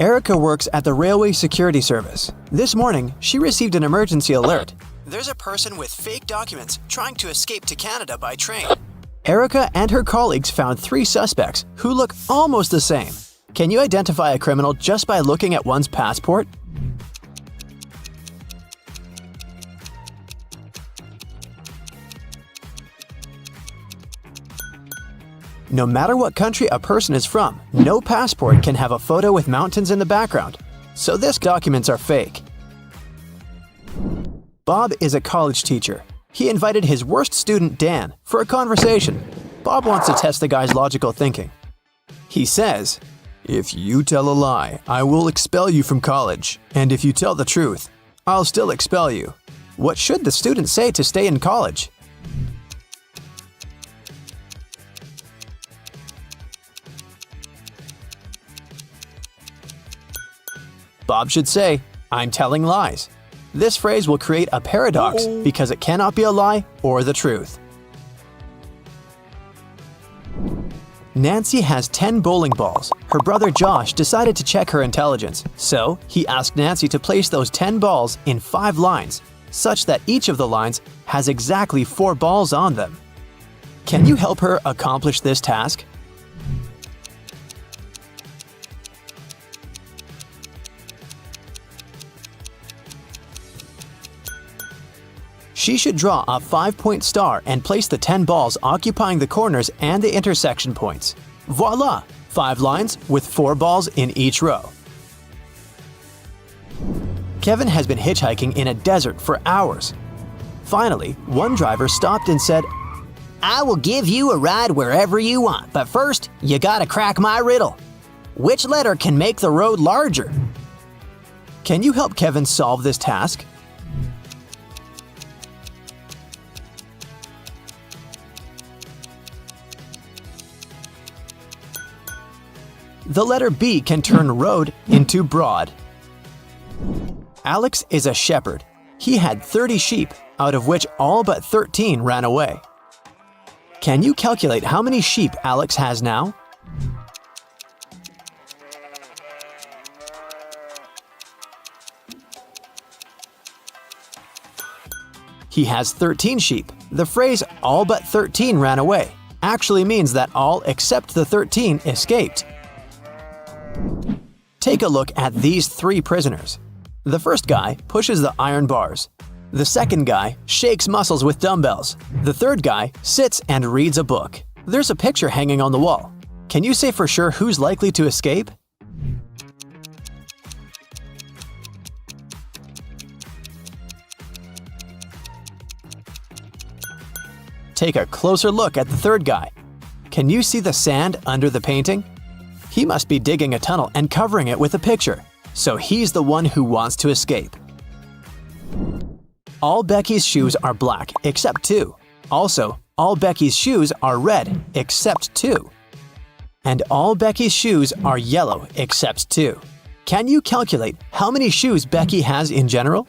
Erica works at the Railway Security Service. This morning, she received an emergency alert. There's a person with fake documents trying to escape to Canada by train. Erica and her colleagues found 3 suspects who look almost the same. Can you identify a criminal just by looking at one's passport? No matter what country a person is from, no passport can have a photo with mountains in the background, so these documents are fake. Bob is a college teacher. He invited his worst student, Dan, for a conversation. Bob wants to test the guy's logical thinking. He says, "If you tell a lie, I will expel you from college, and if you tell the truth, I'll still expel you." What should the student say to stay in college? Bob should say, "I'm telling lies." This phrase will create a paradox because it cannot be a lie or the truth. Nancy has 10 bowling balls. Her brother Josh decided to check her intelligence, so he asked Nancy to place those 10 balls in 5 lines, such that each of the lines has exactly 4 balls on them. Can you help her accomplish this task? She should draw a 5-point star and place the 10 balls occupying the corners and the intersection points. Voila! 5 lines with 4 balls in each row. Kevin has been hitchhiking in a desert for hours. Finally, one driver stopped and said, "I will give you a ride wherever you want, but first, you gotta crack my riddle. Which letter can make the road larger?" Can you help Kevin solve this task? The letter B can turn road into broad. Alex is a shepherd. He had 30 sheep, out of which all but 13 ran away. Can you calculate how many sheep Alex has now? He has 13 sheep. The phrase "all but 13 ran away" actually means that all except the 13 escaped. Take a look at these 3 prisoners. The first guy pushes the iron bars. The second guy shakes muscles with dumbbells. The third guy sits and reads a book. There's a picture hanging on the wall. Can you say for sure who's likely to escape? Take a closer look at the third guy. Can you see the sand under the painting? He must be digging a tunnel and covering it with a picture, so he's the one who wants to escape. All Becky's shoes are black except 2. Also, all Becky's shoes are red except 2. And all Becky's shoes are yellow except 2. Can you calculate how many shoes Becky has in general?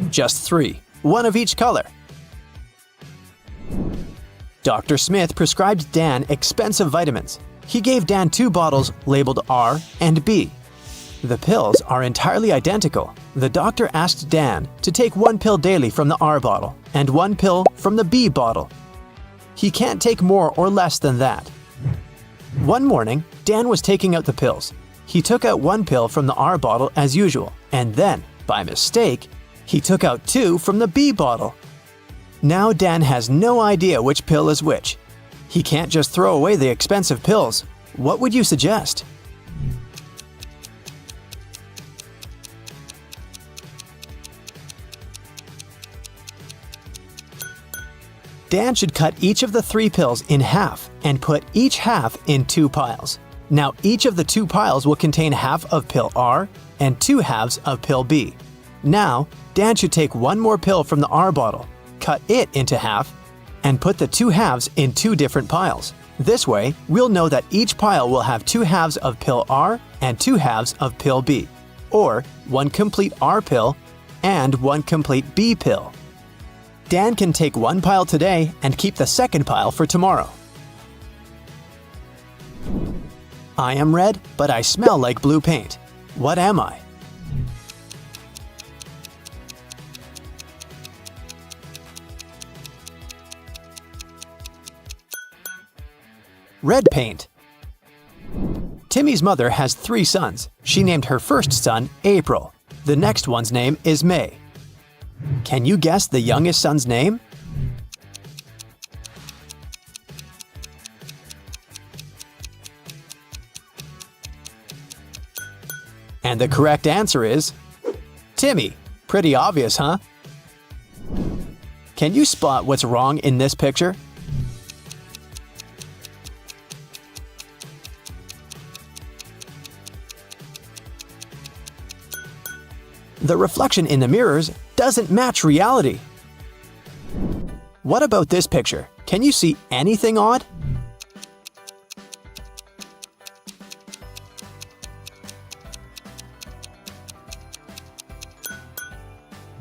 Just 3, one of each color. Dr. Smith prescribed Dan expensive vitamins. He gave Dan 2 bottles labeled R and B. The pills are entirely identical. The doctor asked Dan to take 1 pill daily from the R bottle and 1 pill from the B bottle. He can't take more or less than that. One morning, Dan was taking out the pills. He took out 1 pill from the R bottle as usual, and then, by mistake, he took out 2 from the B bottle. Now Dan has no idea which pill is which. He can't just throw away the expensive pills. What would you suggest? Dan should cut each of the 3 pills in half and put each half in 2 piles. Now each of the 2 piles will contain half of pill R and 2 halves of pill B. Now, Dan should take 1 more pill from the R bottle, cut it into half, and put the 2 halves in 2 different piles. This way, we'll know that each pile will have 2 halves of pill R and 2 halves of pill B, or 1 complete R pill and 1 complete B pill. Dan can take one pile today and keep the second pile for tomorrow. I am red, but I smell like blue paint. What am I? Red paint. Timmy's mother has 3 sons. She named her first son April. The next one's name is May. Can you guess the youngest son's name? And the correct answer is Timmy. Pretty obvious, huh? Can you spot what's wrong in this picture? The reflection in the mirrors doesn't match reality. What about this picture? Can you see anything odd?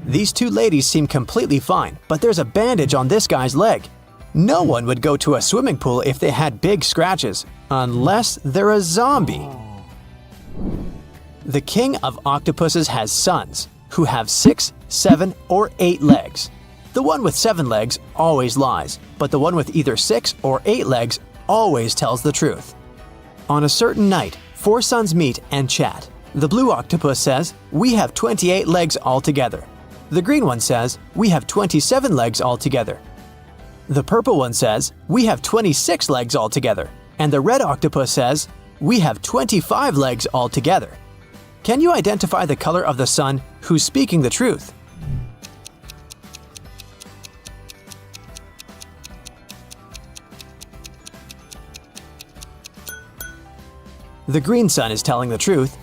These 2 ladies seem completely fine, but there's a bandage on this guy's leg. No one would go to a swimming pool if they had big scratches, unless they're a zombie. The king of octopuses has sons, who have 6, 7, or 8 legs. The one with 7 legs always lies, but the one with either 6 or 8 legs always tells the truth. On a certain night, 4 sons meet and chat. The blue octopus says, "We have 28 legs altogether." The green one says, "We have 27 legs altogether." The purple one says, "We have 26 legs altogether." And the red octopus says, "We have 25 legs altogether." Can you identify the color of the sun who's speaking the truth? The green sun is telling the truth.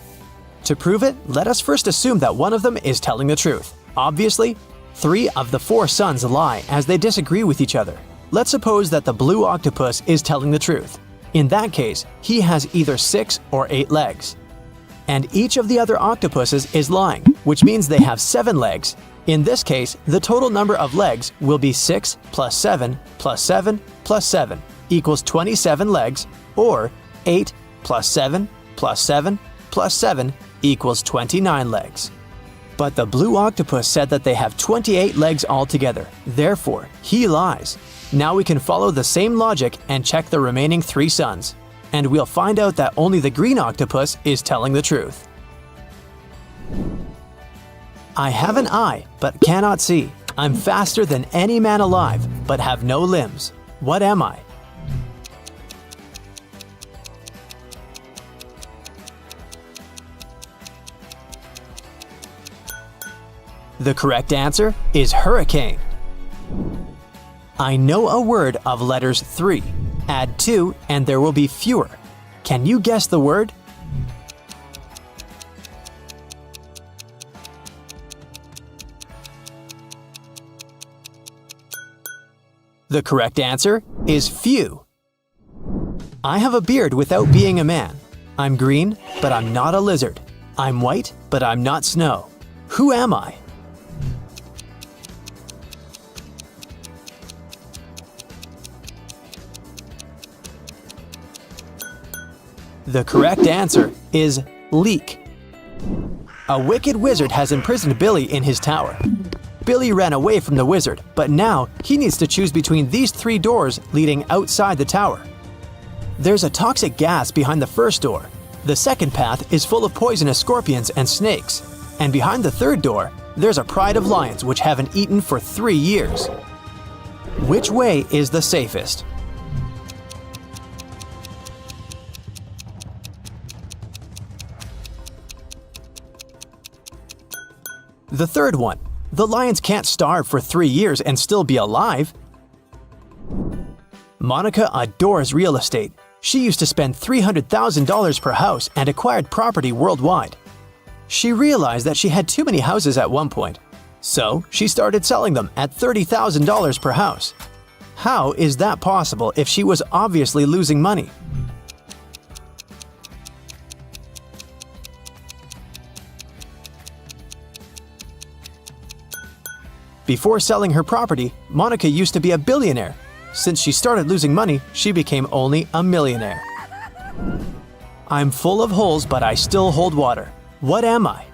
To prove it, let us first assume that one of them is telling the truth. Obviously, 3 of the 4 suns lie as they disagree with each other. Let's suppose that the blue octopus is telling the truth. In that case, he has either 6 or 8 legs. And each of the other octopuses is lying, which means they have 7 legs. In this case, the total number of legs will be 6 plus 7 plus 7 plus 7 equals 27 legs, or 8 plus 7 plus 7 plus 7 equals 29 legs. But the blue octopus said that they have 28 legs altogether. Therefore, he lies. Now we can follow the same logic and check the remaining 3 suns. And we'll find out that only the green octopus is telling the truth. I have an eye, but cannot see. I'm faster than any man alive, but have no limbs. What am I? The correct answer is hurricane. I know a word of letters 3. Add 2 and there will be fewer. Can you guess the word? The correct answer is few. I have a beard without being a man. I'm green, but I'm not a lizard. I'm white, but I'm not snow. Who am I? The correct answer is leek. A wicked wizard has imprisoned Billy in his tower. Billy ran away from the wizard, but now he needs to choose between these 3 doors leading outside the tower. There's a toxic gas behind the first door. The second path is full of poisonous scorpions and snakes. And behind the third door, there's a pride of lions which haven't eaten for 3 years. Which way is the safest? The third one. The lions can't starve for 3 years and still be alive. Monica adores real estate. She used to spend $300,000 per house and acquired property worldwide. She realized that she had too many houses at one point, so she started selling them at $30,000 per house. How is that possible if she was obviously losing money? Before selling her property, Monica used to be a billionaire. Since she started losing money, she became only a millionaire. I'm full of holes, but I still hold water. What am I?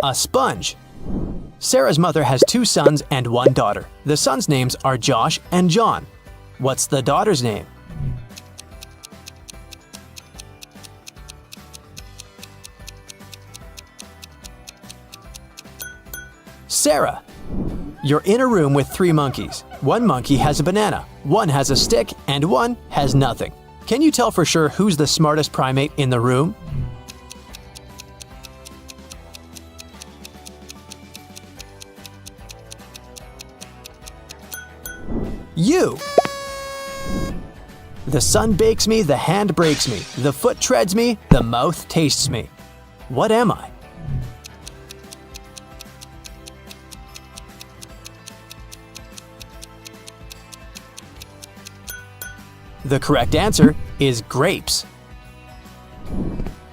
A sponge. Sarah's mother has 2 sons and 1 daughter. The sons' names are Josh and John. What's the daughter's name? Sarah. You're in a room with 3 monkeys. 1 monkey has a banana, 1 has a stick, and 1 has nothing. Can you tell for sure who's the smartest primate in the room? You! The sun bakes me, the hand breaks me, the foot treads me, the mouth tastes me. What am I? The correct answer is grapes.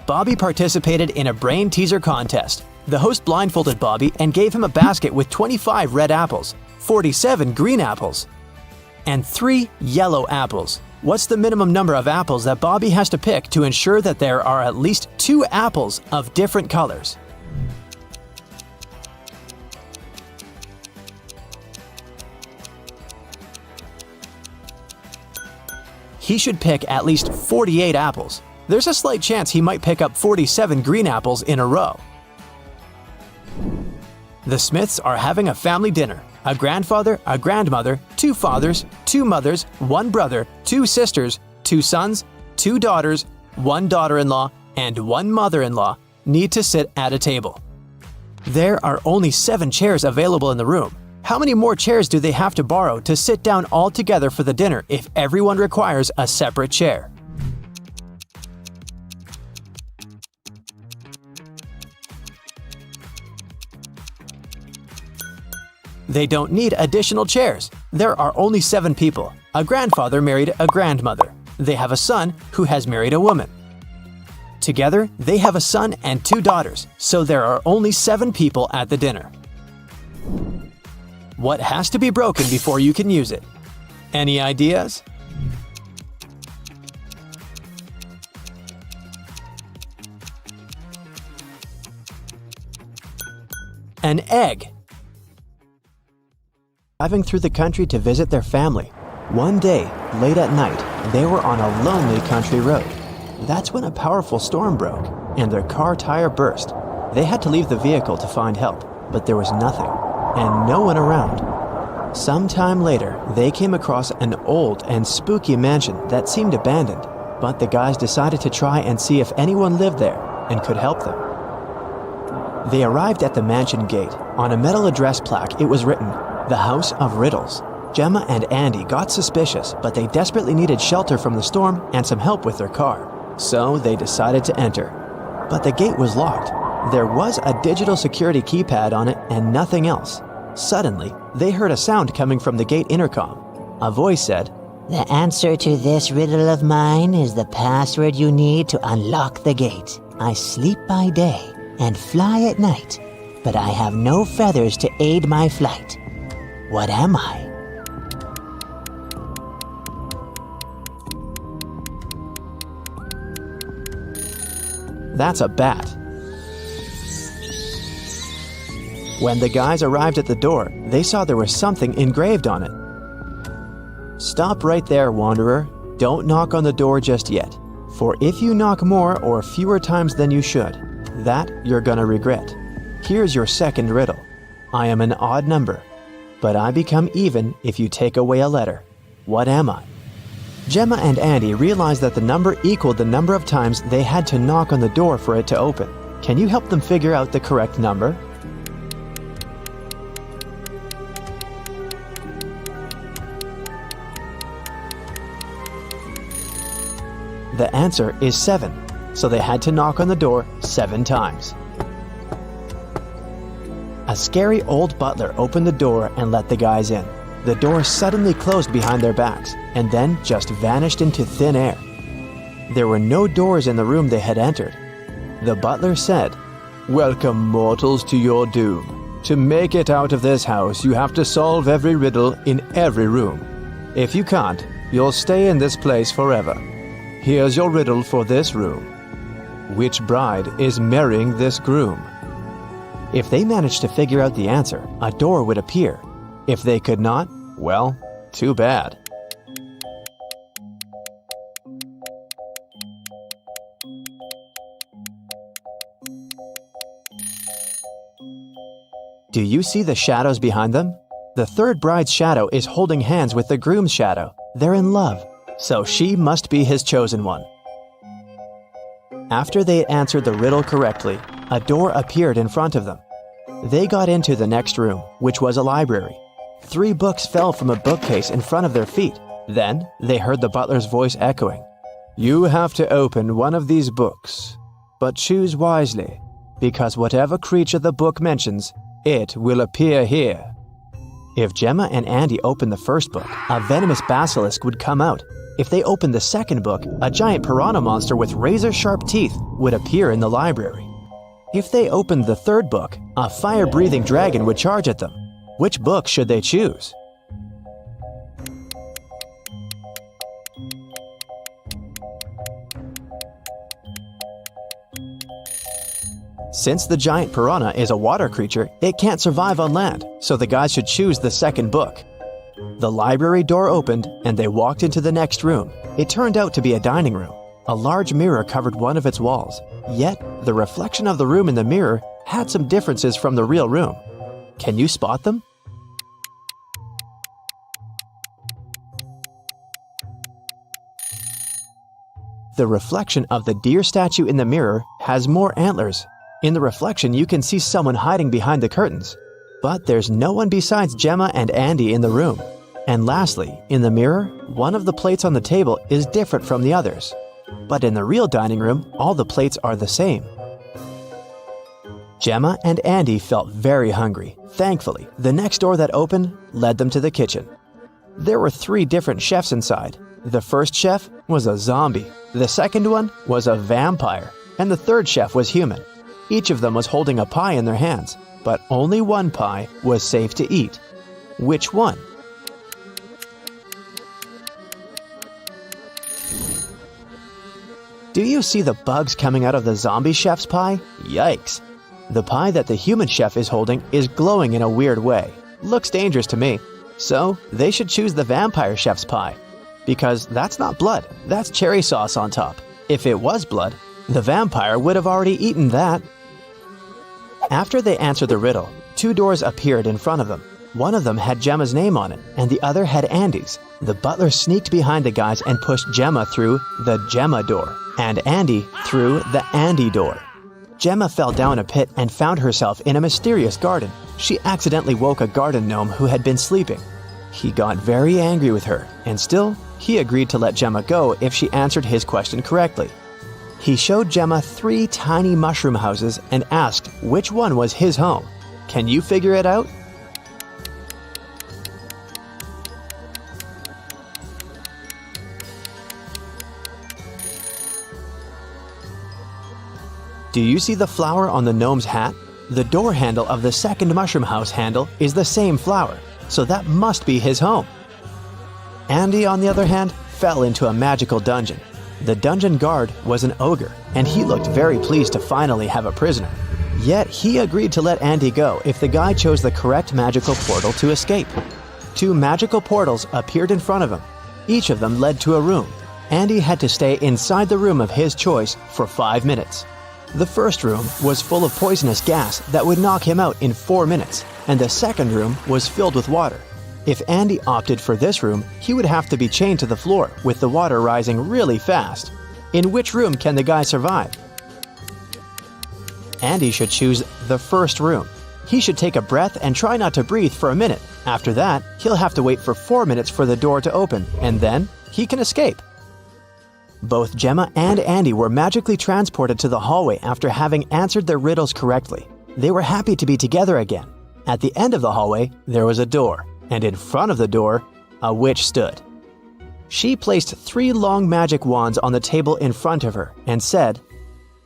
Bobby participated in a brain teaser contest. The host blindfolded Bobby and gave him a basket with 25 red apples, 47 green apples, and 3 yellow apples. What's the minimum number of apples that Bobby has to pick to ensure that there are at least 2 apples of different colors? He should pick at least 48 apples. There's a slight chance he might pick up 47 green apples in a row. The Smiths are having a family dinner. A grandfather, a grandmother, 2 fathers, 2 mothers, 1 brother, 2 sisters, 2 sons, 2 daughters, 1 daughter-in-law, and 1 mother-in-law need to sit at a table. There are only 7 chairs available in the room. How many more chairs do they have to borrow to sit down all together for the dinner if everyone requires a separate chair? They don't need additional chairs. There are only 7 people. A grandfather married a grandmother. They have a son who has married a woman. Together, they have a son and 2 daughters, so there are only 7 people at the dinner. What has to be broken before you can use it? Any ideas? An egg. Driving through the country to visit their family. One day, late at night, they were on a lonely country road. That's when a powerful storm broke, and their car tire burst. They had to leave the vehicle to find help, but there was nothing, and no one around. Sometime later, they came across an old and spooky mansion that seemed abandoned, but the guys decided to try and see if anyone lived there and could help them. They arrived at the mansion gate. On a metal address plaque, it was written, "The House of Riddles." Gemma and Andy got suspicious, but they desperately needed shelter from the storm and some help with their car. So they decided to enter. But the gate was locked. There was a digital security keypad on it and nothing else. Suddenly, they heard a sound coming from the gate intercom. A voice said, "The answer to this riddle of mine is the password you need to unlock the gate. I sleep by day and fly at night, but I have no feathers to aid my flight. What am I?" That's a bat. When the guys arrived at the door, they saw there was something engraved on it. "Stop right there, wanderer. Don't knock on the door just yet. For if you knock more or fewer times than you should, that you're gonna regret. Here's your second riddle. I am an odd number, but I become even if you take away a letter. What am I?" Gemma and Andy realized that the number equaled the number of times they had to knock on the door for it to open. Can you help them figure out the correct number? The answer is 7, so they had to knock on the door 7 times. A scary old butler opened the door and let the guys in. The door suddenly closed behind their backs and then just vanished into thin air. There were no doors in the room they had entered. The butler said, "Welcome, mortals, to your doom. To make it out of this house, you have to solve every riddle in every room. If you can't, you'll stay in this place forever. Here's your riddle for this room. Which bride is marrying this groom?" If they managed to figure out the answer, a door would appear. If they could not, well, too bad. Do you see the shadows behind them? The third bride's shadow is holding hands with the groom's shadow. They're in love, so she must be his chosen one. After they answered the riddle correctly, a door appeared in front of them. They got into the next room, which was a library. 3 books fell from a bookcase in front of their feet. Then they heard the butler's voice echoing, "You have to open one of these books, but choose wisely, because whatever creature the book mentions, it will appear here." If Gemma and Andy opened the first book, a venomous basilisk would come out. If they opened the second book, a giant piranha monster with razor-sharp teeth would appear in the library. If they opened the third book, a fire-breathing dragon would charge at them. Which book should they choose? Since the giant piranha is a water creature, it can't survive on land, so the guys should choose the second book. The library door opened, and they walked into the next room. It turned out to be a dining room. A large mirror covered one of its walls. Yet, the reflection of the room in the mirror had some differences from the real room. Can you spot them? The reflection of the deer statue in the mirror has more antlers. In the reflection, you can see someone hiding behind the curtains. But there's no one besides Gemma and Andy in the room. And lastly, in the mirror, one of the plates on the table is different from the others. But in the real dining room, all the plates are the same. Gemma and Andy felt very hungry. Thankfully, the next door that opened led them to the kitchen. There were 3 different chefs inside. The first chef was a zombie, the second one was a vampire, and the third chef was human. Each of them was holding a pie in their hands, but only one pie was safe to eat. Which one? Do you see the bugs coming out of the zombie chef's pie? Yikes! The pie that the human chef is holding is glowing in a weird way. Looks dangerous to me. So, they should choose the vampire chef's pie. Because that's not blood, that's cherry sauce on top. If it was blood, the vampire would have already eaten that. After they answered the riddle, 2 doors appeared in front of them. One of them had Gemma's name on it, and the other had Andy's. The butler sneaked behind the guys and pushed Gemma through the Gemma door, and Andy through the Andy door. Gemma fell down a pit and found herself in a mysterious garden. She accidentally woke a garden gnome who had been sleeping. He got very angry with her, and still, he agreed to let Gemma go if she answered his question correctly. He showed Gemma 3 tiny mushroom houses and asked which one was his home. Can you figure it out? Do you see the flower on the gnome's hat? The door handle of the second mushroom house handle is the same flower, so that must be his home. Andy, on the other hand, fell into a magical dungeon. The dungeon guard was an ogre, and he looked very pleased to finally have a prisoner. Yet he agreed to let Andy go if the guy chose the correct magical portal to escape. 2 magical portals appeared in front of him. Each of them led to a room. Andy had to stay inside the room of his choice for 5 minutes. The first room was full of poisonous gas that would knock him out in 4 minutes, and the second room was filled with water. If Andy opted for this room, he would have to be chained to the floor with the water rising really fast. In which room can the guy survive? Andy should choose the first room. He should take a breath and try not to breathe for a minute. After that, he'll have to wait for 4 minutes for the door to open, and then he can escape. Both Gemma and Andy were magically transported to the hallway after having answered their riddles correctly. They were happy to be together again. At the end of the hallway, there was a door, and in front of the door, a witch stood. She placed 3 long magic wands on the table in front of her and said,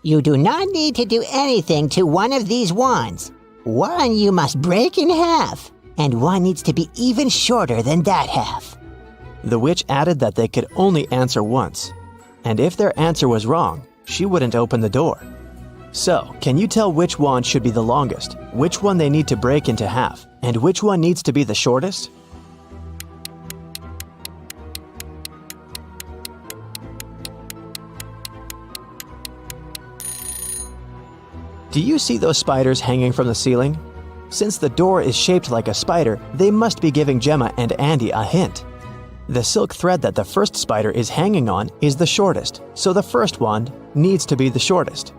You do not need to do anything to one of these wands. One you must break in half, and one needs to be even shorter than that half. The witch added that they could only answer once, and if their answer was wrong, she wouldn't open the door. So, can you tell which wand should be the longest, which one they need to break into half, and which one needs to be the shortest? Do you see those spiders hanging from the ceiling? Since the door is shaped like a spider, they must be giving Gemma and Andy a hint. The silk thread that the first spider is hanging on is the shortest, so the first wand needs to be the shortest.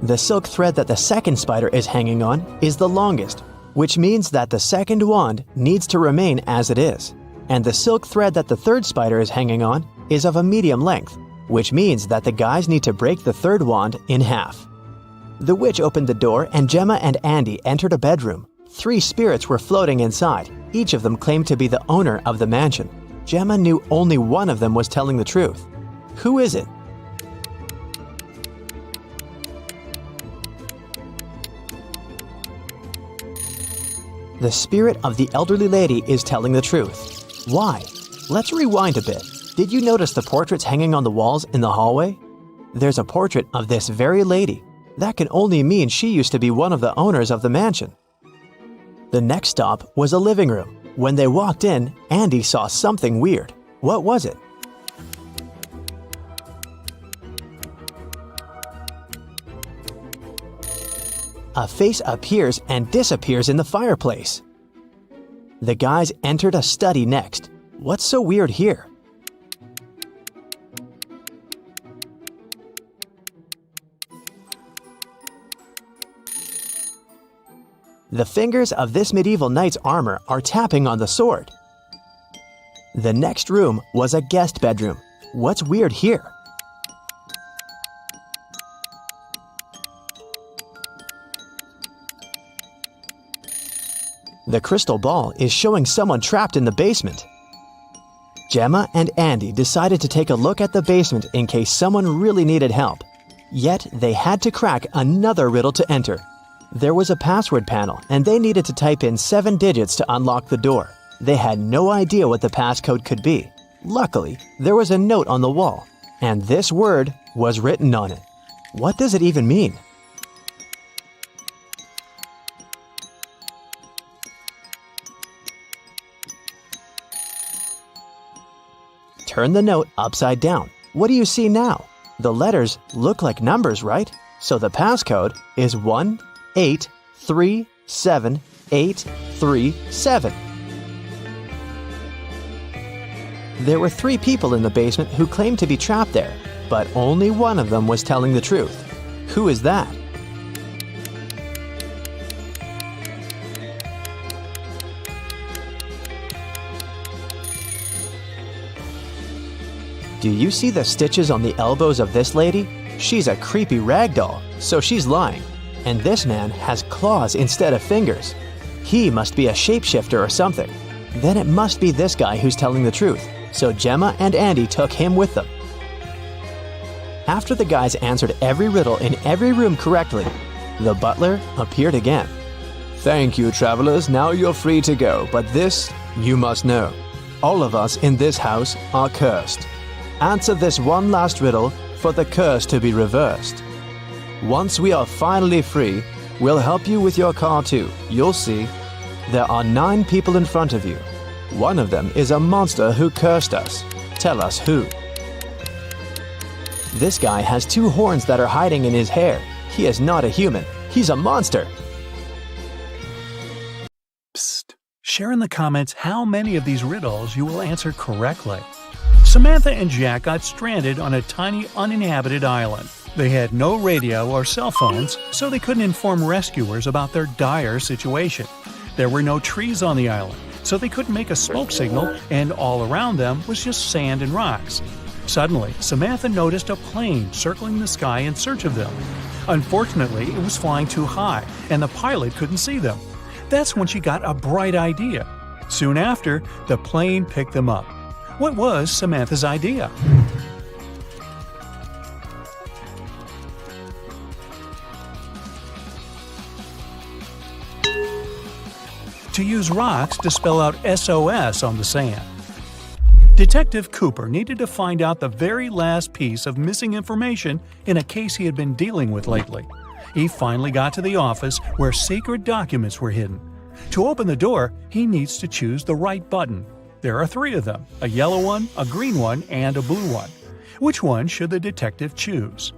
The silk thread that the second spider is hanging on is the longest, which means that the second wand needs to remain as it is. And the silk thread that the third spider is hanging on is of a medium length, which means that the guys need to break the third wand in half. The witch opened the door and Gemma and Andy entered a bedroom. 3 spirits were floating inside. Each of them claimed to be the owner of the mansion. Gemma knew only one of them was telling the truth. Who is it? The spirit of the elderly lady is telling the truth. Why? Let's rewind a bit. Did you notice the portraits hanging on the walls in the hallway? There's a portrait of this very lady. That can only mean she used to be one of the owners of the mansion. The next stop was a living room. When they walked in, Andy saw something weird. What was it? A face appears and disappears in the fireplace. The guys entered a study next. What's so weird here? The fingers of this medieval knight's armor are tapping on the sword. The next room was a guest bedroom. What's weird here? The crystal ball is showing someone trapped in the basement. Gemma and Andy decided to take a look at the basement in case someone really needed help. Yet they had to crack another riddle to enter. There was a password panel, and they needed to type in 7 digits to unlock the door. They had no idea what the passcode could be. Luckily, there was a note on the wall, and this word was written on it. What does it even mean? Turn the note upside down. What do you see now? The letters look like numbers, right? So the passcode is 1837837. There were 3 people in the basement who claimed to be trapped there, but only one of them was telling the truth. Who is that? Do you see the stitches on the elbows of this lady? She's a creepy rag doll, so she's lying. And this man has claws instead of fingers. He must be a shapeshifter or something. Then it must be this guy who's telling the truth, so Gemma and Andy took him with them. After the guys answered every riddle in every room correctly, the butler appeared again. "Thank you, travelers. Now you're free to go, but this you must know. All of us in this house are cursed. Answer this one last riddle for the curse to be reversed. Once we are finally free, we'll help you with your car too. You'll see. There are 9 people in front of you. One of them is a monster who cursed us. Tell us who." This guy has 2 horns that are hiding in his hair. He is not a human. He's a monster. Psst. Share in the comments how many of these riddles you will answer correctly. Samantha and Jack got stranded on a tiny uninhabited island. They had no radio or cell phones, so they couldn't inform rescuers about their dire situation. There were no trees on the island, so they couldn't make a smoke signal, and all around them was just sand and rocks. Suddenly, Samantha noticed a plane circling the sky in search of them. Unfortunately, it was flying too high, and the pilot couldn't see them. That's when she got a bright idea. Soon after, the plane picked them up. What was Samantha's idea? To use rocks to spell out SOS on the sand. Detective Cooper needed to find out the very last piece of missing information in a case he had been dealing with lately. He finally got to the office where secret documents were hidden. To open the door, he needs to choose the right button. There are 3 of them, a yellow one, a green one, and a blue one. Which one should the detective choose?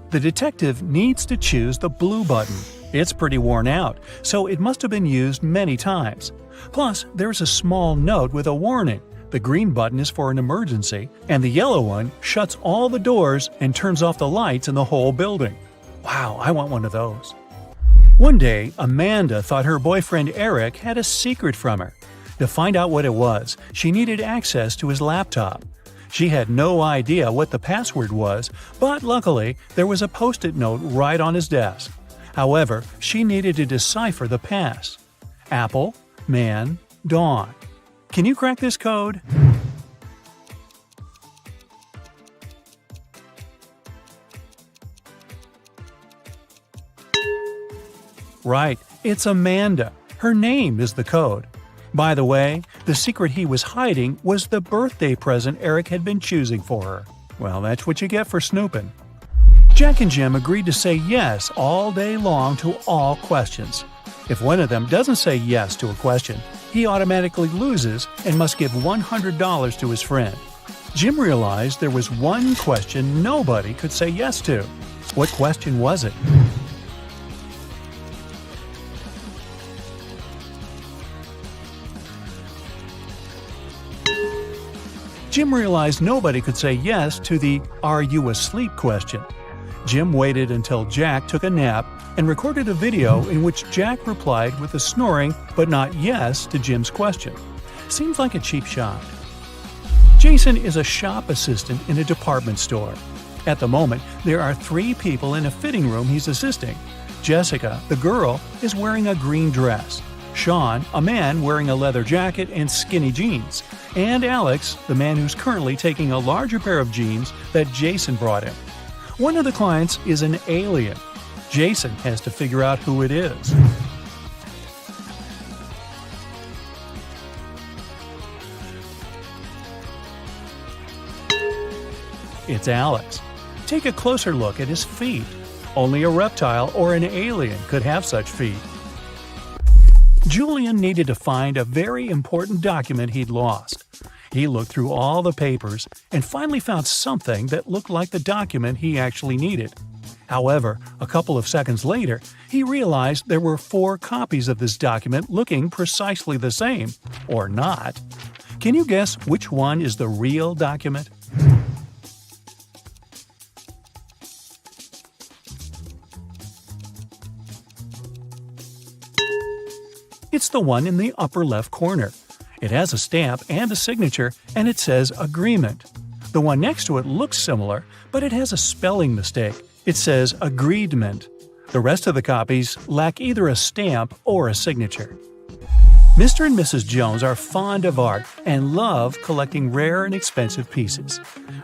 The detective needs to choose the blue button. It's pretty worn out, so it must have been used many times. Plus, there's a small note with a warning. The green button is for an emergency, and the yellow one shuts all the doors and turns off the lights in the whole building. Wow, I want one of those. One day, Amanda thought her boyfriend Eric had a secret from her. To find out what it was, she needed access to his laptop. She had no idea what the password was, but luckily, there was a post-it note right on his desk. However, she needed to decipher the pass. Apple, man, dawn. Can you crack this code? Right, it's Amanda. Her name is the code. By the way, the secret he was hiding was the birthday present Eric had been choosing for her. Well, that's what you get for snooping. Jack and Jim agreed to say yes all day long to all questions. If one of them doesn't say yes to a question, he automatically loses and must give $100 to his friend. Jim realized there was one question nobody could say yes to. What question was it? Jim realized nobody could say yes to the "Are you asleep?" question. Jim waited until Jack took a nap and recorded a video in which Jack replied with a snoring but not yes to Jim's question. Seems like a cheap shot. Jason is a shop assistant in a department store. At the moment, there are 3 people in a fitting room he's assisting. Jessica, the girl, is wearing a green dress. Sean, a man wearing a leather jacket and skinny jeans. And Alex, the man who's currently taking a larger pair of jeans that Jason brought him. One of the clients is an alien. Jason has to figure out who it is. It's Alex. Take a closer look at his feet. Only a reptile or an alien could have such feet. Julian needed to find a very important document he'd lost. He looked through all the papers and finally found something that looked like the document he actually needed. However, a couple of seconds later, he realized there were 4 copies of this document looking precisely the same, or not. Can you guess which one is the real document? It's the one in the upper left corner. It has a stamp and a signature, and it says Agreement. The one next to it looks similar, but it has a spelling mistake. It says Agreedment. The rest of the copies lack either a stamp or a signature. Mr. and Mrs. Jones are fond of art and love collecting rare and expensive pieces.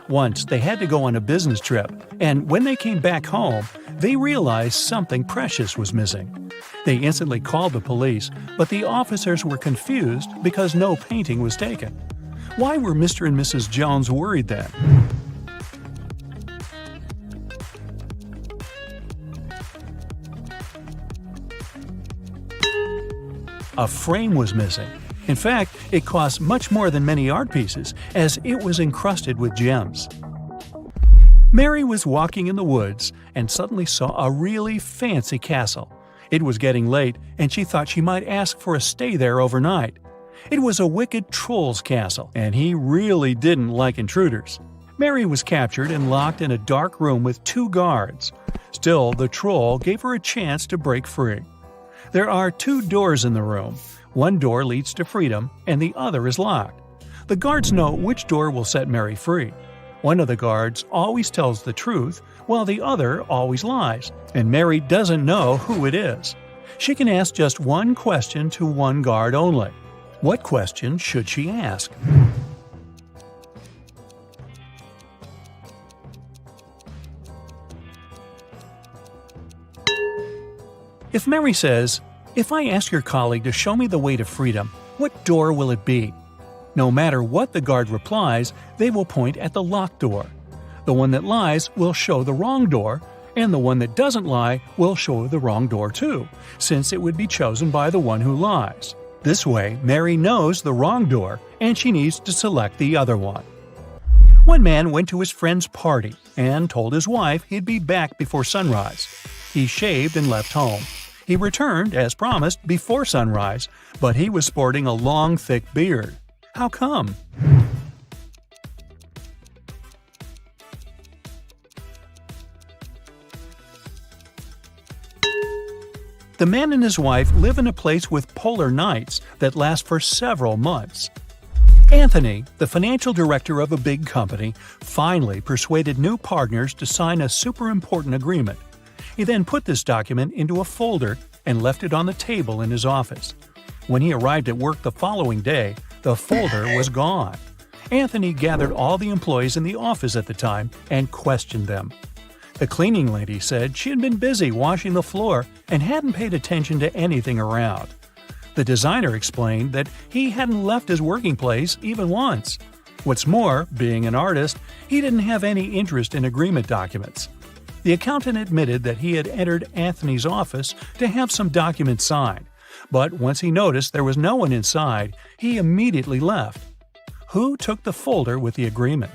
Once they had to go on a business trip, and when they came back home, they realized something precious was missing. They instantly called the police, but the officers were confused because no painting was taken. Why were Mr. and Mrs. Jones worried then? A frame was missing. In fact, it cost much more than many art pieces, as it was encrusted with gems. Mary was walking in the woods and suddenly saw a really fancy castle. It was getting late, and she thought she might ask for a stay there overnight. It was a wicked troll's castle, and he really didn't like intruders. Mary was captured and locked in a dark room with 2 guards. Still, the troll gave her a chance to break free. There are 2 doors in the room. One door leads to freedom, and the other is locked. The guards know which door will set Mary free. One of the guards always tells the truth, while the other always lies, and Mary doesn't know who it is. She can ask just one question to one guard only. What question should she ask? If Mary says, "If I ask your colleague to show me the way to freedom, what door will it be?" No matter what the guard replies, they will point at the locked door. The one that lies will show the wrong door, and the one that doesn't lie will show the wrong door too, since it would be chosen by the one who lies. This way, Mary knows the wrong door, and she needs to select the other one. One man went to his friend's party and told his wife he'd be back before sunrise. He shaved and left home. He returned, as promised, before sunrise, but he was sporting a long, thick beard. How come? The man and his wife live in a place with polar nights that last for several months. Anthony, the financial director of a big company, finally persuaded new partners to sign a super important agreement. He then put this document into a folder and left it on the table in his office. When he arrived at work the following day, the folder was gone. Anthony gathered all the employees in the office at the time and questioned them. The cleaning lady said she had been busy washing the floor and hadn't paid attention to anything around. The designer explained that he hadn't left his working place even once. What's more, being an artist, he didn't have any interest in agreement documents. The accountant admitted that he had entered Anthony's office to have some documents signed, but once he noticed there was no one inside, he immediately left. Who took the folder with the agreement?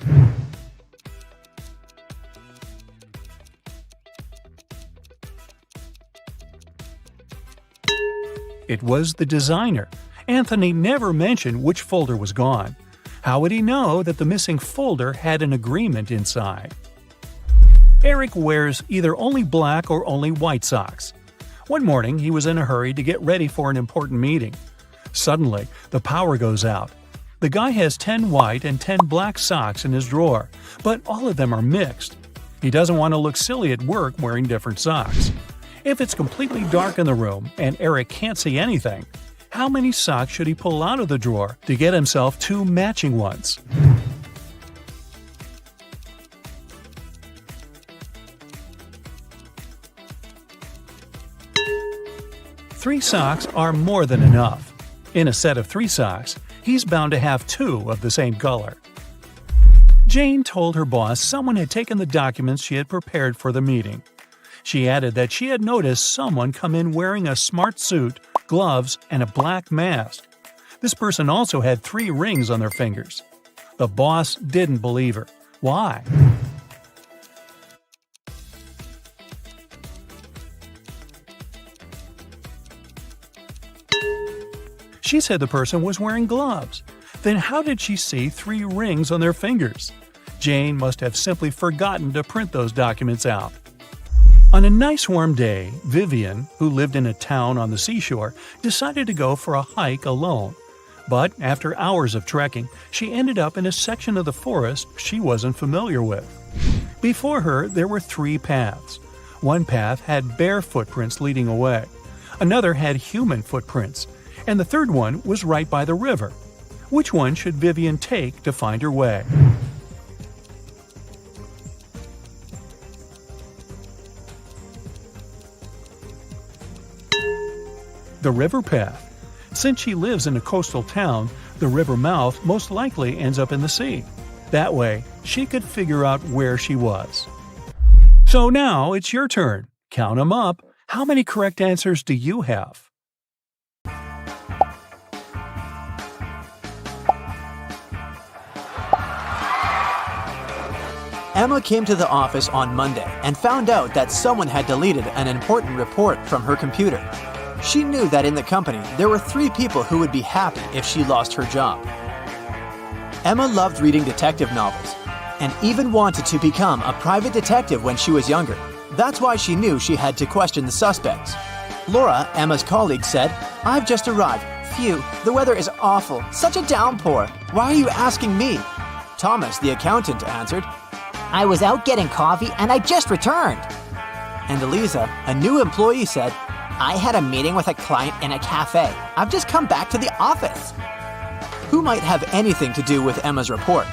It was the designer. Anthony never mentioned which folder was gone. How would he know that the missing folder had an agreement inside? Eric wears either only black or only white socks. One morning, he was in a hurry to get ready for an important meeting. Suddenly, the power goes out. The guy has 10 white and 10 black socks in his drawer, but all of them are mixed. He doesn't want to look silly at work wearing different socks. If it's completely dark in the room and Eric can't see anything, how many socks should he pull out of the drawer to get himself 2 matching ones? Three socks are more than enough. In a set of 3 socks, he's bound to have 2 of the same color. Jane told her boss someone had taken the documents she had prepared for the meeting. She added that she had noticed someone come in wearing a smart suit, gloves, and a black mask. This person also had 3 rings on their fingers. The boss didn't believe her. Why? She said the person was wearing gloves. Then how did she see 3 rings on their fingers? Jane must have simply forgotten to print those documents out. On a nice warm day, Vivian, who lived in a town on the seashore, decided to go for a hike alone. But after hours of trekking, she ended up in a section of the forest she wasn't familiar with. Before her, there were 3 paths. One path had bare footprints leading away. Another had human footprints. And the third one was right by the river. Which one should Vivian take to find her way? The river path. Since she lives in a coastal town, the river mouth most likely ends up in the sea. That way, she could figure out where she was. So now it's your turn. Count them up. How many correct answers do you have? Emma came to the office on Monday and found out that someone had deleted an important report from her computer. She knew that in the company there were 3 people who would be happy if she lost her job. Emma loved reading detective novels and even wanted to become a private detective when she was younger. That's why she knew she had to question the suspects. Laura, Emma's colleague, said, "I've just arrived. Phew, the weather is awful. Such a downpour. Why are you asking me?" Thomas, the accountant, answered. I was out getting coffee and I just returned. And Eliza, a new employee, said, I had a meeting with a client in a cafe. I've just come back to the office. Who might have anything to do with Emma's report?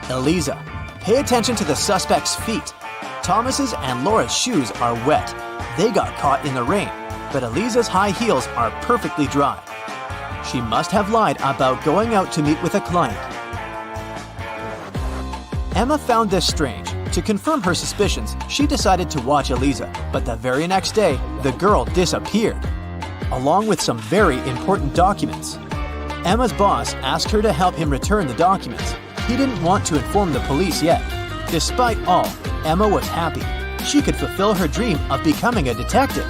Eliza, pay attention to the suspect's feet. Thomas's and Laura's shoes are wet. They got caught in the rain, but Eliza's high heels are perfectly dry. She must have lied about going out to meet with a client. Emma found this strange. To confirm her suspicions, she decided to watch Eliza, but the very next day, the girl disappeared, along with some very important documents. Emma's boss asked her to help him return the documents. He didn't want to inform the police yet. Despite all, Emma was happy. She could fulfill her dream of becoming a detective.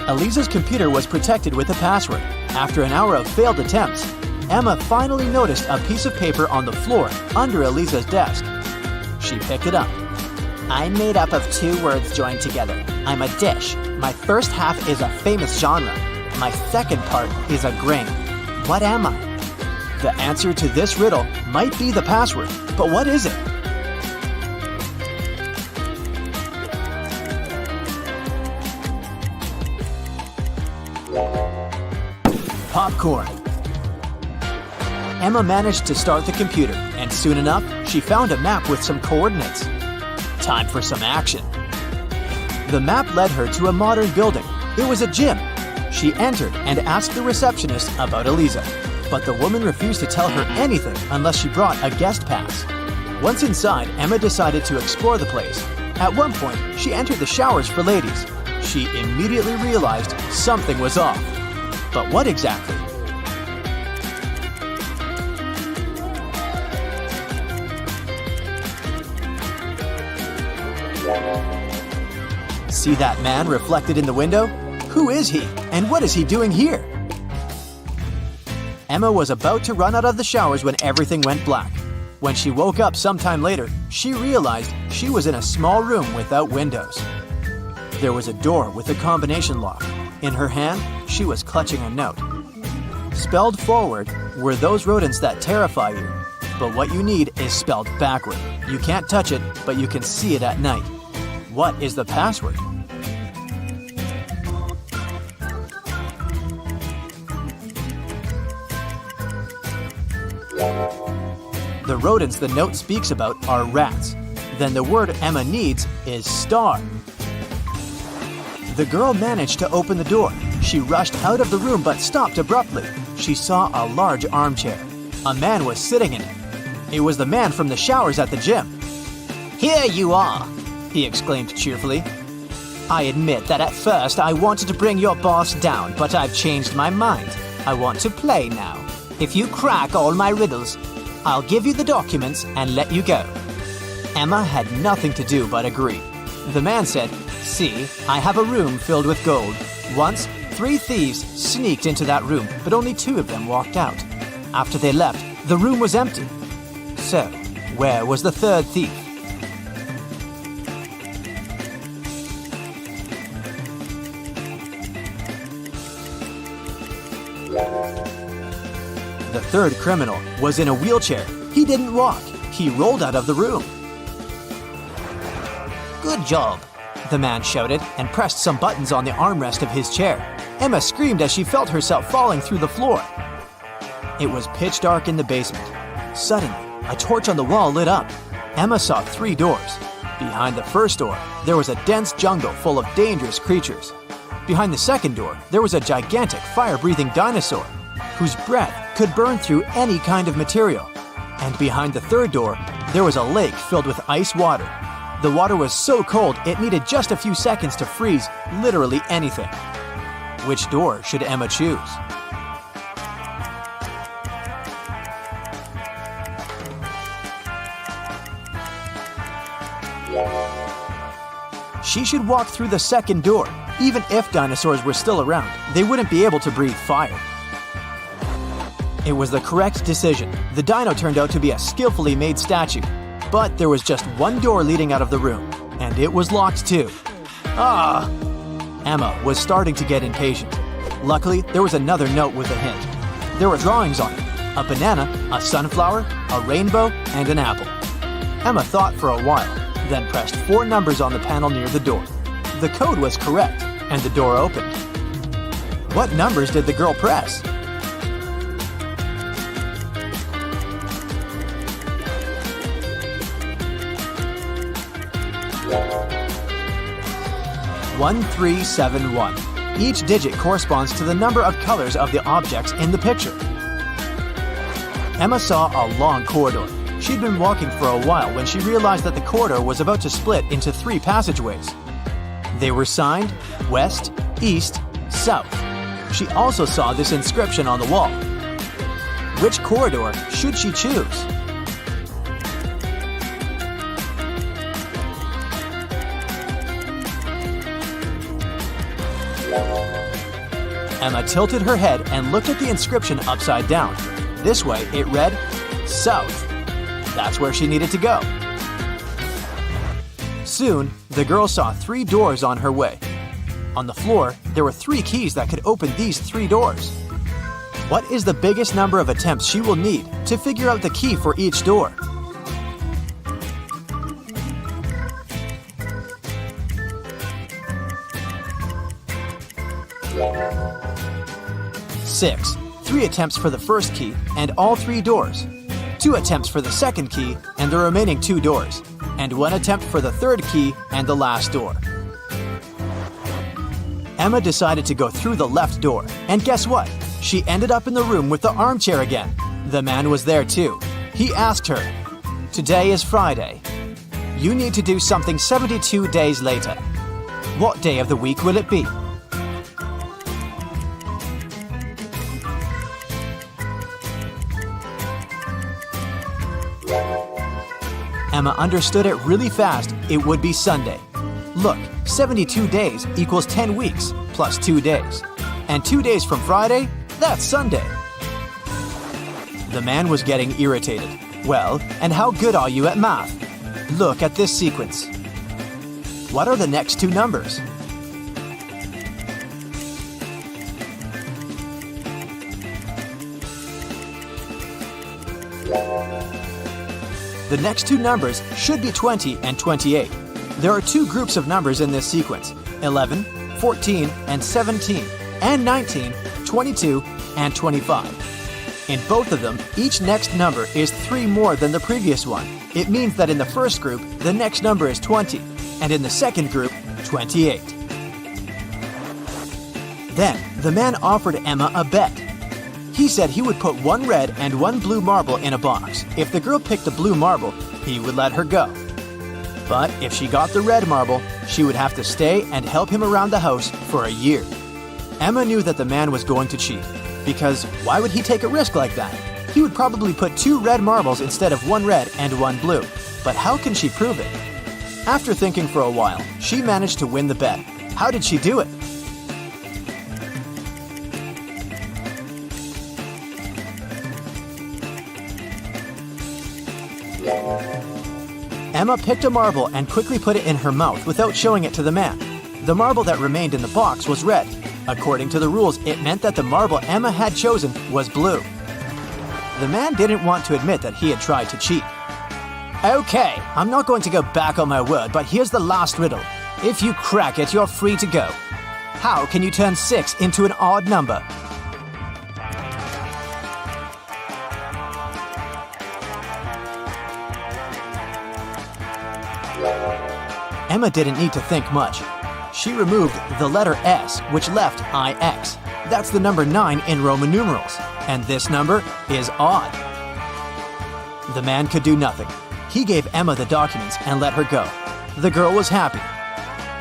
Eliza's computer was protected with a password. After an hour of failed attempts, Emma finally noticed a piece of paper on the floor under Eliza's desk. She picked it up. I'm made up of two words joined together. I'm a dish. My first half is a famous genre. My second part is a grain. What am I? The answer to this riddle might be the password, but what is it? Popcorn. Emma managed to start the computer, and soon enough, she found a map with some coordinates. Time for some action. The map led her to a modern building. It was a gym. She entered and asked the receptionist about Eliza, but the woman refused to tell her anything unless she brought a guest pass. Once inside, Emma decided to explore the place. At one point, she entered the showers for ladies. She immediately realized something was off. But what exactly? See that man reflected in the window? Who is he, and what is he doing here? Emma was about to run out of the showers when everything went black. When she woke up sometime later, she realized she was in a small room without windows. There was a door with a combination lock. In her hand, she was clutching a note. Spelled forward were those rodents that terrify you. But what you need is spelled backward. You can't touch it, but you can see it at night. What is the password? The rodents the note speaks about are rats. Then the word Emma needs is star. The girl managed to open the door. She rushed out of the room but stopped abruptly. She saw a large armchair. A man was sitting in it. It was the man from the showers at the gym. Here you are, he exclaimed cheerfully. I admit that at first I wanted to bring your boss down, but I've changed my mind. I want to play now. If you crack all my riddles, I'll give you the documents and let you go. Emma had nothing to do but agree. The man said, See, I have a room filled with gold. Once, 3 thieves sneaked into that room, but only 2 of them walked out. After they left, the room was empty. So, where was the 3rd thief? The 3rd criminal was in a wheelchair. He didn't walk. He rolled out of the room. Good job, the man shouted and pressed some buttons on the armrest of his chair. Emma screamed as she felt herself falling through the floor. It was pitch dark in the basement. Suddenly, a torch on the wall lit up. Emma saw 3 doors. Behind the first door, there was a dense jungle full of dangerous creatures. Behind the second door, there was a gigantic fire-breathing dinosaur whose breath could burn through any kind of material. And behind the third door, there was a lake filled with ice water. The water was so cold it needed just a few seconds to freeze literally anything. Which door should Emma choose? She should walk through the second door. Even if dinosaurs were still around, they wouldn't be able to breathe fire. It was the correct decision. The dino turned out to be a skillfully made statue. But there was just one door leading out of the room, and it was locked too. Ah! Emma was starting to get impatient. Luckily, there was another note with a hint. There were drawings on it: a banana, a sunflower, a rainbow, and an apple. Emma thought for a while, then pressed 4 numbers on the panel near the door. The code was correct, and the door opened. What numbers did the girl press? One, 3, 7, 1. Each digit corresponds to the number of colors of the objects in the picture. Emma saw a long corridor. She'd been walking for a while when she realized that the corridor was about to split into 3 passageways. They were signed West, East, South. She also saw this inscription on the wall. Which corridor should she choose? Emma tilted her head and looked at the inscription upside down. This way, it read, South. That's where she needed to go. Soon, the girl saw 3 doors on her way. On the floor, there were 3 keys that could open these 3 doors. What is the biggest number of attempts she will need to figure out the key for each door? Six. 3 attempts for the first key and all 3 doors. 2 attempps for the second key and the remaining 2 doors. And 1 attempt for the third key and the last door. Emma decided to go through the left door, and guess what? She ended up in the room with the armchair again. The man was there too. He asked her, "Today is Friday. You need to do something 72 days later. What day of the week will it be?" Emma understood it really fast. It would be Sunday. Look, 72 days equals 10 weeks plus 2 days. And 2 days from Friday, that's Sunday. The man was getting irritated. "Well, and how good are you at math? Look at this sequence. What are the next 2 numbers?" The next 2 numbers should be 20 and 28. There are 2 groups of numbers in this sequence: 11, 14, and 17, and 19, 22, and 25. In both of them, each next number is 3 more than the previous one. It means that in the first group, the next number is 20, and in the second group, 28. Then, the man offered Emma a bet. He said he would put 1 red and 1 blue marble in a box. If the girl picked the blue marble, he would let her go. But if she got the red marble, she would have to stay and help him around the house for a year. Emma knew that the man was going to cheat, because why would he take a risk like that? He would probably put 2 red marbles instead of 1 red and 1 blue. But how can she prove it? After thinking for a while, she managed to win the bet. How did she do it? Emma picked a marble and quickly put it in her mouth without showing it to the man. The marble that remained in the box was red. According to the rules, it meant that the marble Emma had chosen was blue. The man didn't want to admit that he had tried to cheat. "Okay, I'm not going to go back on my word, but here's the last riddle. If you crack it, you're free to go. How can you turn 6 into an odd number?" Emma didn't need to think much. She removed the letter S, which left IX. That's the number 9 in Roman numerals, and this number is odd. The man could do nothing. He gave Emma the documents and let her go. The girl was happy.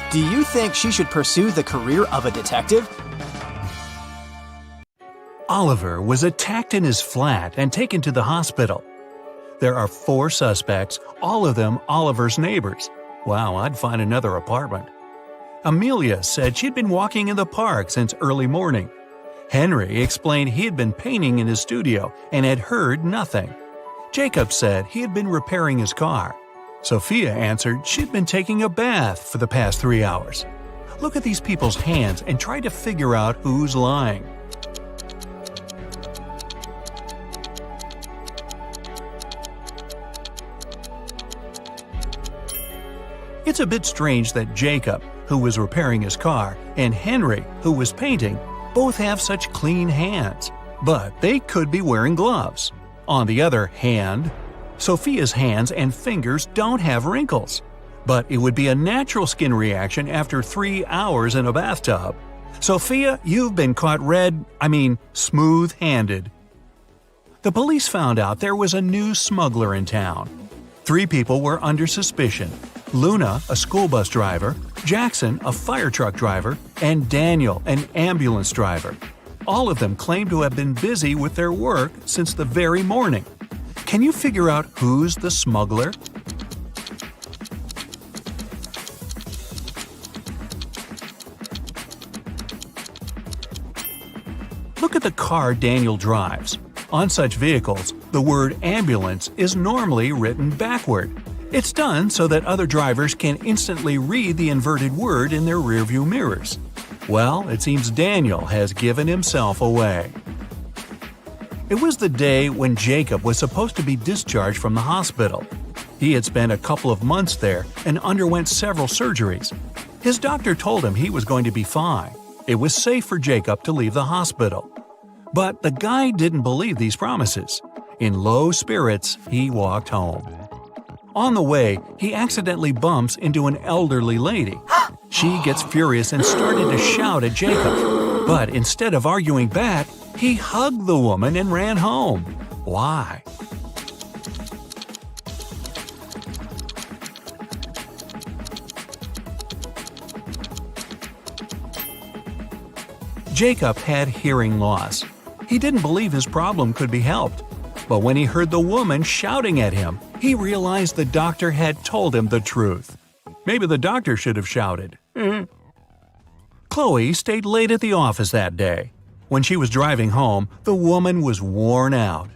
Do you think she should pursue the career of a detective? Oliver was attacked in his flat and taken to the hospital. There are 4 suspects, all of them Oliver's neighbors. Wow, I'd find another apartment. Amelia said she'd been walking in the park since early morning. Henry explained he had been painting in his studio and had heard nothing. Jacob said he had been repairing his car. Sophia answered she'd been taking a bath for the past 3 hours. Look at these people's hands and try to figure out who's lying. It's a bit strange that Jacob, who was repairing his car, and Henry, who was painting, both have such clean hands, but they could be wearing gloves. On the other hand, Sophia's hands and fingers don't have wrinkles, but it would be a natural skin reaction after 3 hours in a bathtub. Sophia, you've been caught smooth-handed. The police found out there was a new smuggler in town. 3 people were under suspicion: Luna, a school bus driver, Jackson, a fire truck driver, and Daniel, an ambulance driver. All of them claimed to have been busy with their work since the very morning. Can you figure out who's the smuggler? Look at the car Daniel drives. On such vehicles, the word ambulance is normally written backward. It's done so that other drivers can instantly read the inverted word in their rearview mirrors. Well, it seems Daniel has given himself away. It was the day when Jacob was supposed to be discharged from the hospital. He had spent a couple of months there and underwent several surgeries. His doctor told him he was going to be fine. It was safe for Jacob to leave the hospital. But the guy didn't believe these promises. In low spirits, he walked home. On the way, he accidentally bumps into an elderly lady. She gets furious and started to shout at Jacob. But instead of arguing back, he hugged the woman and ran home. Why? Jacob had hearing loss. He didn't believe his problem could be helped. But when he heard the woman shouting at him, he realized the doctor had told him the truth. Maybe the doctor should have shouted. Chloe stayed late at the office that day. When she was driving home, the woman was worn out.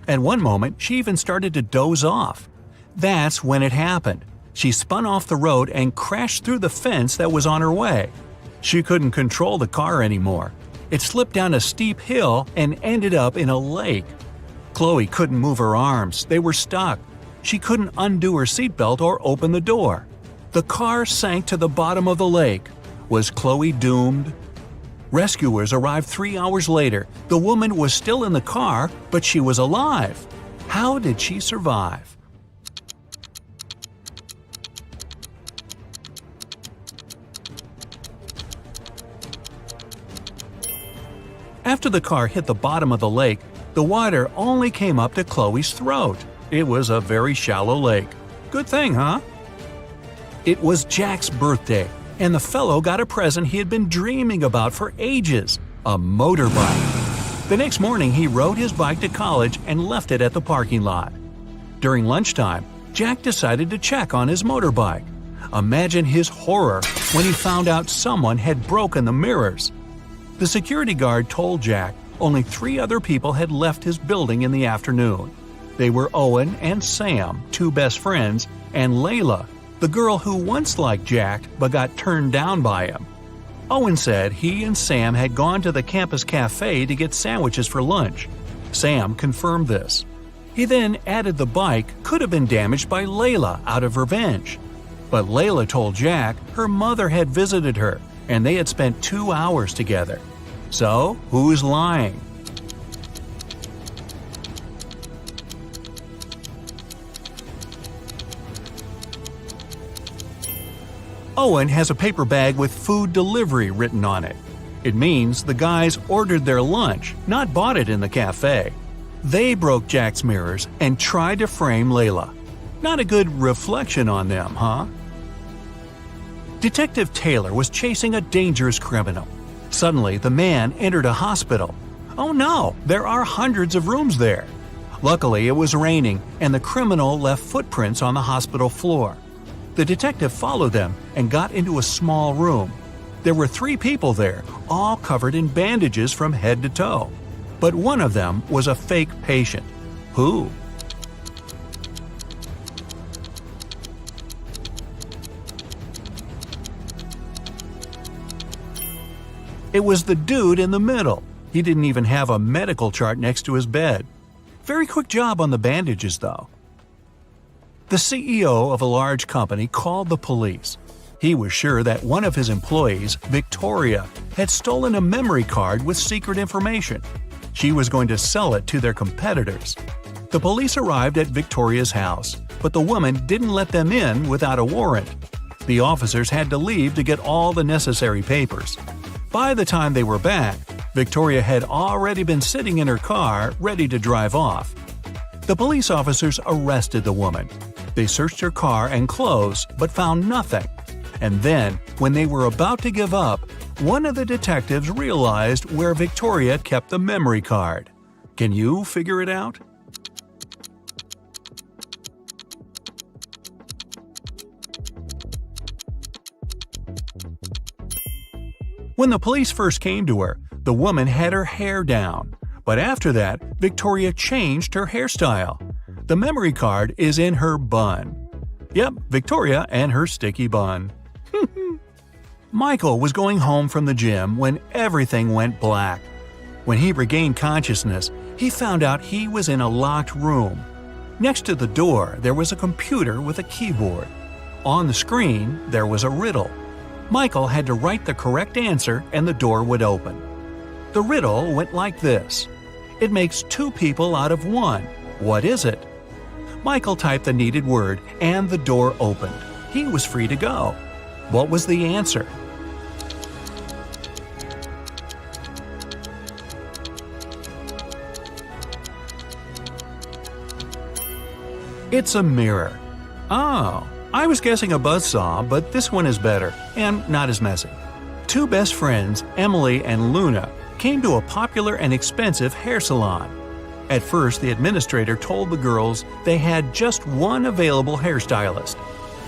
At one moment, she even started to doze off. That's when it happened. She spun off the road and crashed through the fence that was on her way. She couldn't control the car anymore. It slipped down a steep hill and ended up in a lake. Chloe couldn't move her arms. They were stuck. She couldn't undo her seatbelt or open the door. The car sank to the bottom of the lake. Was Chloe doomed? Rescuers arrived 3 hours later. The woman was still in the car, but she was alive. How did she survive? After the car hit the bottom of the lake, the water only came up to Chloe's throat. It was a very shallow lake. Good thing, huh? It was Jack's birthday, and the fellow got a present he had been dreaming about for ages – a motorbike. The next morning, he rode his bike to college and left it at the parking lot. During lunchtime, Jack decided to check on his motorbike. Imagine his horror when he found out someone had broken the mirrors. The security guard told Jack only 3 other people had left his building in the afternoon. They were Owen and Sam, 2 best friends, and Layla, the girl who once liked Jack but got turned down by him. Owen said he and Sam had gone to the campus cafe to get sandwiches for lunch. Sam confirmed this. He then added the bike could have been damaged by Layla out of revenge. But Layla told Jack her mother had visited her and they had spent 2 hours together. So, who's lying? Owen has a paper bag with food delivery written on it. It means the guys ordered their lunch, not bought it in the cafe. They broke Jack's mirrors and tried to frame Layla. Not a good reflection on them, huh? Detective Taylor was chasing a dangerous criminal. Suddenly, the man entered a hospital. Oh no, there are hundreds of rooms there. Luckily, it was raining, and the criminal left footprints on the hospital floor. The detective followed them and got into a small room. There were 3 people there, all covered in bandages from head to toe. But one of them was a fake patient. Who? It was the dude in the middle. He didn't even have a medical chart next to his bed. Very quick job on the bandages, though. The CEO of a large company called the police. He was sure that one of his employees, Victoria, had stolen a memory card with secret information. She was going to sell it to their competitors. The police arrived at Victoria's house, but the woman didn't let them in without a warrant. The officers had to leave to get all the necessary papers. By the time they were back, Victoria had already been sitting in her car, ready to drive off. The police officers arrested the woman. They searched her car and clothes, but found nothing. And then, when they were about to give up, one of the detectives realized where Victoria kept the memory card. Can you figure it out? When the police first came to her, the woman had her hair down. But after that, Victoria changed her hairstyle. The memory card is in her bun. Yep, Victoria and her sticky bun. Michael was going home from the gym when everything went black. When he regained consciousness, he found out he was in a locked room. Next to the door, there was a computer with a keyboard. On the screen, there was a riddle. Michael had to write the correct answer and the door would open. The riddle went like this. It makes two people out of one. What is it? Michael typed the needed word and the door opened. He was free to go. What was the answer? It's a mirror. Oh, I was guessing a buzzsaw, but this one is better and not as messy. Two best friends, Emily and Luna, came to a popular and expensive hair salon. At first, the administrator told the girls they had just one available hairstylist.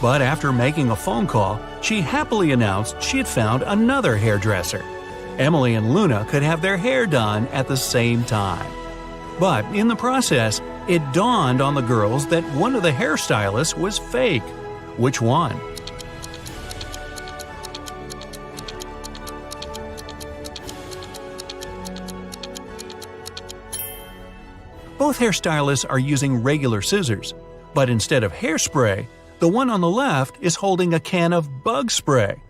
But after making a phone call, she happily announced she had found another hairdresser. Emily and Luna could have their hair done at the same time. But in the process, it dawned on the girls that one of the hairstylists was fake. Which one? Both hairstylists are using regular scissors, but instead of hairspray, the one on the left is holding a can of bug spray.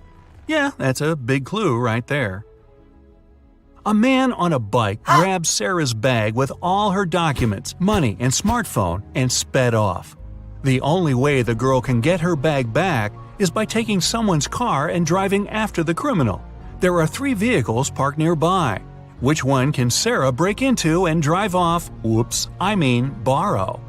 Yeah, that's a big clue right there. A man on a bike grabbed Sarah's bag with all her documents, money, and smartphone and sped off. The only way the girl can get her bag back is by taking someone's car and driving after the criminal. There are 3 vehicles parked nearby. Which one can Sarah break into and drive off? Borrow.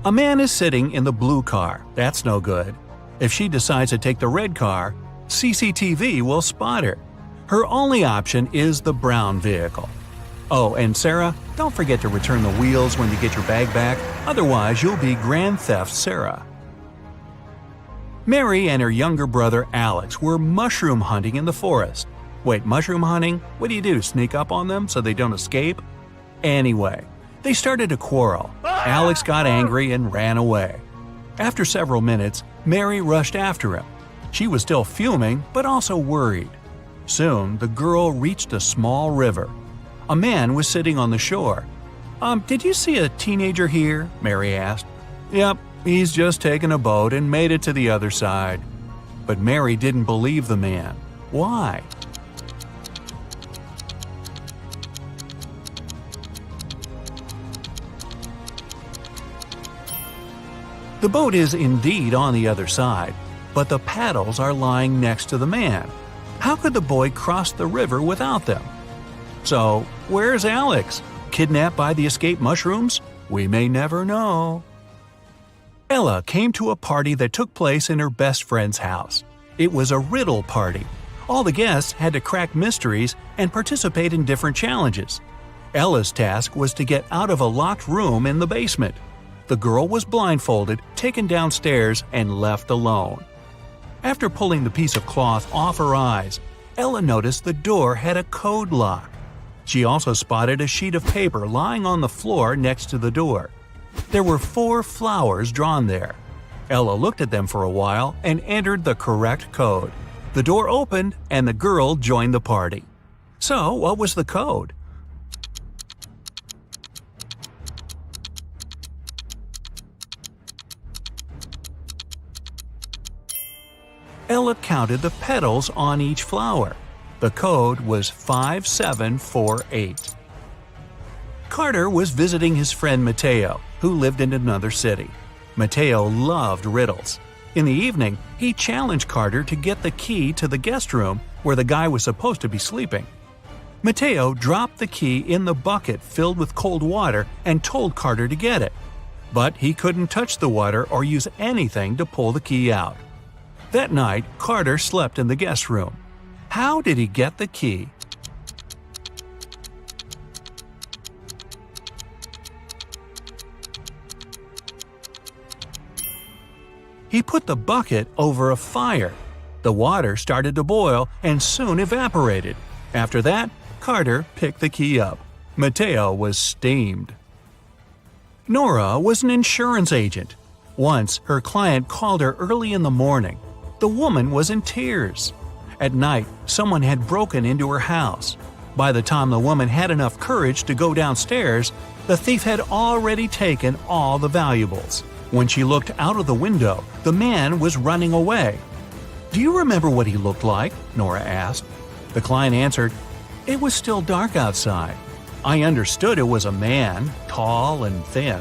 A man is sitting in the blue car. That's no good. If she decides to take the red car, CCTV will spot her. Her only option is the brown vehicle. Oh, and Sarah, don't forget to return the wheels when you get your bag back, otherwise you'll be Grand Theft Sarah. Mary and her younger brother Alex were mushroom hunting in the forest. Wait, mushroom hunting? What do? Sneak up on them so they don't escape? Anyway, they started a quarrel. Alex got angry and ran away. After several minutes, Mary rushed after him. She was still fuming, but also worried. Soon, the girl reached a small river. A man was sitting on the shore. Did you see a teenager here?" Mary asked. "Yep, he's just taken a boat and made it to the other side." But Mary didn't believe the man. Why? The boat is indeed on the other side, but the paddles are lying next to the man. How could the boy cross the river without them? So, where's Alex? Kidnapped by the escaped mushrooms? We may never know. Ella came to a party that took place in her best friend's house. It was a riddle party. All the guests had to crack mysteries and participate in different challenges. Ella's task was to get out of a locked room in the basement. The girl was blindfolded, taken downstairs, and left alone. After pulling the piece of cloth off her eyes, Ella noticed the door had a code lock. She also spotted a sheet of paper lying on the floor next to the door. There were 4 flowers drawn there. Ella looked at them for a while and entered the correct code. The door opened and the girl joined the party. So, what was the code? Ella counted the petals on each flower. The code was 5748. Carter was visiting his friend Mateo, who lived in another city. Mateo loved riddles. In the evening, he challenged Carter to get the key to the guest room where the guy was supposed to be sleeping. Mateo dropped the key in the bucket filled with cold water and told Carter to get it. But he couldn't touch the water or use anything to pull the key out. That night, Carter slept in the guest room. How did he get the key? He put the bucket over a fire. The water started to boil and soon evaporated. After that, Carter picked the key up. Mateo was steamed. Nora was an insurance agent. Once, her client called her early in the morning. The woman was in tears. At night, someone had broken into her house. By the time the woman had enough courage to go downstairs, the thief had already taken all the valuables. When she looked out of the window, the man was running away. "Do you remember what he looked like?" Nora asked. The client answered, "It was still dark outside. I understood it was a man, tall and thin.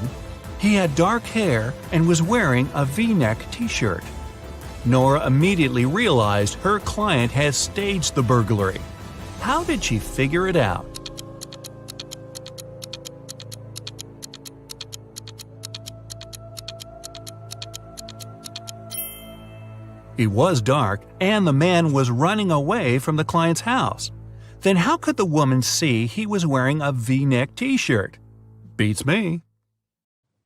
He had dark hair and was wearing a V-neck t-shirt." Nora immediately realized her client had staged the burglary. How did she figure it out? It was dark, and the man was running away from the client's house. Then how could the woman see he was wearing a V-neck t-shirt? Beats me.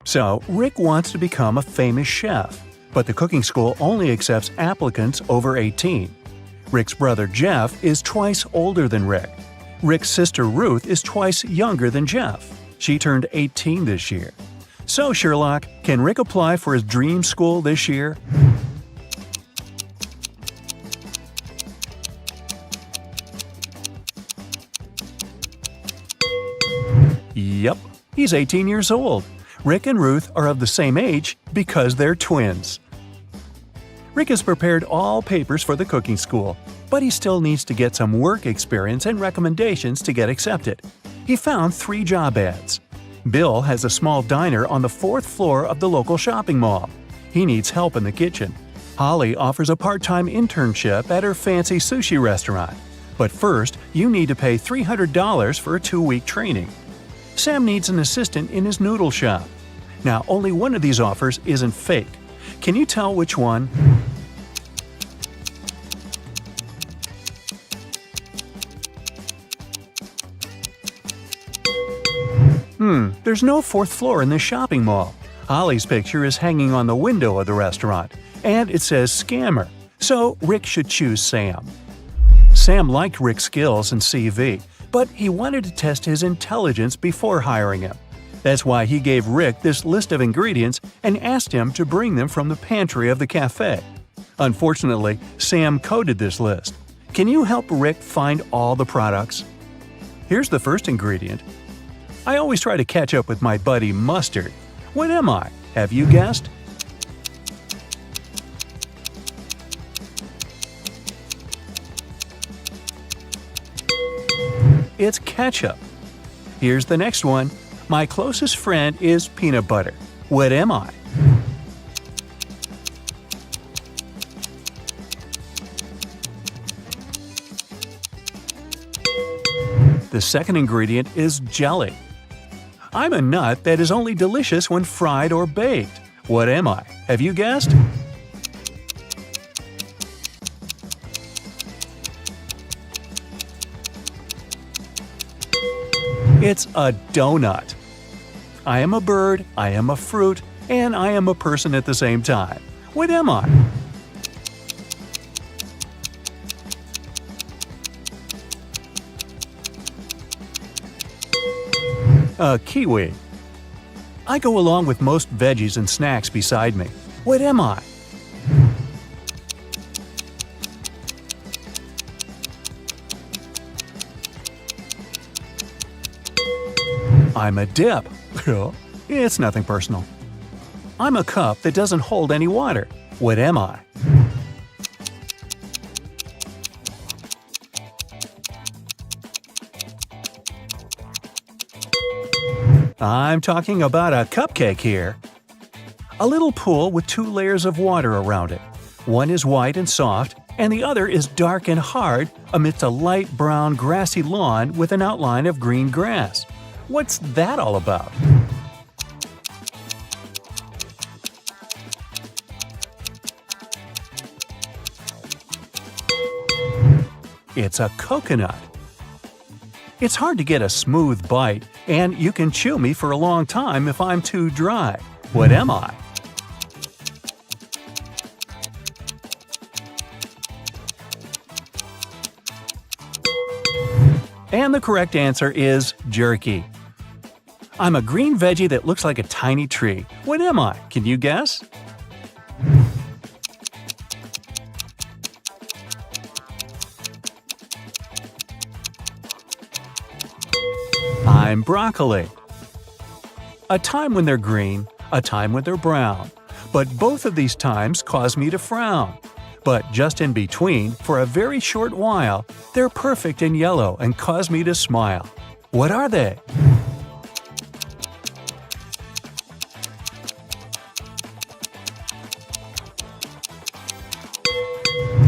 So, Rick wants to become a famous chef, but the cooking school only accepts applicants over 18. Rick's brother Jeff is twice older than Rick. Rick's sister Ruth is twice younger than Jeff. She turned 18 this year. So, Sherlock, can Rick apply for his dream school this year? Yep, he's 18 years old. Rick and Ruth are of the same age because they're twins. Rick has prepared all papers for the cooking school, but he still needs to get some work experience and recommendations to get accepted. He found 3 job ads. Bill has a small diner on the 4th floor of the local shopping mall. He needs help in the kitchen. Holly offers a part-time internship at her fancy sushi restaurant. But first, you need to pay $300 for a 2-week training. Sam needs an assistant in his noodle shop. Now, only one of these offers isn't fake. Can you tell which one? There's no 4th floor in this shopping mall. Holly's picture is hanging on the window of the restaurant, and it says scammer, so Rick should choose Sam. Sam liked Rick's skills and CV, but he wanted to test his intelligence before hiring him. That's why he gave Rick this list of ingredients and asked him to bring them from the pantry of the cafe. Unfortunately, Sam coded this list. Can you help Rick find all the products? Here's the first ingredient. I always try to catch up with my buddy Mustard. What am I? Have you guessed? It's ketchup. Here's the next one. My closest friend is peanut butter. What am I? The second ingredient is jelly. I'm a nut that is only delicious when fried or baked. What am I? Have you guessed? It's a donut. I am a bird, I am a fruit, and I am a person at the same time. What am I? A kiwi. I go along with most veggies and snacks beside me. What am I? I'm a dip. It's nothing personal. I'm a cup that doesn't hold any water. What am I? I'm talking about a cupcake here. A little pool with 2 layers of water around it. One is white and soft, and the other is dark and hard amidst a light brown grassy lawn with an outline of green grass. What's that all about? It's a coconut. It's hard to get a smooth bite, and you can chew me for a long time if I'm too dry. What am I? And the correct answer is jerky. I'm a green veggie that looks like a tiny tree. What am I? Can you guess? I'm broccoli. A time when they're green, a time when they're brown. But both of these times cause me to frown. But just in between, for a very short while, they're perfect and yellow and cause me to smile. What are they?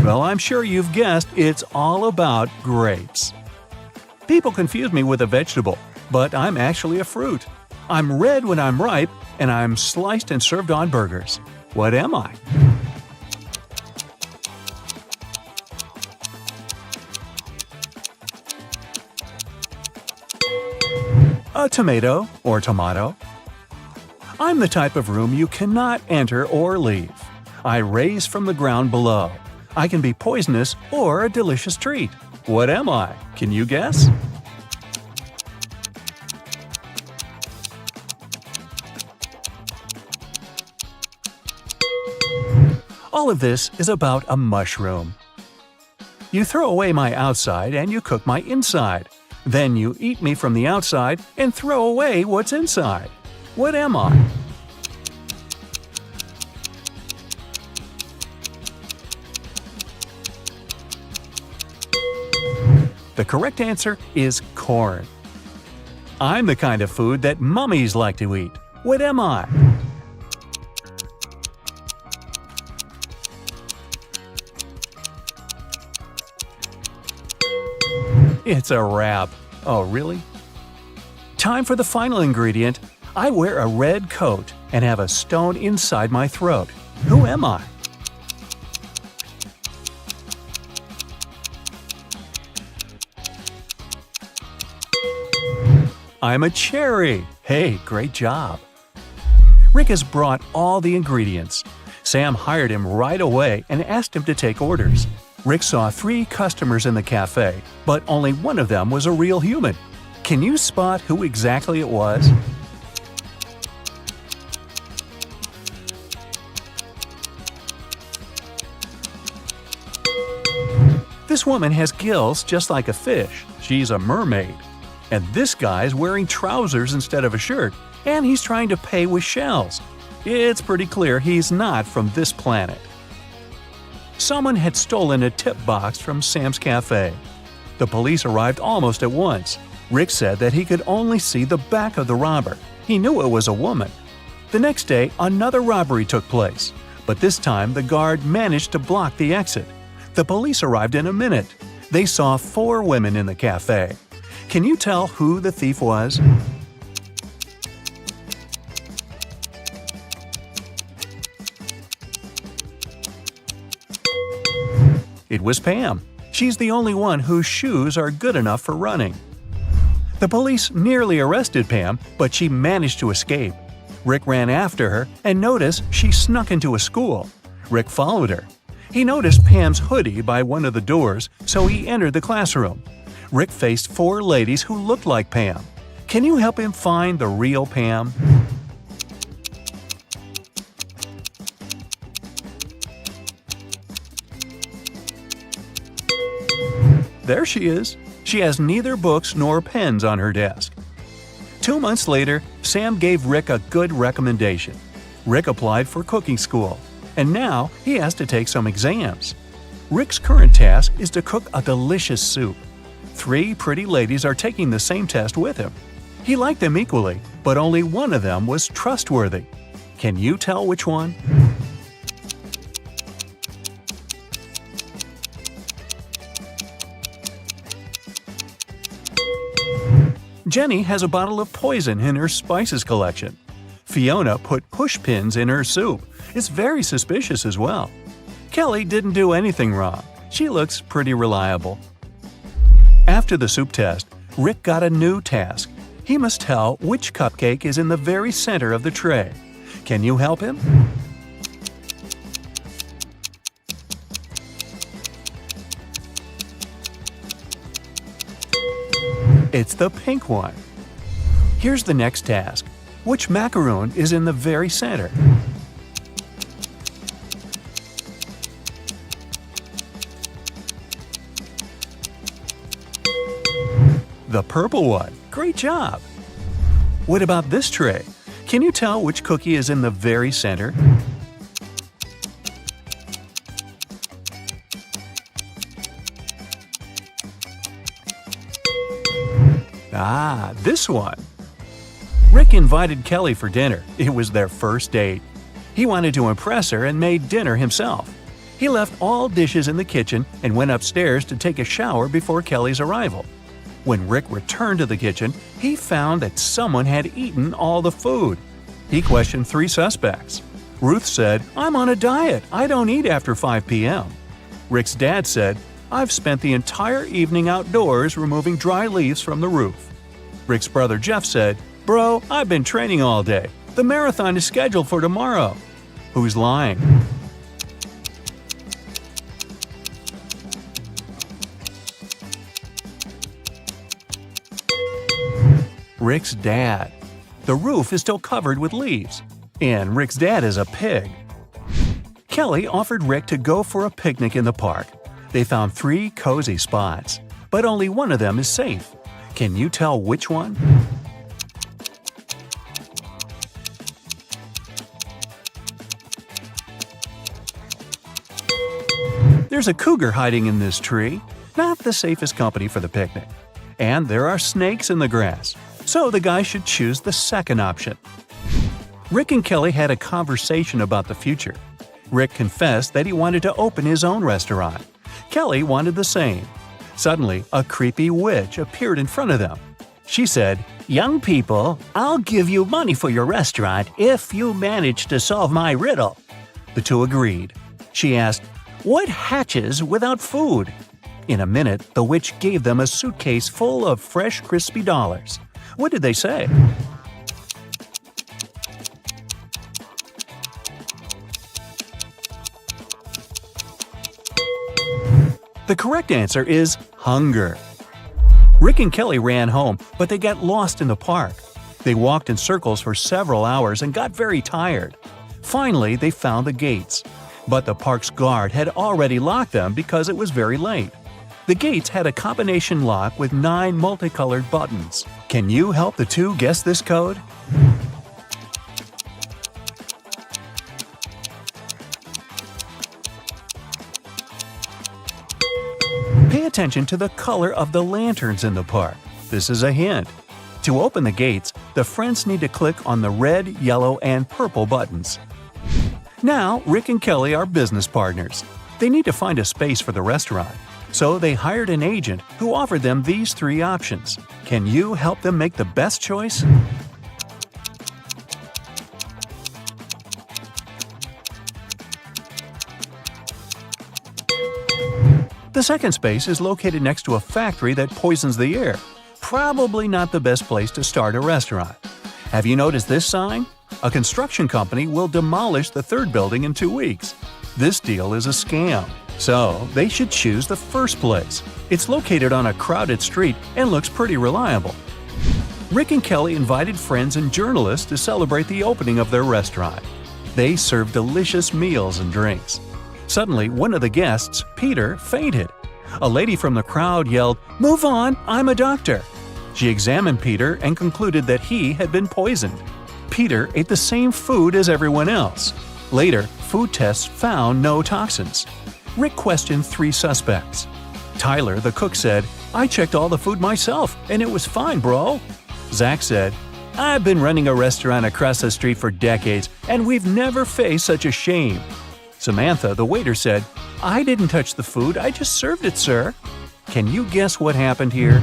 Well, I'm sure you've guessed it's all about grapes. People confuse me with a vegetable, but I'm actually a fruit. I'm red when I'm ripe, and I'm sliced and served on burgers. What am I? A tomato or tomato. I'm the type of room you cannot enter or leave. I raise from the ground below. I can be poisonous or a delicious treat. What am I? Can you guess? All of this is about a mushroom. You throw away my outside and you cook my inside. Then you eat me from the outside and throw away what's inside. What am I? The correct answer is corn. I'm the kind of food that mummies like to eat. What am I? It's a wrap. Oh, really? Time for the final ingredient. I wear a red coat and have a stone inside my throat. Who am I? I'm a cherry. Hey, great job. Rick has brought all the ingredients. Sam hired him right away and asked him to take orders. Rick saw 3 customers in the cafe, but only one of them was a real human. Can you spot who exactly it was? This woman has gills just like a fish. She's a mermaid. And this guy's wearing trousers instead of a shirt, and he's trying to pay with shells. It's pretty clear he's not from this planet. Someone had stolen a tip box from Sam's cafe. The police arrived almost at once. Rick said that he could only see the back of the robber. He knew it was a woman. The next day, another robbery took place, but this time the guard managed to block the exit. The police arrived in a minute. They saw 4 women in the cafe. Can you tell who the thief was? It was Pam. She's the only one whose shoes are good enough for running. The police nearly arrested Pam, but she managed to escape. Rick ran after her and noticed she snuck into a school. Rick followed her. He noticed Pam's hoodie by one of the doors, so he entered the classroom. Rick faced 4 ladies who looked like Pam. Can you help him find the real Pam? There she is. She has neither books nor pens on her desk. 2 months later, Sam gave Rick a good recommendation. Rick applied for cooking school, and now he has to take some exams. Rick's current task is to cook a delicious soup. 3 pretty ladies are taking the same test with him. He liked them equally, but only one of them was trustworthy. Can you tell which one? Jenny has a bottle of poison in her spices collection. Fiona put push pins in her soup. It's very suspicious as well. Kelly didn't do anything wrong. She looks pretty reliable. After the soup test, Rick got a new task. He must tell which cupcake is in the very center of the tray. Can you help him? It's the pink one. Here's the next task. Which macaroon is in the very center? The purple one. Great job! What about this tray? Can you tell which cookie is in the very center? Ah, this one. Rick invited Kelly for dinner. It was their first date. He wanted to impress her and made dinner himself. He left all dishes in the kitchen and went upstairs to take a shower before Kelly's arrival. When Rick returned to the kitchen, he found that someone had eaten all the food. He questioned 3 suspects. Ruth said, "I'm on a diet. I don't eat after 5 p.m." Rick's dad said, "I've spent the entire evening outdoors removing dry leaves from the roof." Rick's brother Jeff said, "Bro, I've been training all day. The marathon is scheduled for tomorrow." Who's lying? Rick's dad. The roof is still covered with leaves, and Rick's dad is a pig. Kelly offered Rick to go for a picnic in the park. They found 3 cozy spots, but only one of them is safe. Can you tell which one? There's a cougar hiding in this tree. Not the safest company for the picnic. And there are snakes in the grass. So the guy should choose the second option. Rick and Kelly had a conversation about the future. Rick confessed that he wanted to open his own restaurant. Kelly wanted the same. Suddenly, a creepy witch appeared in front of them. She said, "Young people, I'll give you money for your restaurant if you manage to solve my riddle." The 2 agreed. She asked, "What hatches without food?" In a minute, the witch gave them a suitcase full of fresh, crispy dollars. What did they say? The correct answer is hunger. Rick and Kelly ran home, but they got lost in the park. They walked in circles for several hours and got very tired. Finally, they found the gates. But the park's guard had already locked them because it was very late. The gates had a combination lock with 9 multicolored buttons. Can you help the 2 guess this code? Pay attention to the color of the lanterns in the park. This is a hint. To open the gates, the friends need to click on the red, yellow, and purple buttons. Now, Rick and Kelly are business partners. They need to find a space for the restaurant. So they hired an agent who offered them these 3 options. Can you help them make the best choice? The second space is located next to a factory that poisons the air. Probably not the best place to start a restaurant. Have you noticed this sign? A construction company will demolish the 3rd building in 2 weeks. This deal is a scam. So, they should choose the first place. It's located on a crowded street and looks pretty reliable. Rick and Kelly invited friends and journalists to celebrate the opening of their restaurant. They served delicious meals and drinks. Suddenly, one of the guests, Peter, fainted. A lady from the crowd yelled, "Move on, I'm a doctor." She examined Peter and concluded that he had been poisoned. Peter ate the same food as everyone else. Later, food tests found no toxins. Rick questioned 3 suspects. Tyler, the cook, said, "I checked all the food myself, and it was fine, bro." Zach said, "I've been running a restaurant across the street for decades, and we've never faced such a shame." Samantha, the waiter, said, "I didn't touch the food, I just served it, sir." Can you guess what happened here?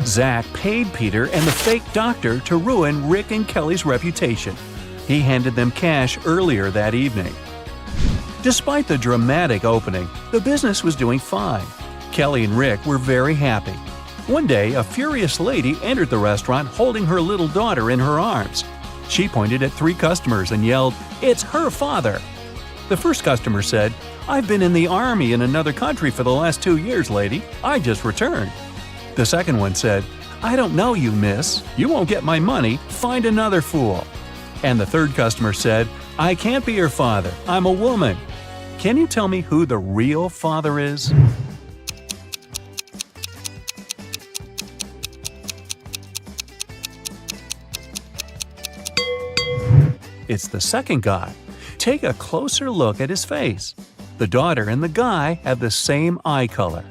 Zach paid Peter and the fake doctor to ruin Rick and Kelly's reputation. He handed them cash earlier that evening. Despite the dramatic opening, the business was doing fine. Kelly and Rick were very happy. One day, a furious lady entered the restaurant holding her little daughter in her arms. She pointed at 3 customers and yelled, "It's her father!" The first customer said, "I've been in the army in another country for the last 2 years, lady. I just returned." The second one said, "I don't know you, miss. You won't get my money. Find another fool." And the third customer said, "I can't be your father. I'm a woman." Can you tell me who the real father is? It's the second guy. Take a closer look at his face. The daughter and the guy have the same eye color.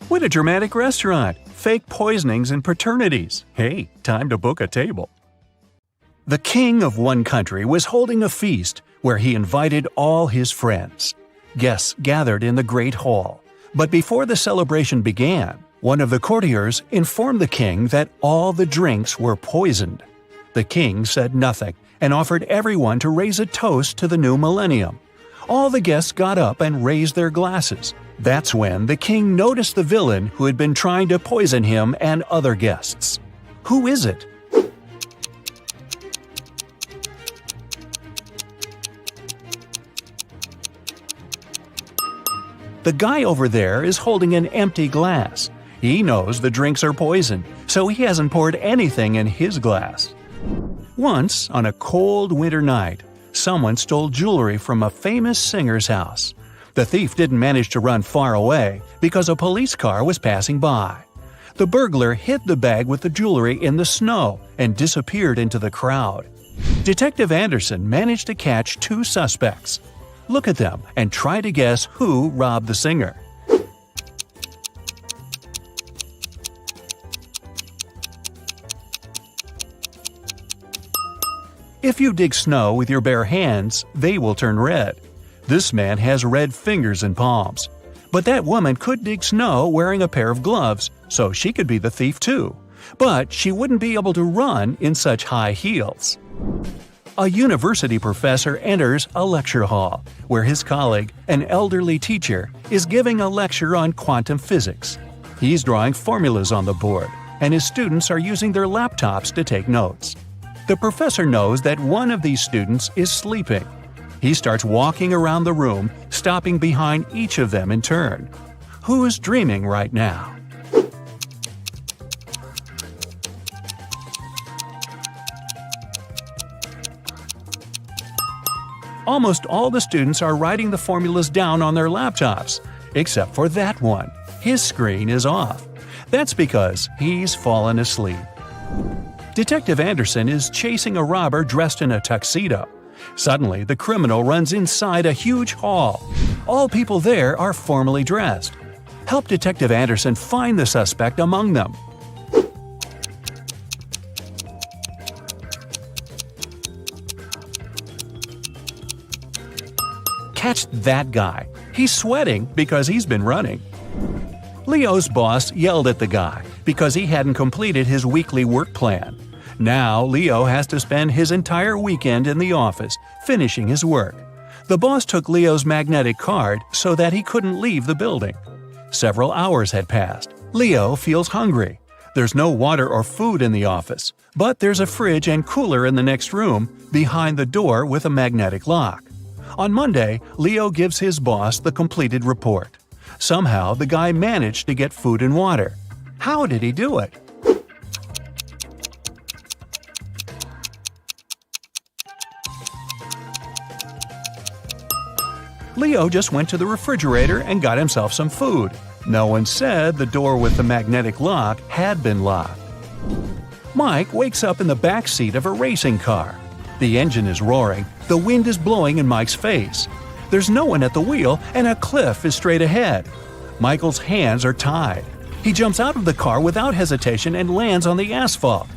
What a dramatic restaurant! Fake poisonings and paternities. Hey, time to book a table. The king of one country was holding a feast where he invited all his friends. Guests gathered in the great hall. But before the celebration began, one of the courtiers informed the king that all the drinks were poisoned. The king said nothing and offered everyone to raise a toast to the new millennium. All the guests got up and raised their glasses. That's when the king noticed the villain who had been trying to poison him and other guests. Who is it? The guy over there is holding an empty glass. He knows the drinks are poisoned, so he hasn't poured anything in his glass. Once, on a cold winter night, someone stole jewelry from a famous singer's house. The thief didn't manage to run far away because a police car was passing by. The burglar hid the bag with the jewelry in the snow and disappeared into the crowd. Detective Anderson managed to catch 2 suspects. Look at them and try to guess who robbed the singer. If you dig snow with your bare hands, they will turn red. This man has red fingers and palms. But that woman could dig snow wearing a pair of gloves, so she could be the thief too. But she wouldn't be able to run in such high heels. A university professor enters a lecture hall, where his colleague, an elderly teacher, is giving a lecture on quantum physics. He's drawing formulas on the board, and his students are using their laptops to take notes. The professor knows that one of these students is sleeping. He starts walking around the room, stopping behind each of them in turn. Who is dreaming right now? Almost all the students are writing the formulas down on their laptops, except for that one. His screen is off. That's because he's fallen asleep. Detective Anderson is chasing a robber dressed in a tuxedo. Suddenly, the criminal runs inside a huge hall. All people there are formally dressed. Help Detective Anderson find the suspect among them. Catch that guy. He's sweating because he's been running. Leo's boss yelled at the guy because he hadn't completed his weekly work plan. Now Leo has to spend his entire weekend in the office, finishing his work. The boss took Leo's magnetic card so that he couldn't leave the building. Several hours had passed. Leo feels hungry. There's no water or food in the office, but there's a fridge and cooler in the next room, behind the door with a magnetic lock. On Monday, Leo gives his boss the completed report. Somehow, the guy managed to get food and water. How did he do it? Leo just went to the refrigerator and got himself some food. No one said the door with the magnetic lock had been locked. Mike wakes up in the back seat of a racing car. The engine is roaring, the wind is blowing in Mike's face. There's no one at the wheel and a cliff is straight ahead. Michael's hands are tied. He jumps out of the car without hesitation and lands on the asphalt.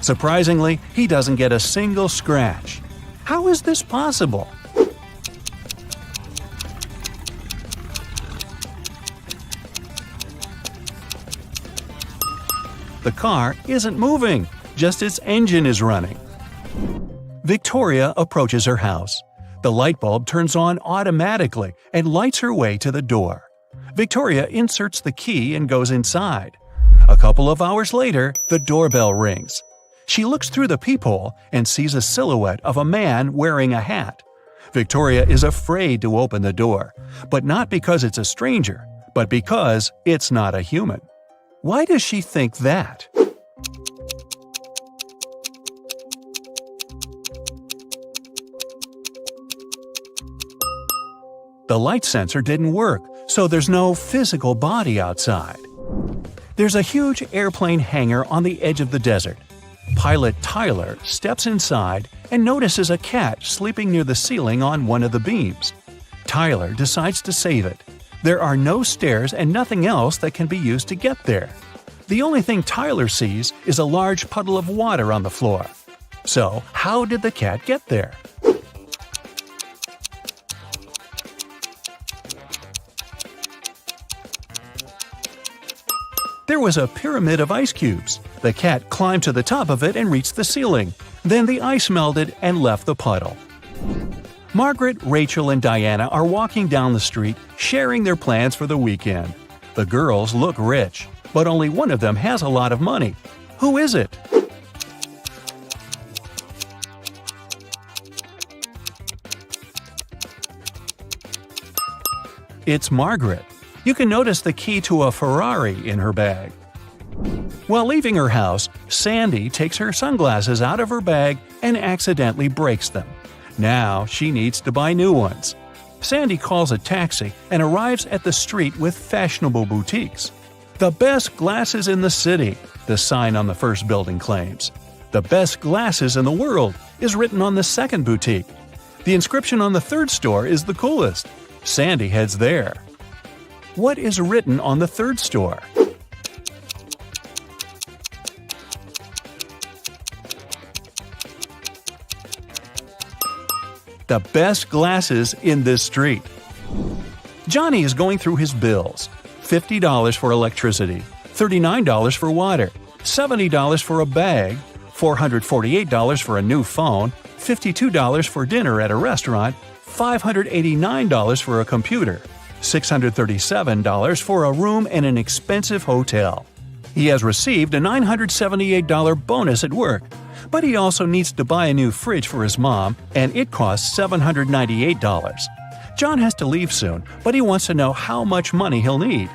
Surprisingly, he doesn't get a single scratch. How is this possible? The car isn't moving, just its engine is running. Victoria approaches her house. The light bulb turns on automatically and lights her way to the door. Victoria inserts the key and goes inside. A couple of hours later, the doorbell rings. She looks through the peephole and sees a silhouette of a man wearing a hat. Victoria is afraid to open the door, but not because it's a stranger, but because it's not a human. Why does she think that? The light sensor didn't work, so there's no physical body outside. There's a huge airplane hangar on the edge of the desert. Pilot Tyler steps inside and notices a cat sleeping near the ceiling on one of the beams. Tyler decides to save it. There are no stairs and nothing else that can be used to get there. The only thing Tyler sees is a large puddle of water on the floor. So, how did the cat get there? There was a pyramid of ice cubes. The cat climbed to the top of it and reached the ceiling. Then the ice melted and left the puddle. Margaret, Rachel, and Diana are walking down the street, sharing their plans for the weekend. The girls look rich, but only one of them has a lot of money. Who is it? It's Margaret. You can notice the key to a Ferrari in her bag. While leaving her house, Sandy takes her sunglasses out of her bag and accidentally breaks them. Now she needs to buy new ones. Sandy calls a taxi and arrives at the street with fashionable boutiques. "The best glasses in the city," the sign on the first building claims. "The best glasses in the world" is written on the second boutique. The inscription on the third store is the coolest. Sandy heads there. What is written on the third store? The best glasses in this street. Johnny is going through his bills. $50 for electricity, $39 for water, $70 for a bag, $448 for a new phone, $52 for dinner at a restaurant, $589 for a computer, $637 for a room in an expensive hotel. He has received a $978 bonus at work, but he also needs to buy a new fridge for his mom, and it costs $798. John has to leave soon, but he wants to know how much money he'll need.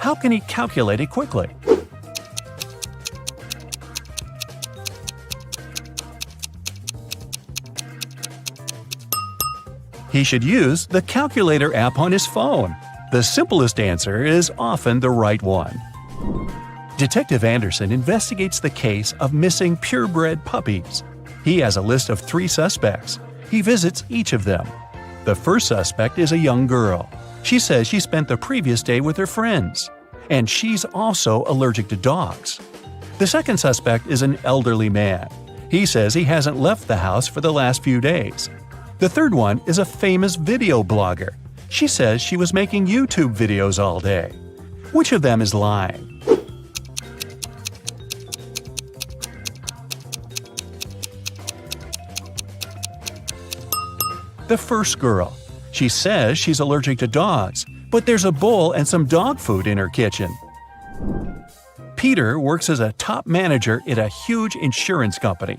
How can he calculate it quickly? He should use the calculator app on his phone. The simplest answer is often the right one. Detective Anderson investigates the case of missing purebred puppies. He has a list of 3 suspects. He visits each of them. The first suspect is a young girl. She says she spent the previous day with her friends. And she's also allergic to dogs. The second suspect is an elderly man. He says he hasn't left the house for the last few days. The third one is a famous video blogger. She says she was making YouTube videos all day. Which of them is lying? The first girl. She says she's allergic to dogs, but there's a bowl and some dog food in her kitchen. Peter works as a top manager at a huge insurance company.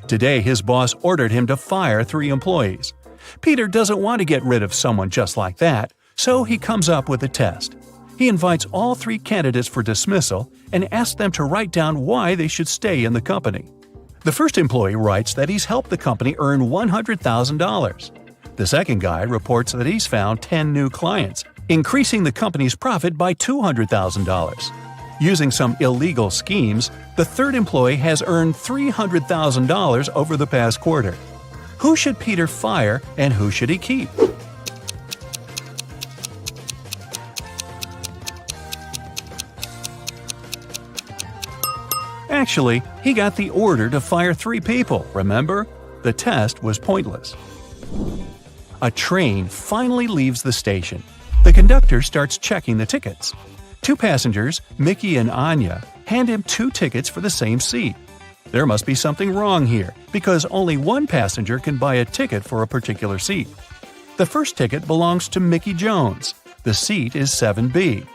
Today, his boss ordered him to fire 3 employees. Peter doesn't want to get rid of someone just like that, so he comes up with a test. He invites all 3 candidates for dismissal and asks them to write down why they should stay in the company. The first employee writes that he's helped the company earn $100,000. The second guy reports that he's found 10 new clients, increasing the company's profit by $200,000. Using some illegal schemes, the third employee has earned $300,000 over the past quarter. Who should Peter fire and who should he keep? Actually, he got the order to fire 3 people, remember? The test was pointless. A train finally leaves the station. The conductor starts checking the tickets. 2 passengers, Mickey and Anya, hand him 2 tickets for the same seat. There must be something wrong here, because only one passenger can buy a ticket for a particular seat. The first ticket belongs to Mickey Jones. The seat is 7B.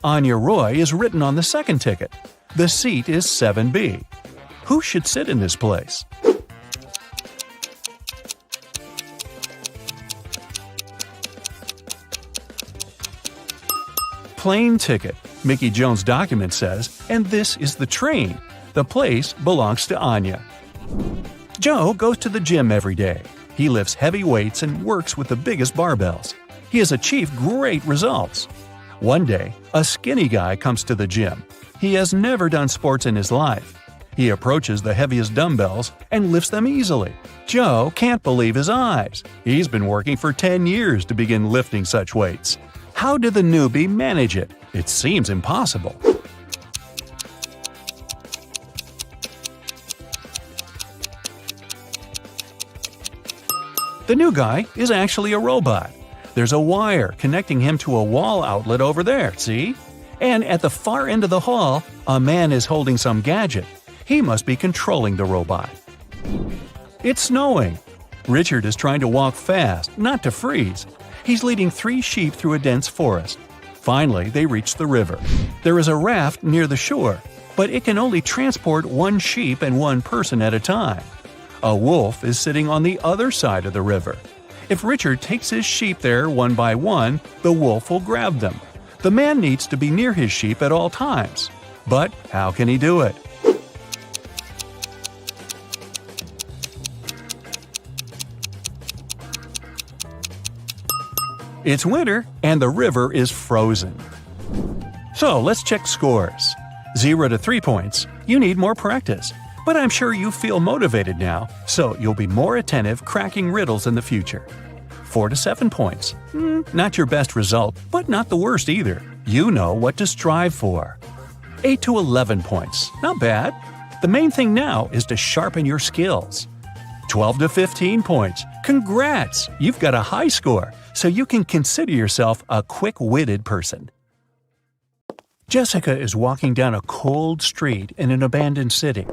Anya Roy is written on the second ticket. The seat is 7B. Who should sit in this place? Plane ticket, Mickey Jones' document says, and this is the train. The place belongs to Anya. Joe goes to the gym every day. He lifts heavy weights and works with the biggest barbells. He has achieved great results. One day, a skinny guy comes to the gym. He has never done sports in his life. He approaches the heaviest dumbbells and lifts them easily. Joe can't believe his eyes. He's been working for 10 years to begin lifting such weights. How did the newbie manage it? It seems impossible. The new guy is actually a robot. There's a wire connecting him to a wall outlet over there, see? And at the far end of the hall, a man is holding some gadget. He must be controlling the robot. It's snowing. Richard is trying to walk fast, not to freeze. He's leading 3 sheep through a dense forest. Finally, they reach the river. There is a raft near the shore, but it can only transport 1 sheep and 1 person at a time. A wolf is sitting on the other side of the river. If Richard takes his sheep there one by one, the wolf will grab them. The man needs to be near his sheep at all times. But how can he do it? It's winter and the river is frozen. So let's check scores. 0 to 3 points. You need more practice. But I'm sure you feel motivated now, so you'll be more attentive cracking riddles in the future. 4 to 7 points. Not your best result, but not the worst either. You know what to strive for. 8 to 11 points. Not bad. The main thing now is to sharpen your skills. 12 to 15 points. Congrats! You've got a high score, so you can consider yourself a quick-witted person. Jessica is walking down a cold street in an abandoned city.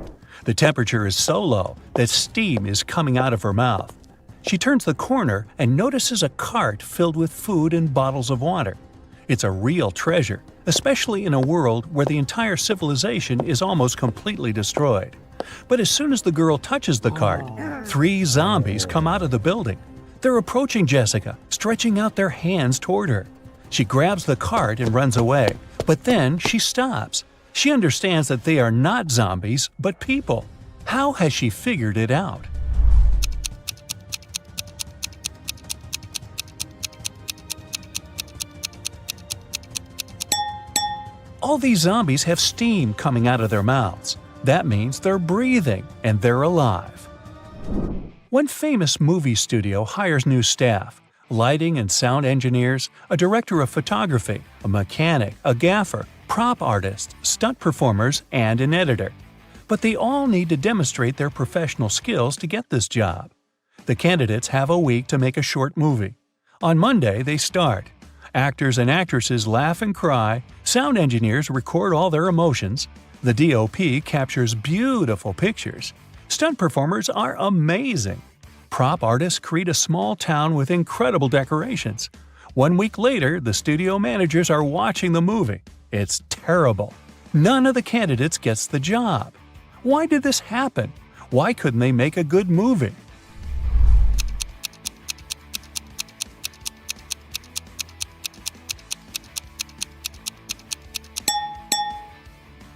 The temperature is so low that steam is coming out of her mouth. She turns the corner and notices a cart filled with food and bottles of water. It's a real treasure, especially in a world where the entire civilization is almost completely destroyed. But as soon as the girl touches the cart, 3 zombies come out of the building. They're approaching Jessica, stretching out their hands toward her. She grabs the cart and runs away, but then she stops. She understands that they are not zombies, but people. How has she figured it out? All these zombies have steam coming out of their mouths. That means they're breathing and they're alive. One famous movie studio hires new staff: lighting and sound engineers, a director of photography, a mechanic, a gaffer, prop artists, stunt performers, and an editor. But they all need to demonstrate their professional skills to get this job. The candidates have a week to make a short movie. On Monday, they start. Actors and actresses laugh and cry, sound engineers record all their emotions, the DOP captures beautiful pictures, stunt performers are amazing. Prop artists create a small town with incredible decorations. 1 week later, the studio managers are watching the movie. It's terrible. None of the candidates gets the job. Why did this happen? Why couldn't they make a good movie?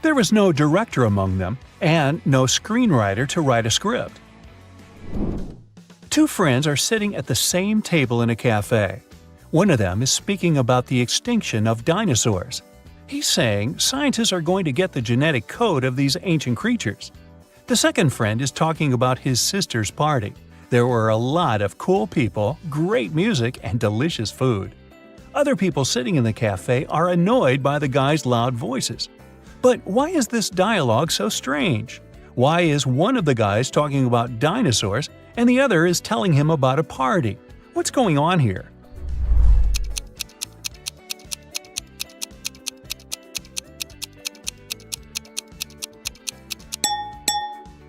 There was no director among them, and no screenwriter to write a script. Two friends are sitting at the same table in a cafe. One of them is speaking about the extinction of dinosaurs. He's saying scientists are going to get the genetic code of these ancient creatures. The second friend is talking about his sister's party. There were a lot of cool people, great music, and delicious food. Other people sitting in the cafe are annoyed by the guy's loud voices. But why is this dialogue so strange? Why is one of the guys talking about dinosaurs and the other is telling him about a party? What's going on here?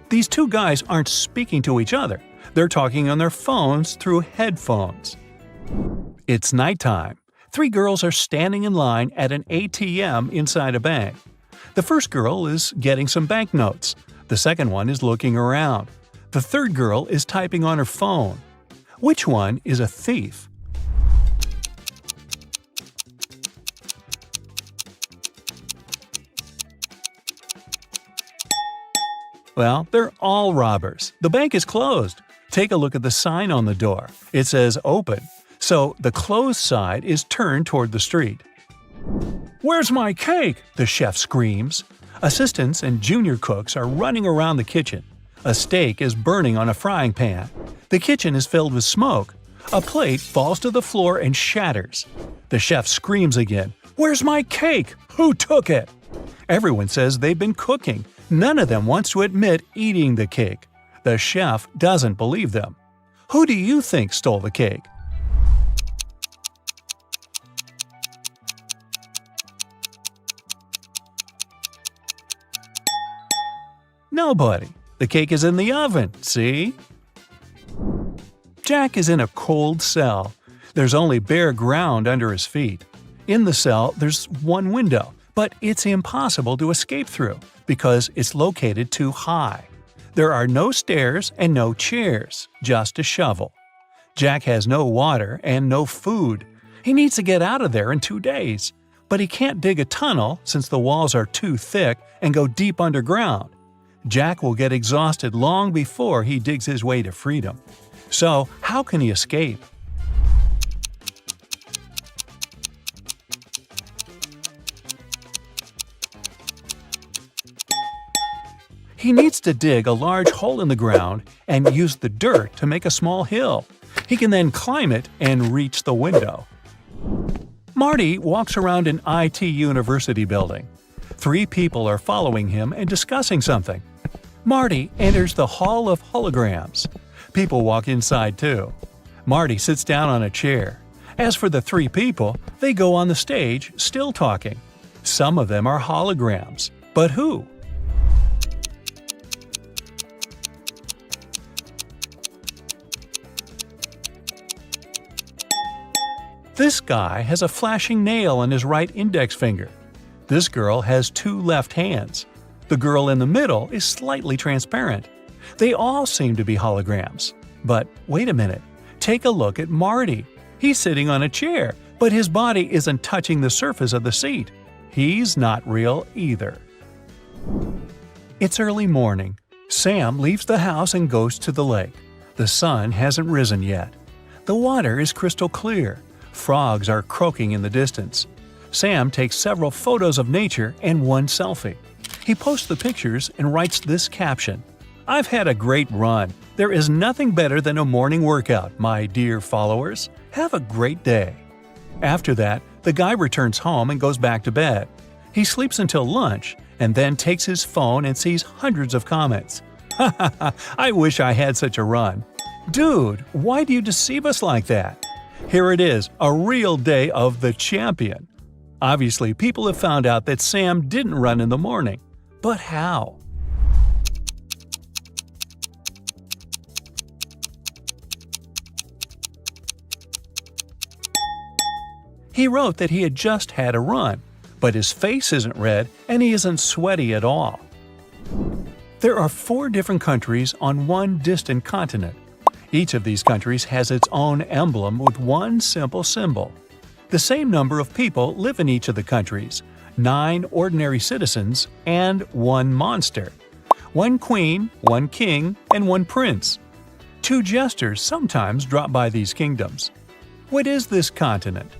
These two guys aren't speaking to each other. They're talking on their phones through headphones. It's nighttime. Three girls are standing in line at an ATM inside a bank. The first girl is getting some banknotes. The second one is looking around. The third girl is typing on her phone. Which one is a thief? Well, they're all robbers. The bank is closed. Take a look at the sign on the door. It says open, so the closed side is turned toward the street. "Where's my cake?" the chef screams. Assistants and junior cooks are running around the kitchen. A steak is burning on a frying pan. The kitchen is filled with smoke. A plate falls to the floor and shatters. The chef screams again. "Where's my cake? Who took it?" Everyone says they've been cooking. None of them wants to admit eating the cake. The chef doesn't believe them. Who do you think stole the cake? Nobody. The cake is in the oven, see? Jack is in a cold cell. There's only bare ground under his feet. In the cell, there's one window, but it's impossible to escape through because it's located too high. There are no stairs and no chairs, just a shovel. Jack has no water and no food. He needs to get out of there in 2 days. But he can't dig a tunnel since the walls are too thick and go deep underground. Jack will get exhausted long before he digs his way to freedom. So, how can he escape? He needs to dig a large hole in the ground and use the dirt to make a small hill. He can then climb it and reach the window. Marty walks around an IT university building. 3 people are following him and discussing something. Marty enters the Hall of Holograms. People walk inside too. Marty sits down on a chair. As for the 3 people, they go on the stage, still talking. Some of them are holograms. But who? This guy has a flashing nail on his right index finger. This girl has 2 left hands. The girl in the middle is slightly transparent. They all seem to be holograms. But wait a minute. Take a look at Marty. He's sitting on a chair, but his body isn't touching the surface of the seat. He's not real either. It's early morning. Sam leaves the house and goes to the lake. The sun hasn't risen yet. The water is crystal clear. Frogs are croaking in the distance. Sam takes several photos of nature and one selfie. He posts the pictures and writes this caption: "I've had a great run. There is nothing better than a morning workout, my dear followers. Have a great day." After that, the guy returns home and goes back to bed. He sleeps until lunch and then takes his phone and sees hundreds of comments. "Ha ha ha, I wish I had such a run." Dude, why do you deceive us like that? Here it is, a real day of the champion. Obviously, people have found out that Sam didn't run in the morning. But how? He wrote that he had just had a run, but his face isn't red and he isn't sweaty at all. There are 4 different countries on one distant continent. Each of these countries has its own emblem with one simple symbol. The same number of people live in each of the countries, 9 ordinary citizens and 1 monster. 1 queen, 1 king, and 1 prince. Two jesters sometimes drop by these kingdoms. What is this continent?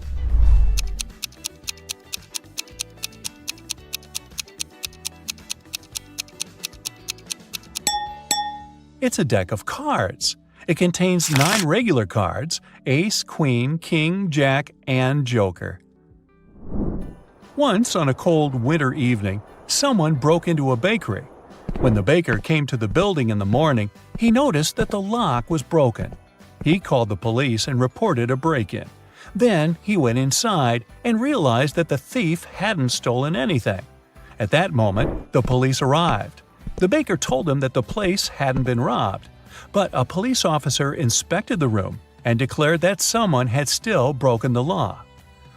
It's a deck of cards. It contains 9 regular cards: Ace, Queen, King, Jack, and Joker. Once, on a cold winter evening, someone broke into a bakery. When the baker came to the building in the morning, he noticed that the lock was broken. He called the police and reported a break-in. Then he went inside and realized that the thief hadn't stolen anything. At that moment, the police arrived. The baker told him that the place hadn't been robbed, but a police officer inspected the room and declared that someone had still broken the law.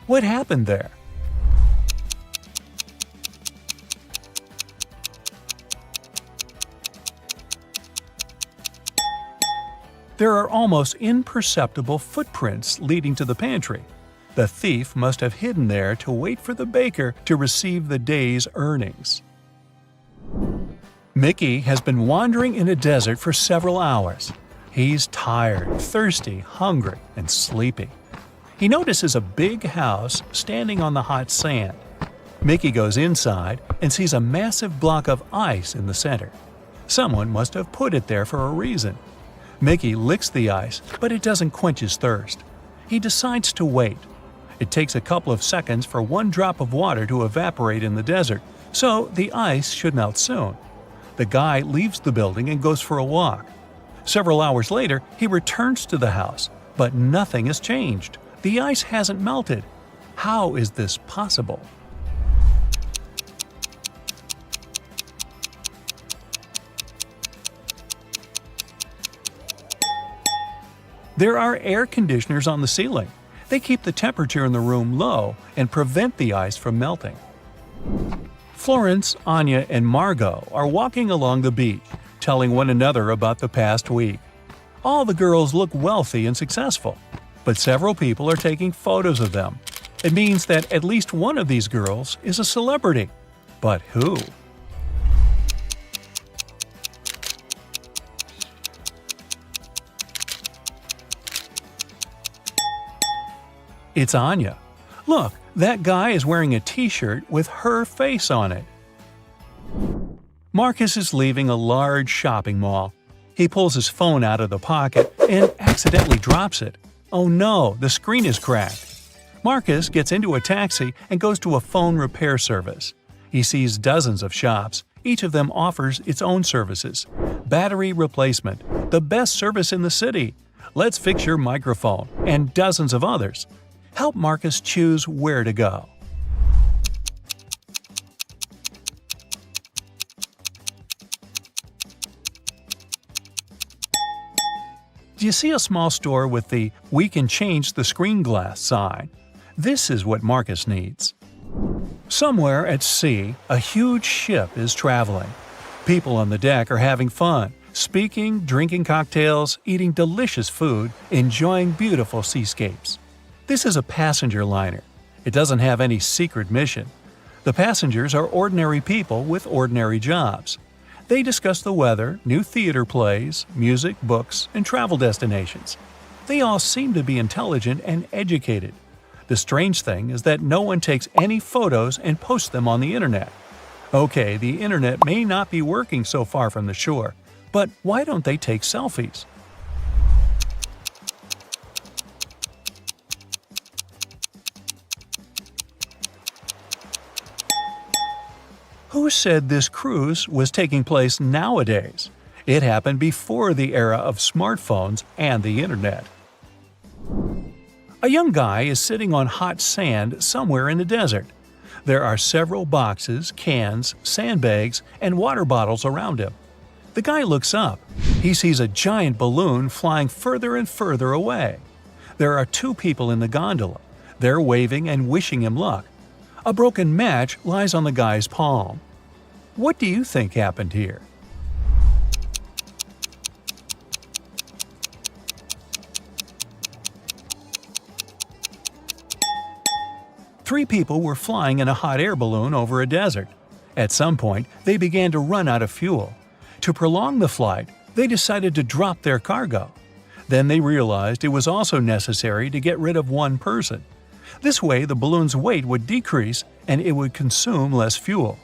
What happened there? There are almost imperceptible footprints leading to the pantry. The thief must have hidden there to wait for the baker to receive the day's earnings. Mickey has been wandering in a desert for several hours. He's tired, thirsty, hungry, and sleepy. He notices a big house standing on the hot sand. Mickey goes inside and sees a massive block of ice in the center. Someone must have put it there for a reason. Mickey licks the ice, but it doesn't quench his thirst. He decides to wait. It takes a couple of seconds for one drop of water to evaporate in the desert, so the ice should melt soon. The guy leaves the building and goes for a walk. Several hours later, he returns to the house, but nothing has changed. The ice hasn't melted. How is this possible? There are air conditioners on the ceiling. They keep the temperature in the room low and prevent the ice from melting. Florence, Anya, and Margot are walking along the beach, telling one another about the past week. All the girls look wealthy and successful, but several people are taking photos of them. It means that at least one of these girls is a celebrity. But who? It's Anya. Look, that guy is wearing a t-shirt with her face on it. Marcus is leaving a large shopping mall. He pulls his phone out of the pocket and accidentally drops it. Oh no, the screen is cracked. Marcus gets into a taxi and goes to a phone repair service. He sees dozens of shops. Each of them offers its own services. Battery replacement, the best service in the city. Let's fix your microphone, and dozens of others. Help Marcus choose where to go. Do you see a small store with the "We can change the screen glass" sign? This is what Marcus needs. Somewhere at sea, a huge ship is traveling. People on the deck are having fun, speaking, drinking cocktails, eating delicious food, enjoying beautiful seascapes. This is a passenger liner. It doesn't have any secret mission. The passengers are ordinary people with ordinary jobs. They discuss the weather, new theater plays, music, books, and travel destinations. They all seem to be intelligent and educated. The strange thing is that no one takes any photos and posts them on the internet. Okay, the internet may not be working so far from the shore, but why don't they take selfies? Who said this cruise was taking place nowadays? It happened before the era of smartphones and the internet. A young guy is sitting on hot sand somewhere in the desert. There are several boxes, cans, sandbags, and water bottles around him. The guy looks up. He sees a giant balloon flying further and further away. There are 2 people in the gondola. They're waving and wishing him luck. A broken match lies on the guy's palm. What do you think happened here? Three people were flying in a hot air balloon over a desert. At some point, they began to run out of fuel. To prolong the flight, They decided to drop their cargo. Then they realized it was also necessary to get rid of one person. This way, the balloon's weight would decrease and it would consume less fuel.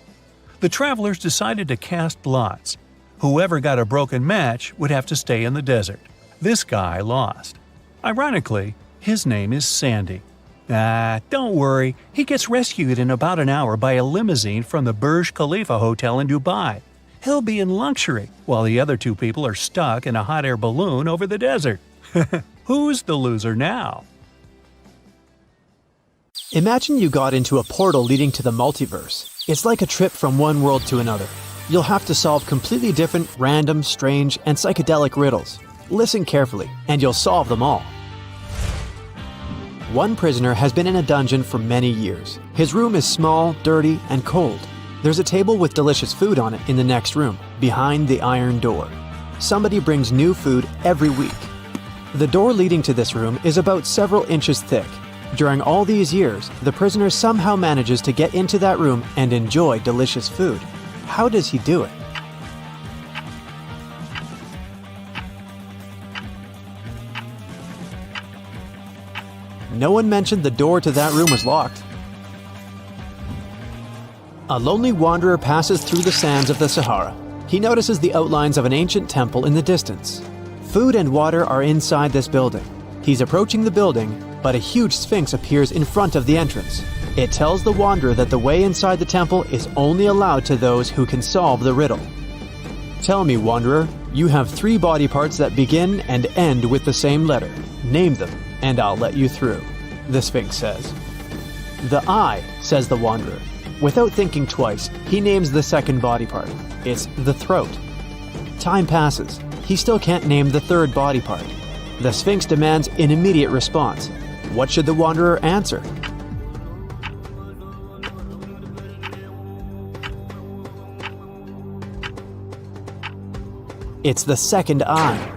The travelers decided to cast lots. Whoever got a broken match would have to stay in the desert. This guy lost. Ironically, his name is Sandy. Don't worry, he gets rescued in about an hour by a limousine from the Burj Khalifa Hotel in Dubai. He'll be in luxury, while the other two people are stuck in a hot air balloon over the desert. Who's the loser now? Imagine you got into a portal leading to the multiverse. It's like a trip from one world to another. You'll have to solve completely different, random, strange, and psychedelic riddles. Listen carefully, and you'll solve them all. One prisoner has been in a dungeon for many years. His room is small, dirty, and cold. There's a table with delicious food on it in the next room, behind the iron door. Somebody brings new food every week. The door leading to this room is about several inches thick. During all these years, the prisoner somehow manages to get into that room and enjoy delicious food. How does he do it? No one mentioned the door to that room was locked. A lonely wanderer passes through the sands of the Sahara. He notices the outlines of an ancient temple in the distance. Food and water are inside this building. He's approaching the building, but a huge sphinx appears in front of the entrance. It tells the wanderer that the way inside the temple is only allowed to those who can solve the riddle. Tell me, wanderer, you have 3 body parts that begin and end with the same letter. Name them, and I'll let you through, the sphinx says. The eye, says the wanderer. Without thinking twice, he names the second body part. It's the throat. Time passes. He still can't name the third body part. The sphinx demands an immediate response. What should the wanderer answer? It's the second eye.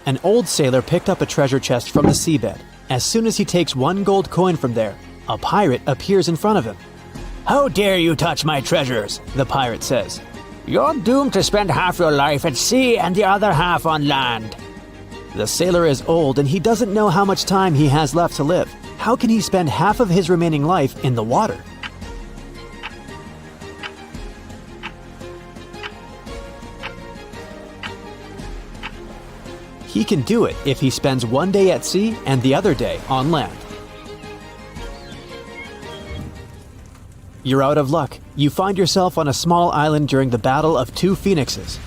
An old sailor picked up a treasure chest from the seabed. As soon as he takes 1 gold coin from there, a pirate appears in front of him. "How dare you touch my treasures?" the pirate says. "You're doomed to spend half your life at sea and the other half on land." The sailor is old and he doesn't know how much time he has left to live. How can he spend half of his remaining life in the water? He can do it if he spends 1 day at sea and the other day on land. You're out of luck. You find yourself on a small island during the battle of 2 phoenixes.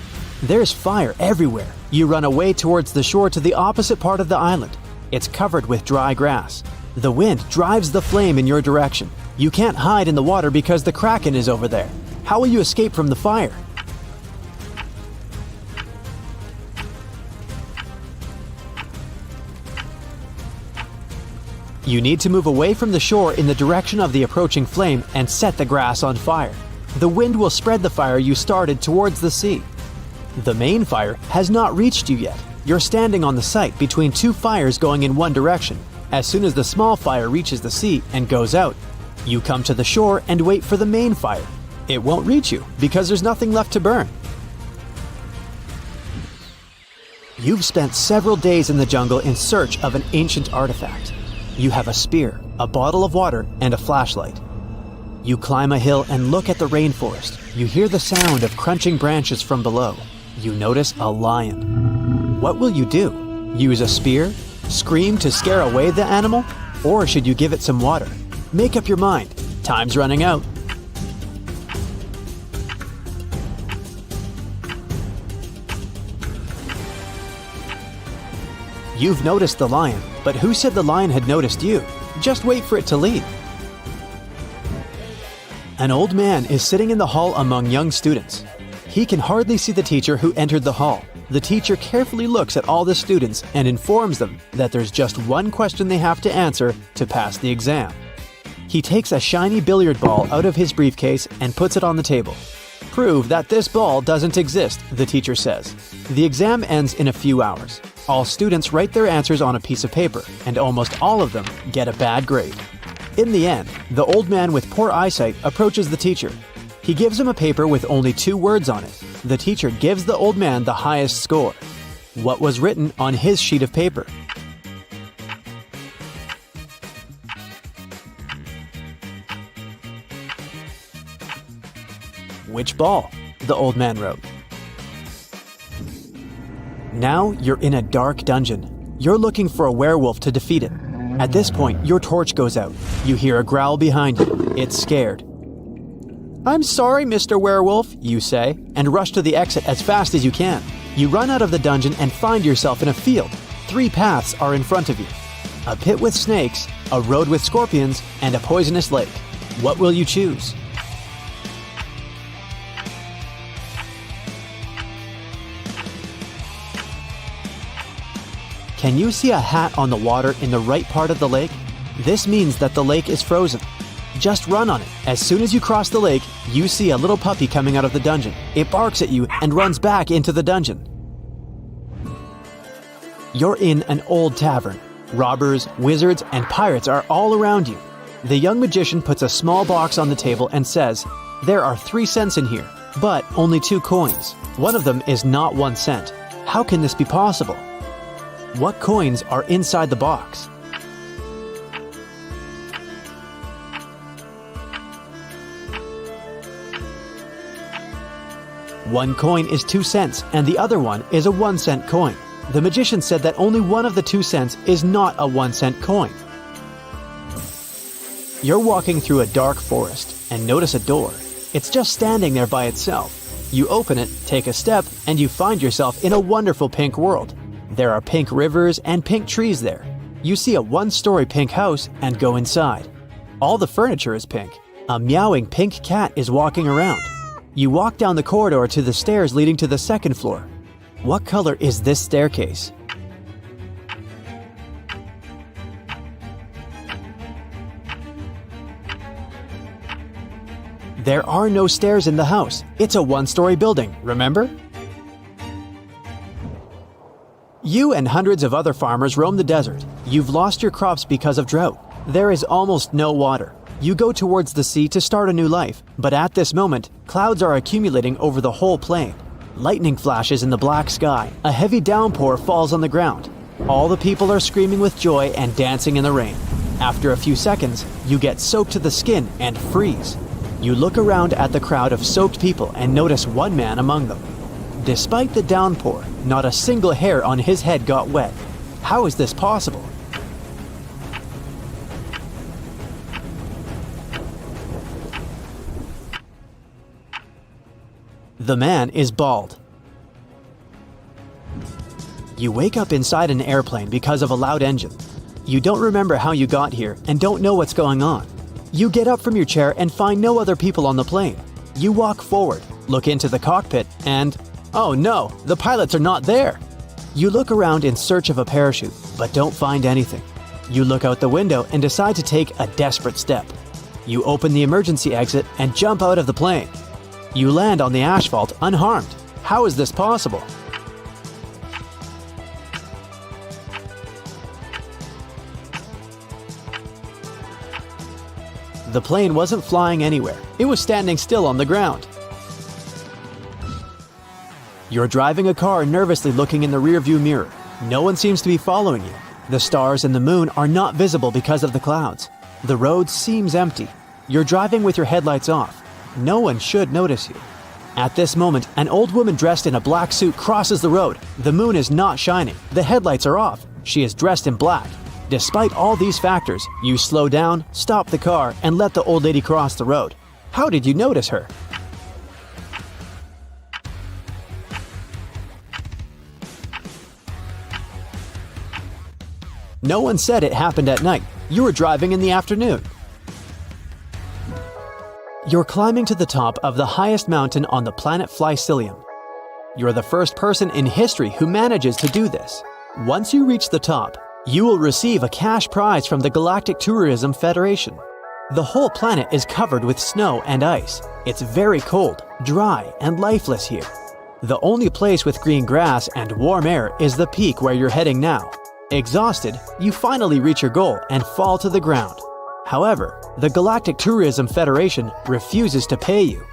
There's fire everywhere. You run away towards the shore to the opposite part of the island. It's covered with dry grass. The wind drives the flame in your direction. You can't hide in the water because the kraken is over there. How will you escape from the fire? You need to move away from the shore in the direction of the approaching flame and set the grass on fire. The wind will spread the fire you started towards the sea. The main fire has not reached you yet. You're standing on the site between 2 fires going in one direction. As soon as the small fire reaches the sea and goes out, you come to the shore and wait for the main fire. It won't reach you because there's nothing left to burn. You've spent several days in the jungle in search of an ancient artifact. You have a spear, a bottle of water, and a flashlight. You climb a hill and look at the rainforest. You hear the sound of crunching branches from below. You notice a lion. What will you do? Use a spear? Scream to scare away the animal? Or should you give it some water? Make up your mind. Time's running out. You've noticed the lion, but who said the lion had noticed you? Just wait for it to leave. An old man is sitting in the hall among young students. He can hardly see the teacher who entered the hall. The teacher carefully looks at all the students and informs them that there's just one question they have to answer to pass the exam. He takes a shiny billiard ball out of his briefcase and puts it on the table. Prove that this ball doesn't exist, the teacher says. The exam ends in a few hours. All students write their answers on a piece of paper, and almost all of them get a bad grade. In the end, the old man with poor eyesight approaches the teacher. He gives him a paper with only 2 words on it. The teacher gives the old man the highest score. What was written on his sheet of paper? Which ball? The old man wrote. Now you're in a dark dungeon. You're looking for a werewolf to defeat it. At this point, your torch goes out. You hear a growl behind you. It's scared. "I'm sorry, Mr. Werewolf," you say, and rush to the exit as fast as you can. You run out of the dungeon and find yourself in a field. 3 paths are in front of you. A pit with snakes, a road with scorpions, and a poisonous lake. What will you choose? Can you see a hat on the water in the right part of the lake? This means that the lake is frozen. Just run on it. As soon as you cross the lake, you see a little puppy coming out of the dungeon. It barks at you and runs back into the dungeon. You're in an old tavern. Robbers, wizards, and pirates are all around you. The young magician puts a small box on the table and says, "There are 3 cents in here, but only 2 coins. One of them is not 1 cent. How can this be possible?" What coins are inside the box? One coin is 2 cents, and the other one is a 1 cent coin. The magician said that only one of the 2 cents is not a 1 cent coin. You're walking through a dark forest and notice a door. It's just standing there by itself. You open it, take a step, and you find yourself in a wonderful pink world. There are pink rivers and pink trees there. You see a 1-story pink house and go inside. All the furniture is pink. A meowing pink cat is walking around. You walk down the corridor to the stairs leading to the 2nd floor. What color is this staircase? There are no stairs in the house. It's a 1-story building, remember? You and hundreds of other farmers roam the desert. You've lost your crops because of drought. There is almost no water. You go towards the sea to start a new life, but at this moment, clouds are accumulating over the whole plain. Lightning flashes in the black sky. A heavy downpour falls on the ground. All the people are screaming with joy and dancing in the rain. After a few seconds, you get soaked to the skin and freeze. You look around at the crowd of soaked people and notice one man among them. Despite the downpour, not a single hair on his head got wet. How is this possible? The man is bald. You wake up inside an airplane because of a loud engine. You don't remember how you got here and don't know what's going on. You get up from your chair and find no other people on the plane. You walk forward, look into the cockpit, and oh no, the pilots are not there. You look around in search of a parachute, but don't find anything. You look out the window and decide to take a desperate step. You open the emergency exit and jump out of the plane. You land on the asphalt unharmed. How is this possible? The plane wasn't flying anywhere. It was standing still on the ground. You're driving a car nervously looking in the rearview mirror. No one seems to be following you. The stars and the moon are not visible because of the clouds. The road seems empty. You're driving with your headlights off. No one should notice you. At this moment, an old woman dressed in a black suit crosses the road. The moon is not shining. The headlights are off. She is dressed in black. Despite all these factors, you slow down, stop the car, and let the old lady cross the road. How did you notice her? No one said it happened at night. You were driving in the afternoon. You're climbing to the top of the highest mountain on the planet Flycilium. You're the first person in history who manages to do this. Once you reach the top, you will receive a cash prize from the Galactic Tourism Federation. The whole planet is covered with snow and ice. It's very cold, dry, and lifeless here. The only place with green grass and warm air is the peak where you're heading now. Exhausted, you finally reach your goal and fall to the ground. However, the Galactic Tourism Federation refuses to pay you.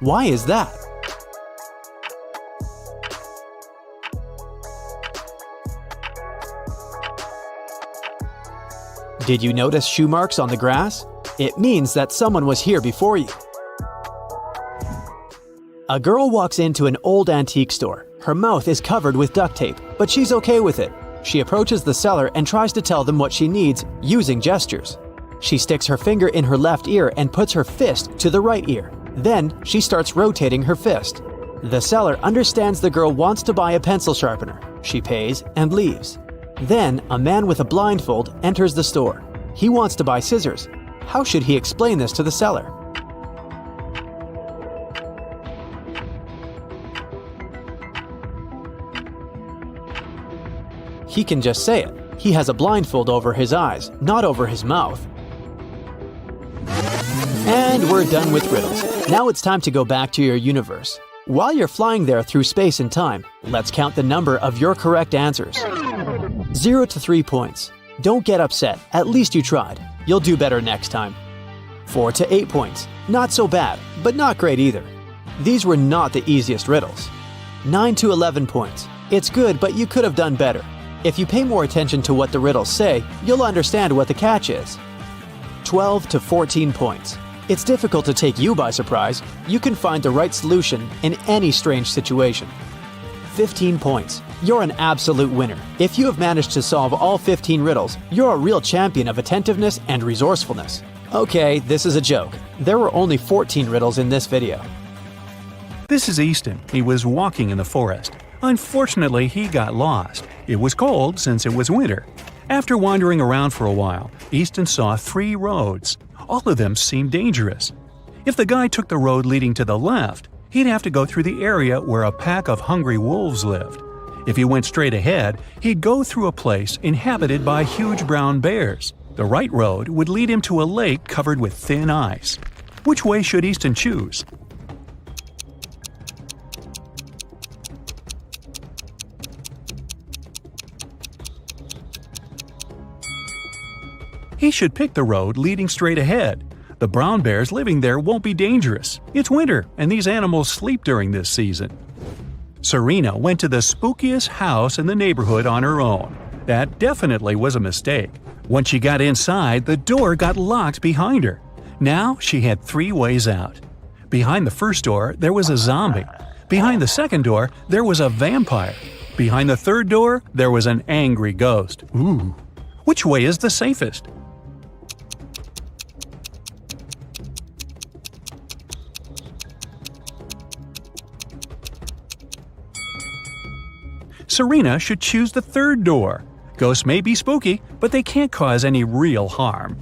Why is that? Did you notice shoe marks on the grass? It means that someone was here before you. A girl walks into an old antique store. Her mouth is covered with duct tape, but she's okay with it. She approaches the seller and tries to tell them what she needs using gestures. She sticks her finger in her left ear and puts her fist to the right ear. Then she starts rotating her fist. The seller understands the girl wants to buy a pencil sharpener. She pays and leaves. Then a man with a blindfold enters the store. He wants to buy scissors. How should he explain this to the seller? He can just say it. He has a blindfold over his eyes, not over his mouth. And we're done with riddles. Now it's time to go back to your universe. While you're flying there through space and time, let's count the number of your correct answers. 0 to 3 points. Don't get upset, at least you tried. You'll do better next time. 4 to 8 points. Not so bad, but not great either. These were not the easiest riddles. 9 to 11 points. It's good, but you could have done better. If you pay more attention to what the riddles say, you'll understand what the catch is. 12 to 14 points. It's difficult to take you by surprise. You can find the right solution in any strange situation. 15 points. You're an absolute winner. If you have managed to solve all 15 riddles, you're a real champion of attentiveness and resourcefulness. Okay, this is a joke. There were only 14 riddles in this video. This is Easton. He was walking in the forest. Unfortunately, he got lost. It was cold since it was winter. After wandering around for a while, Easton saw 3 roads. All of them seemed dangerous. If the guy took the road leading to the left, he'd have to go through the area where a pack of hungry wolves lived. If he went straight ahead, he'd go through a place inhabited by huge brown bears. The right road would lead him to a lake covered with thin ice. Which way should Easton choose? He should pick the road leading straight ahead. The brown bears living there won't be dangerous. It's winter, and these animals sleep during this season. Serena went to the spookiest house in the neighborhood on her own. That definitely was a mistake. Once she got inside, the door got locked behind her. Now she had 3 ways out. Behind the first door, there was a zombie. Behind the second door, there was a vampire. Behind the third door, there was an angry ghost. Ooh. Which way is the safest? Serena should choose the third door. Ghosts may be spooky, but they can't cause any real harm.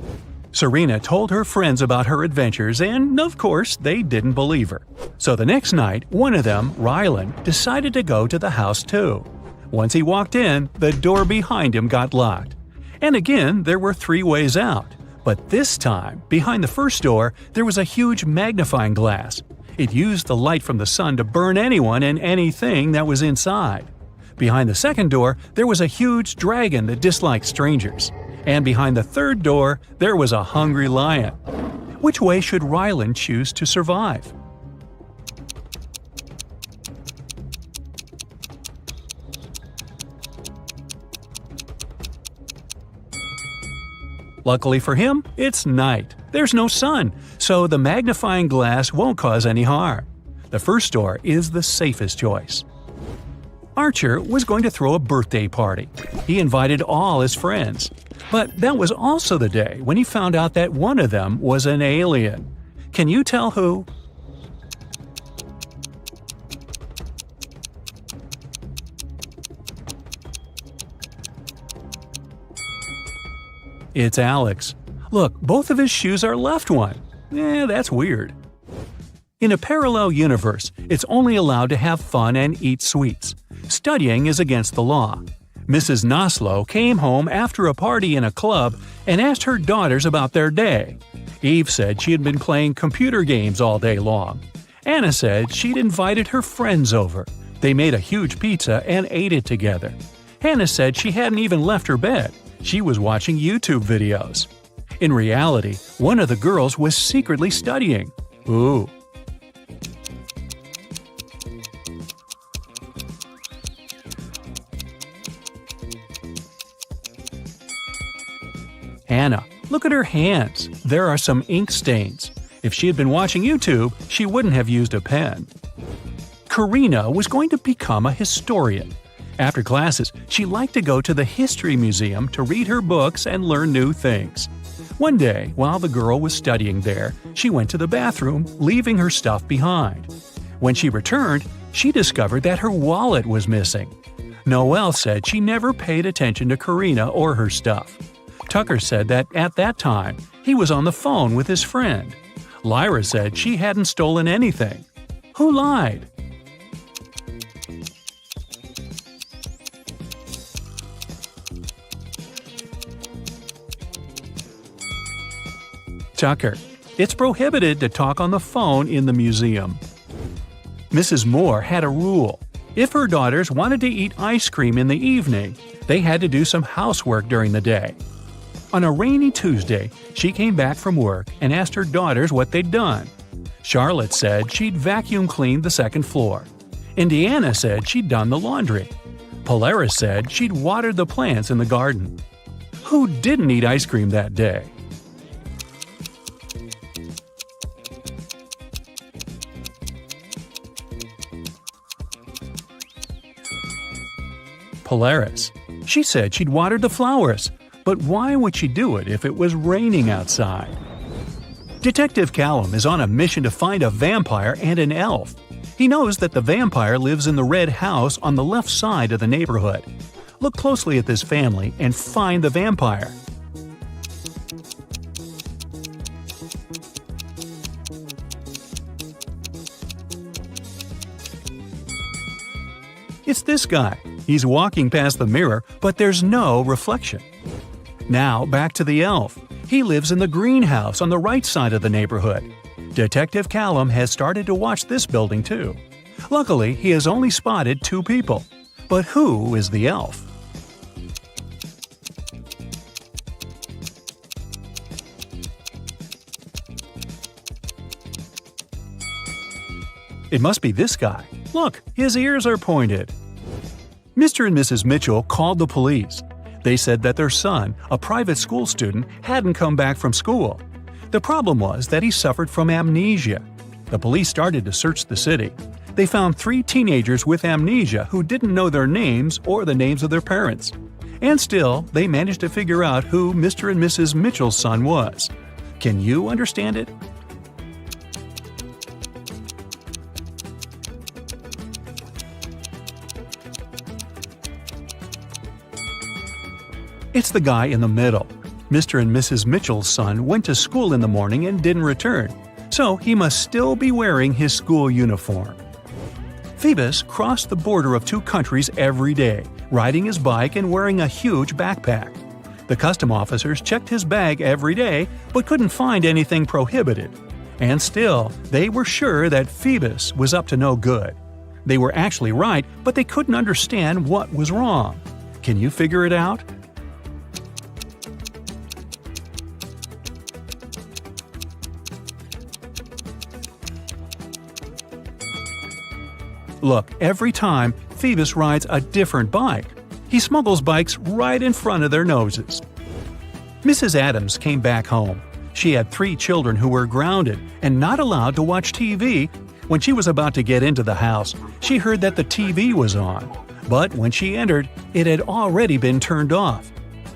Serena told her friends about her adventures and, of course, they didn't believe her. So the next night, one of them, Rylan, decided to go to the house too. Once he walked in, the door behind him got locked. And again, there were 3 ways out. But this time, behind the first door, there was a huge magnifying glass. It used the light from the sun to burn anyone and anything that was inside. Behind the second door, there was a huge dragon that disliked strangers. And behind the third door, there was a hungry lion. Which way should Rylan choose to survive? Luckily for him, it's night. There's no sun, so the magnifying glass won't cause any harm. The first door is the safest choice. Archer was going to throw a birthday party. He invited all his friends. But that was also the day when he found out that one of them was an alien. Can you tell who? It's Alex. Look, both of his shoes are left one. That's weird. In a parallel universe, it's only allowed to have fun and eat sweets. Studying is against the law. Mrs. Noslow came home after a party in a club and asked her daughters about their day. Eve said she had been playing computer games all day long. Anna said she'd invited her friends over. They made a huge pizza and ate it together. Hannah said she hadn't even left her bed. She was watching YouTube videos. In reality, one of the girls was secretly studying. Ooh. Hannah. Look at her hands. There are some ink stains. If she had been watching YouTube, she wouldn't have used a pen. Karina was going to become a historian. After classes, she liked to go to the History Museum to read her books and learn new things. One day, while the girl was studying there, she went to the bathroom, leaving her stuff behind. When she returned, she discovered that her wallet was missing. Noelle said she never paid attention to Karina or her stuff. Tucker said that at that time, he was on the phone with his friend. Lyra said she hadn't stolen anything. Who lied? Tucker. It's prohibited to talk on the phone in the museum. Mrs. Moore had a rule. If her daughters wanted to eat ice cream in the evening, they had to do some housework during the day. On a rainy Tuesday, she came back from work and asked her daughters what they'd done. Charlotte said she'd vacuum cleaned the second floor. Indiana said she'd done the laundry. Polaris said she'd watered the plants in the garden. Who didn't eat ice cream that day? Polaris. She said she'd watered the flowers, but why would she do it if it was raining outside? Detective Callum is on a mission to find a vampire and an elf. He knows that the vampire lives in the red house on the left side of the neighborhood. Look closely at this family and find the vampire. It's this guy. He's walking past the mirror, but there's no reflection. Now back to the elf. He lives in the greenhouse on the right side of the neighborhood. Detective Callum has started to watch this building too. Luckily, he has only spotted 2 people. But who is the elf? It must be this guy. Look, his ears are pointed. Mr. and Mrs. Mitchell called the police. They said that their son, a private school student, hadn't come back from school. The problem was that he suffered from amnesia. The police started to search the city. They found 3 teenagers with amnesia who didn't know their names or the names of their parents. And still, they managed to figure out who Mr. and Mrs. Mitchell's son was. Can you understand it? It's the guy in the middle. Mr. and Mrs. Mitchell's son went to school in the morning and didn't return, so he must still be wearing his school uniform. Phoebus crossed the border of 2 countries every day, riding his bike and wearing a huge backpack. The custom officers checked his bag every day, but couldn't find anything prohibited. And still, they were sure that Phoebus was up to no good. They were actually right, but they couldn't understand what was wrong. Can you figure it out? Look, every time, Phoebus rides a different bike. He smuggles bikes right in front of their noses. Mrs. Adams came back home. She had 3 children who were grounded and not allowed to watch TV. When she was about to get into the house, she heard that the TV was on. But when she entered, it had already been turned off.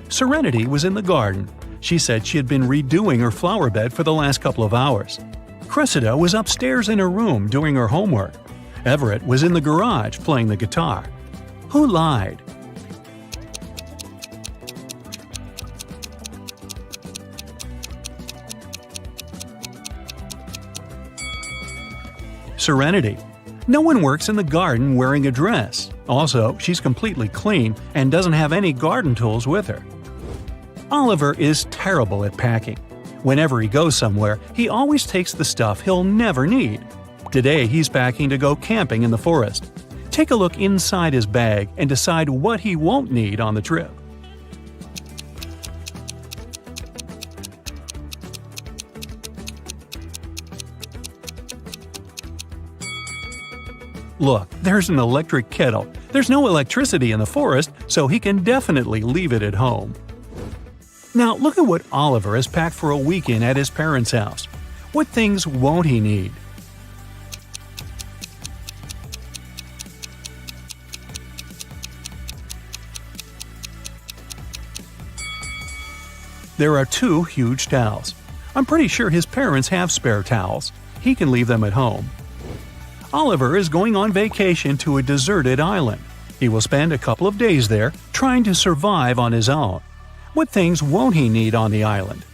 Serenity was in the garden. She said she had been redoing her flower bed for the last couple of hours. Cressida was upstairs in her room doing her homework. Everett was in the garage playing the guitar. Who lied? Serenity. No one works in the garden wearing a dress. Also, she's completely clean and doesn't have any garden tools with her. Oliver is terrible at packing. Whenever he goes somewhere, he always takes the stuff he'll never need. Today, he's packing to go camping in the forest. Take a look inside his bag and decide what he won't need on the trip. Look, there's an electric kettle. There's no electricity in the forest, so he can definitely leave it at home. Now look at what Oliver has packed for a weekend at his parents' house. What things won't he need? There are 2 huge towels. I'm pretty sure his parents have spare towels. He can leave them at home. Oliver is going on vacation to a deserted island. He will spend a couple of days there, trying to survive on his own. What things won't he need on the island?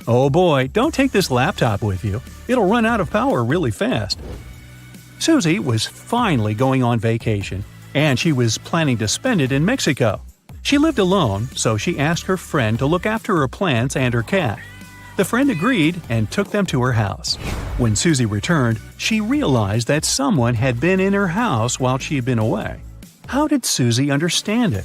Oh boy, don't take this laptop with you. It'll run out of power really fast. Susie was finally going on vacation, and she was planning to spend it in Mexico. She lived alone, so she asked her friend to look after her plants and her cat. The friend agreed and took them to her house. When Susie returned, she realized that someone had been in her house while she had been away. How did Susie understand it?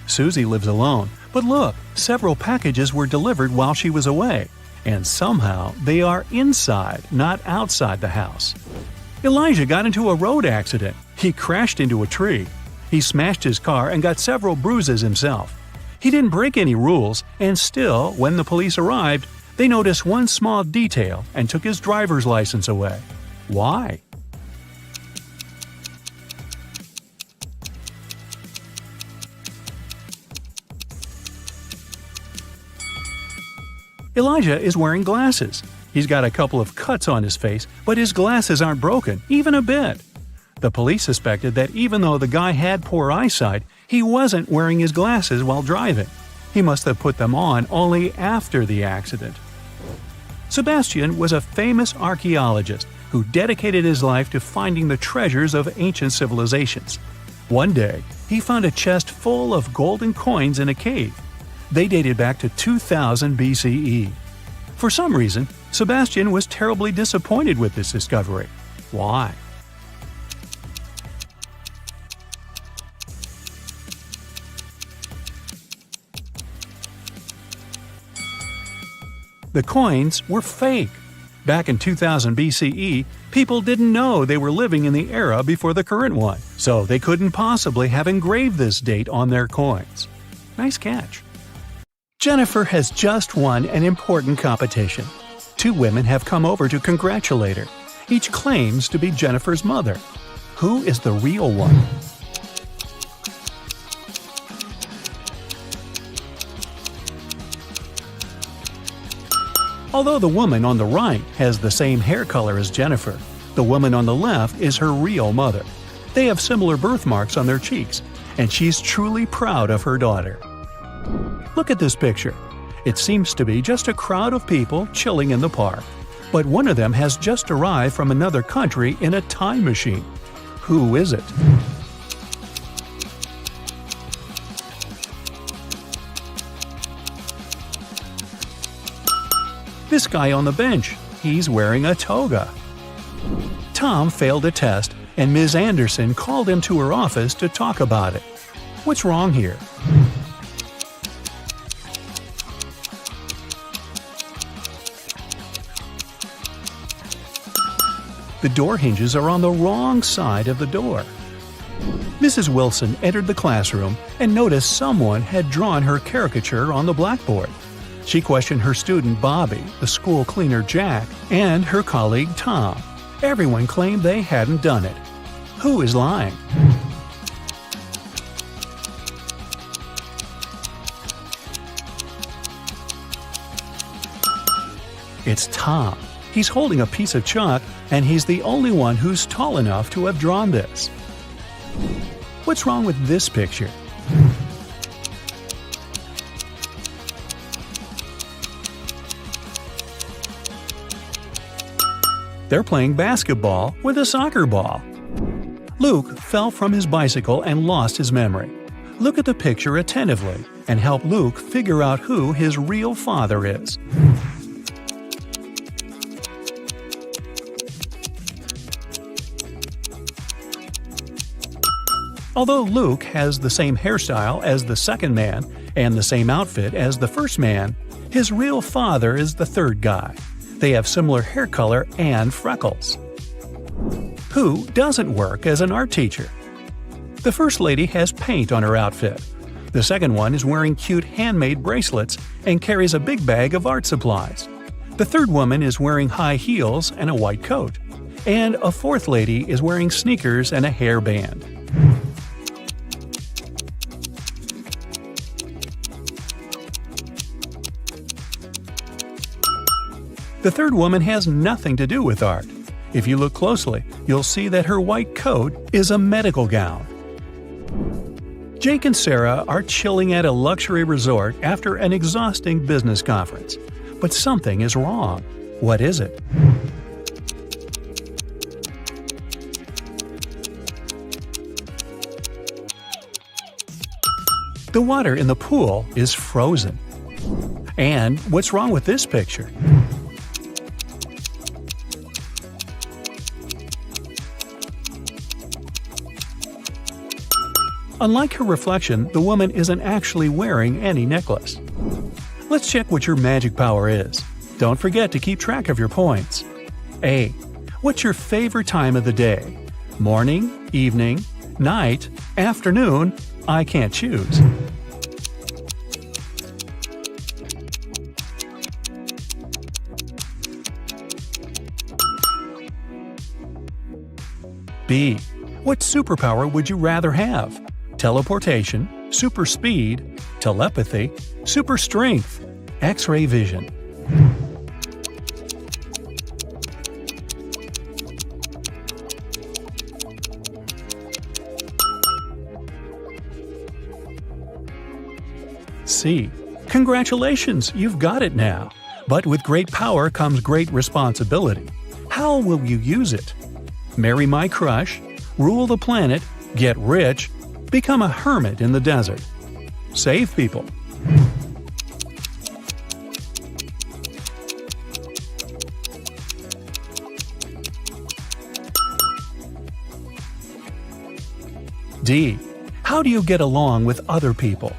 Susie lives alone, but look, several packages were delivered while she was away, and somehow they are inside, not outside the house. Elijah got into a road accident. He crashed into a tree. He smashed his car and got several bruises himself. He didn't break any rules, and still, when the police arrived, they noticed one small detail and took his driver's license away. Why? Elijah is wearing glasses. He's got a couple of cuts on his face, but his glasses aren't broken, even a bit. The police suspected that even though the guy had poor eyesight, he wasn't wearing his glasses while driving. He must have put them on only after the accident. Sebastian was a famous archaeologist who dedicated his life to finding the treasures of ancient civilizations. One day, he found a chest full of golden coins in a cave. They dated back to 2000 BCE. For some reason, Sebastian was terribly disappointed with this discovery. Why? The coins were fake. Back in 2000 BCE, people didn't know they were living in the era before the current one, so they couldn't possibly have engraved this date on their coins. Nice catch. Jennifer has just won an important competition. 2 women have come over to congratulate her. Each claims to be Jennifer's mother. Who is the real one? Although the woman on the right has the same hair color as Jennifer, the woman on the left is her real mother. They have similar birthmarks on their cheeks, and she's truly proud of her daughter. Look at this picture. It seems to be just a crowd of people chilling in the park. But one of them has just arrived from another country in a time machine. Who is it? This guy on the bench. He's wearing a toga. Tom failed a test, and Ms. Anderson called him to her office to talk about it. What's wrong here? The door hinges are on the wrong side of the door. Mrs. Wilson entered the classroom and noticed someone had drawn her caricature on the blackboard. She questioned her student Bobby, the school cleaner Jack, and her colleague Tom. Everyone claimed they hadn't done it. Who is lying? It's Tom. He's holding a piece of chalk, and he's the only one who's tall enough to have drawn this. What's wrong with this picture? They're playing basketball with a soccer ball. Luke fell from his bicycle and lost his memory. Look at the picture attentively and help Luke figure out who his real father is. Although Luke has the same hairstyle as the second man and the same outfit as the first man, his real father is the third guy. They have similar hair color and freckles. Who doesn't work as an art teacher? The first lady has paint on her outfit. The second one is wearing cute handmade bracelets and carries a big bag of art supplies. The third woman is wearing high heels and a white coat. And a fourth lady is wearing sneakers and a hairband. The third woman has nothing to do with art. If you look closely, you'll see that her white coat is a medical gown. Jake and Sarah are chilling at a luxury resort after an exhausting business conference. But something is wrong. What is it? The water in the pool is frozen. And what's wrong with this picture? Unlike her reflection, the woman isn't actually wearing any necklace. Let's check what your magic power is. Don't forget to keep track of your points. A. What's your favorite time of the day? Morning, evening, night, afternoon? I can't choose. B. What superpower would you rather have? Teleportation, super speed, telepathy, super strength, X-ray vision. C. Congratulations, you've got it now. But with great power comes great responsibility. How will you use it? Marry my crush, rule the planet, get rich, become a hermit in the desert. Save people. D. How do you get along with other people?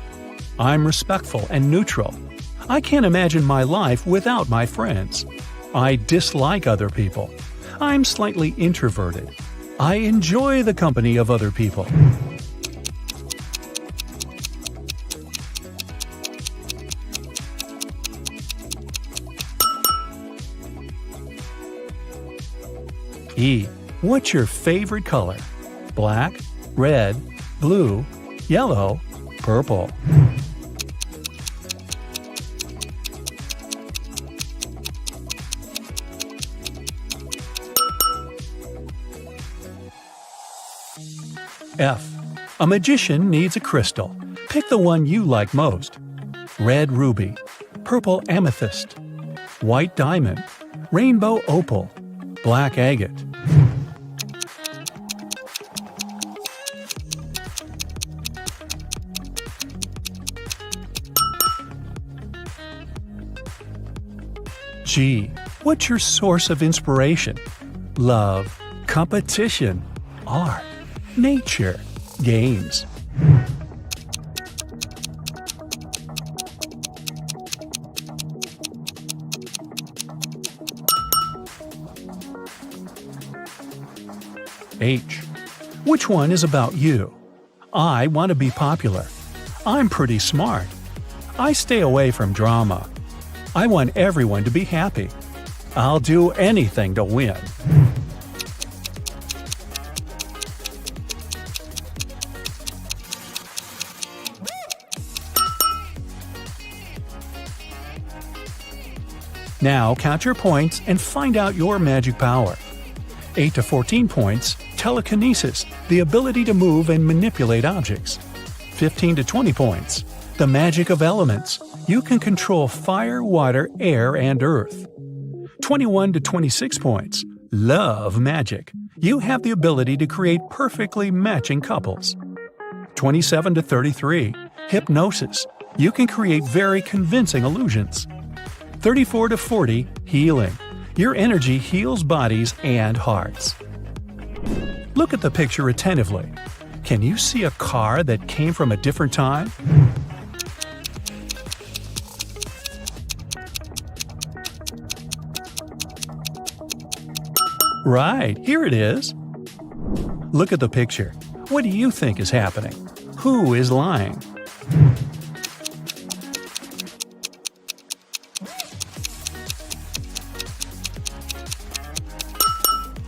I'm respectful and neutral. I can't imagine my life without my friends. I dislike other people. I'm slightly introverted. I enjoy the company of other people. E. What's your favorite color? Black, red, blue, yellow, purple. F. A magician needs a crystal. Pick the one you like most. Red ruby, purple amethyst, white diamond, rainbow opal, black agate. G. What's your source of inspiration? Love, competition, art, nature, games. H. Which one is about you? I want to be popular. I'm pretty smart. I stay away from drama. I want everyone to be happy. I'll do anything to win. Now count your points and find out your magic power. 8 to 14 points, telekinesis, the ability to move and manipulate objects. 15 to 20 points, the magic of elements. You can control fire, water, air, and earth. 21 to 26 points, love magic. You have the ability to create perfectly matching couples. 27 to 33, hypnosis. You can create very convincing illusions. 34 to 40, healing. Your energy heals bodies and hearts. Look at the picture attentively. Can you see a car that came from a different time? Right, here it is. Look at the picture. What do you think is happening? Who is lying?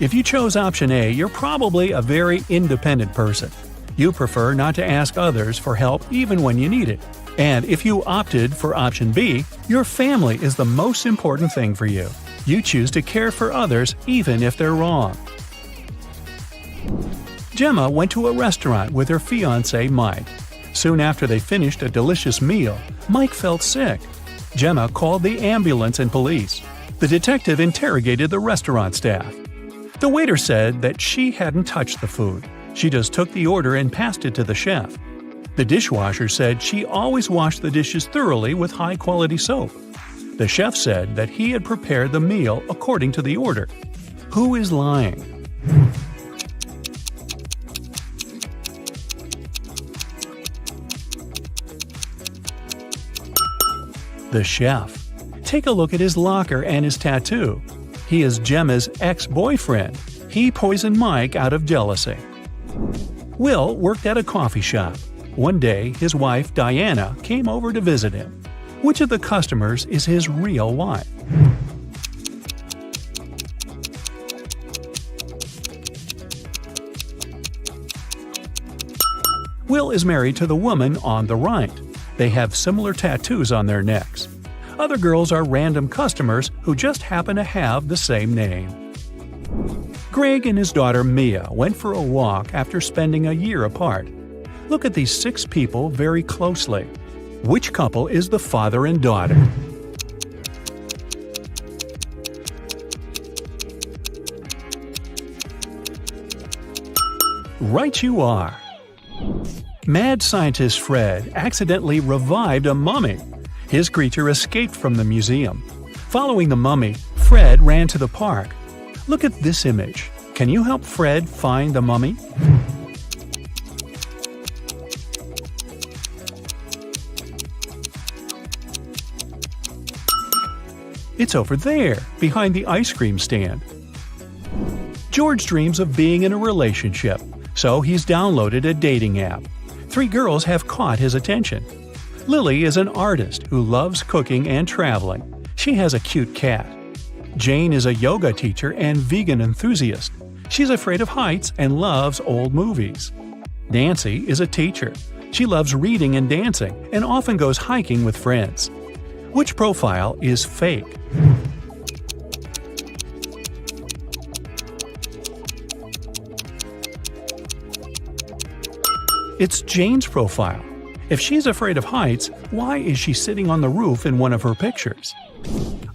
If you chose option A, you're probably a very independent person. You prefer not to ask others for help even when you need it. And if you opted for option B, your family is the most important thing for you. You choose to care for others even if they're wrong. Gemma went to a restaurant with her fiancé Mike. Soon after they finished a delicious meal, Mike felt sick. Gemma called the ambulance and police. The detective interrogated the restaurant staff. The waiter said that she hadn't touched the food. She just took the order and passed it to the chef. The dishwasher said she always washed the dishes thoroughly with high-quality soap. The chef said that he had prepared the meal according to the order. Who is lying? The chef. Take a look at his locker and his tattoo. He is Gemma's ex-boyfriend. He poisoned Mike out of jealousy. Will worked at a coffee shop. One day, his wife, Diana, came over to visit him. Which of the customers is his real wife? Will is married to the woman on the right. They have similar tattoos on their necks. Other girls are random customers who just happen to have the same name. Greg and his daughter Mia went for a walk after spending a year apart. Look at these 6 people very closely. Which couple is the father and daughter? Right you are! Mad scientist Fred accidentally revived a mummy. His creature escaped from the museum. Following the mummy, Fred ran to the park. Look at this image. Can you help Fred find the mummy? It's over there, behind the ice cream stand. George dreams of being in a relationship, so he's downloaded a dating app. 3 girls have caught his attention. Lily is an artist who loves cooking and traveling. She has a cute cat. Jane is a yoga teacher and vegan enthusiast. She's afraid of heights and loves old movies. Nancy is a teacher. She loves reading and dancing and often goes hiking with friends. Which profile is fake? It's Jane's profile. If she's afraid of heights, why is she sitting on the roof in one of her pictures?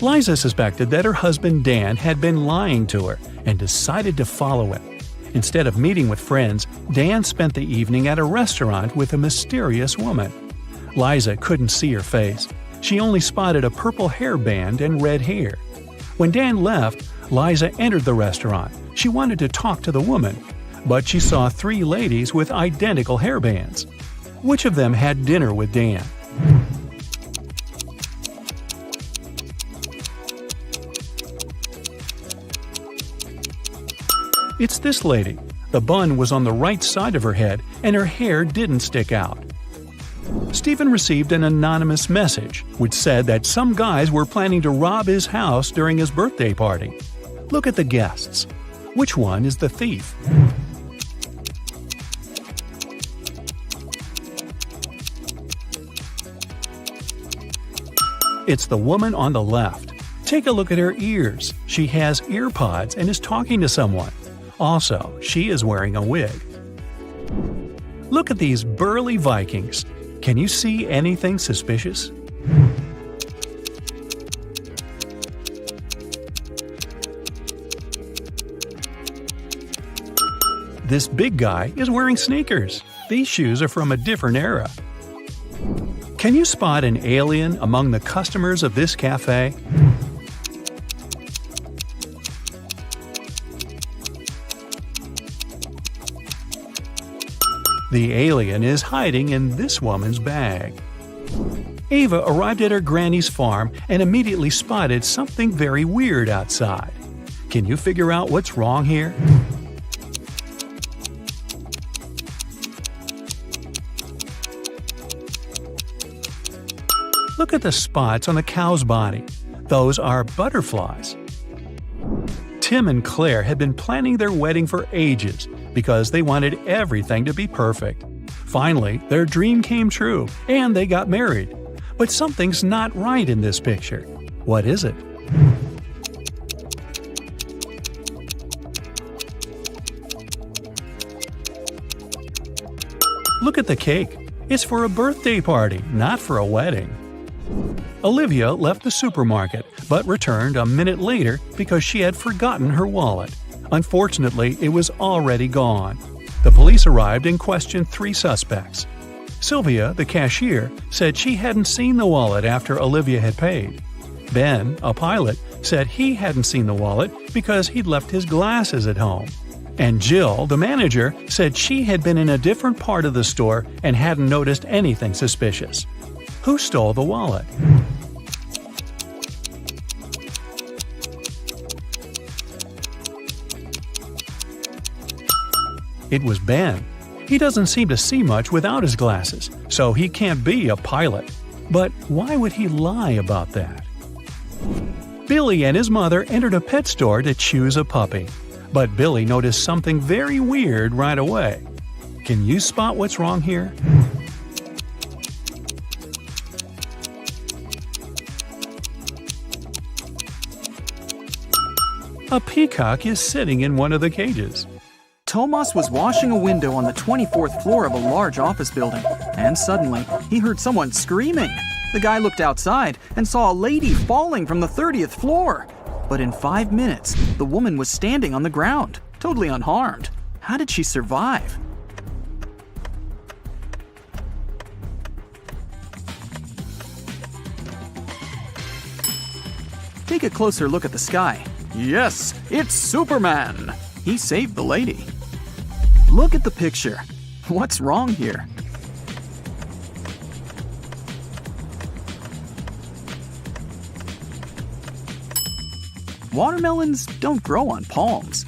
Liza suspected that her husband Dan had been lying to her and decided to follow him. Instead of meeting with friends, Dan spent the evening at a restaurant with a mysterious woman. Liza couldn't see her face. She only spotted a purple hairband and red hair. When Dan left, Liza entered the restaurant. She wanted to talk to the woman, but she saw 3 ladies with identical hairbands. Which of them had dinner with Dan? It's this lady. The bun was on the right side of her head and her hair didn't stick out. Stephen received an anonymous message which said that some guys were planning to rob his house during his birthday party. Look at the guests. Which one is the thief? It's the woman on the left. Take a look at her ears. She has ear pods and is talking to someone. Also, she is wearing a wig. Look at these burly Vikings. Can you see anything suspicious? This big guy is wearing sneakers. These shoes are from a different era. Can you spot an alien among the customers of this cafe? The alien is hiding in this woman's bag. Ava arrived at her granny's farm and immediately spotted something very weird outside. Can you figure out what's wrong here? Look at the spots on the cow's body. Those are butterflies. Tim and Claire had been planning their wedding for ages because they wanted everything to be perfect. Finally, their dream came true, and they got married. But something's not right in this picture. What is it? Look at the cake. It's for a birthday party, not for a wedding. Olivia left the supermarket, but returned a minute later because she had forgotten her wallet. Unfortunately, it was already gone. The police arrived and questioned 3 suspects. Sylvia, the cashier, said she hadn't seen the wallet after Olivia had paid. Ben, a pilot, said he hadn't seen the wallet because he'd left his glasses at home. And Jill, the manager, said she had been in a different part of the store and hadn't noticed anything suspicious. Who stole the wallet? It was Ben. He doesn't seem to see much without his glasses, so he can't be a pilot. But why would he lie about that? Billy and his mother entered a pet store to choose a puppy. But Billy noticed something very weird right away. Can you spot what's wrong here? A peacock is sitting in one of the cages. Tomas was washing a window on the 24th floor of a large office building, and suddenly he heard someone screaming. The guy looked outside and saw a lady falling from the 30th floor. But in 5 minutes, the woman was standing on the ground, totally unharmed. How did she survive? Take a closer look at the sky. Yes, it's Superman! He saved the lady. Look at the picture. What's wrong here? Watermelons don't grow on palms.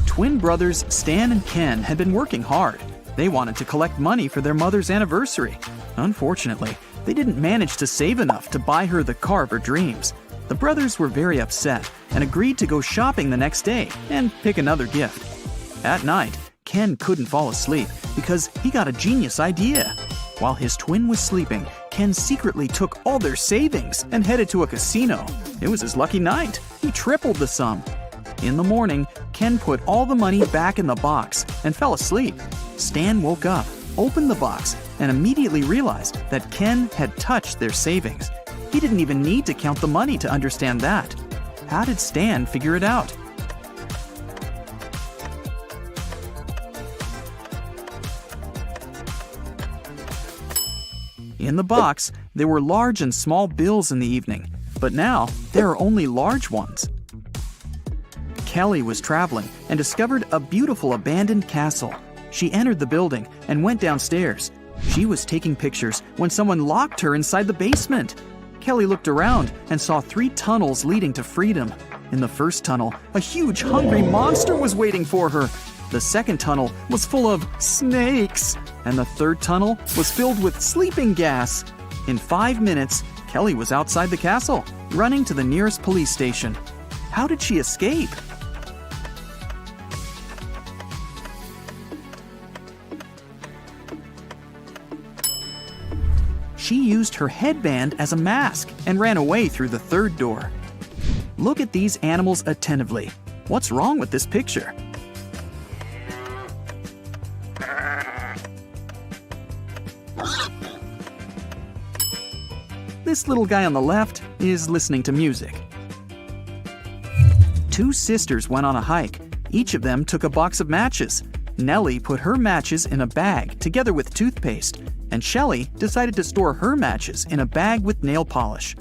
Twin brothers Stan and Ken had been working hard. They wanted to collect money for their mother's anniversary. Unfortunately, they didn't manage to save enough to buy her the car of her dreams. The brothers were very upset and agreed to go shopping the next day and pick another gift. At night, Ken couldn't fall asleep because he got a genius idea. While his twin was sleeping, Ken secretly took all their savings and headed to a casino. It was his lucky night. He tripled the sum. In the morning, Ken put all the money back in the box and fell asleep. Stan woke up, opened the box, and immediately realized that Ken had touched their savings. He didn't even need to count the money to understand that. How did Stan figure it out? In the box, there were large and small bills in the evening, but now there are only large ones. Kelly was traveling and discovered a beautiful abandoned castle. She entered the building and went downstairs. She was taking pictures when someone locked her inside the basement. Kelly looked around and saw 3 tunnels leading to freedom. In the first tunnel, a huge hungry monster was waiting for her. The second tunnel was full of snakes, and the third tunnel was filled with sleeping gas. In 5 minutes, Kelly was outside the castle, running to the nearest police station. How did she escape? She used her headband as a mask and ran away through the third door. Look at these animals attentively. What's wrong with this picture? This little guy on the left is listening to music. 2 sisters went on a hike. Each of them took a box of matches. Nellie put her matches in a bag together with toothpaste, and Shelley decided to store her matches in a bag with nail polish.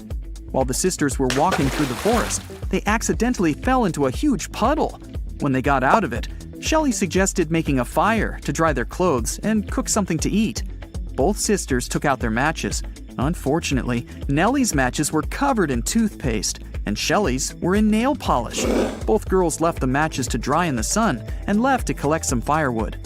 While the sisters were walking through the forest, they accidentally fell into a huge puddle. When they got out of it, Shelley suggested making a fire to dry their clothes and cook something to eat. Both sisters took out their matches. Unfortunately, Nellie's matches were covered in toothpaste, and Shelley's were in nail polish. Both girls left the matches to dry in the sun and left to collect some firewood.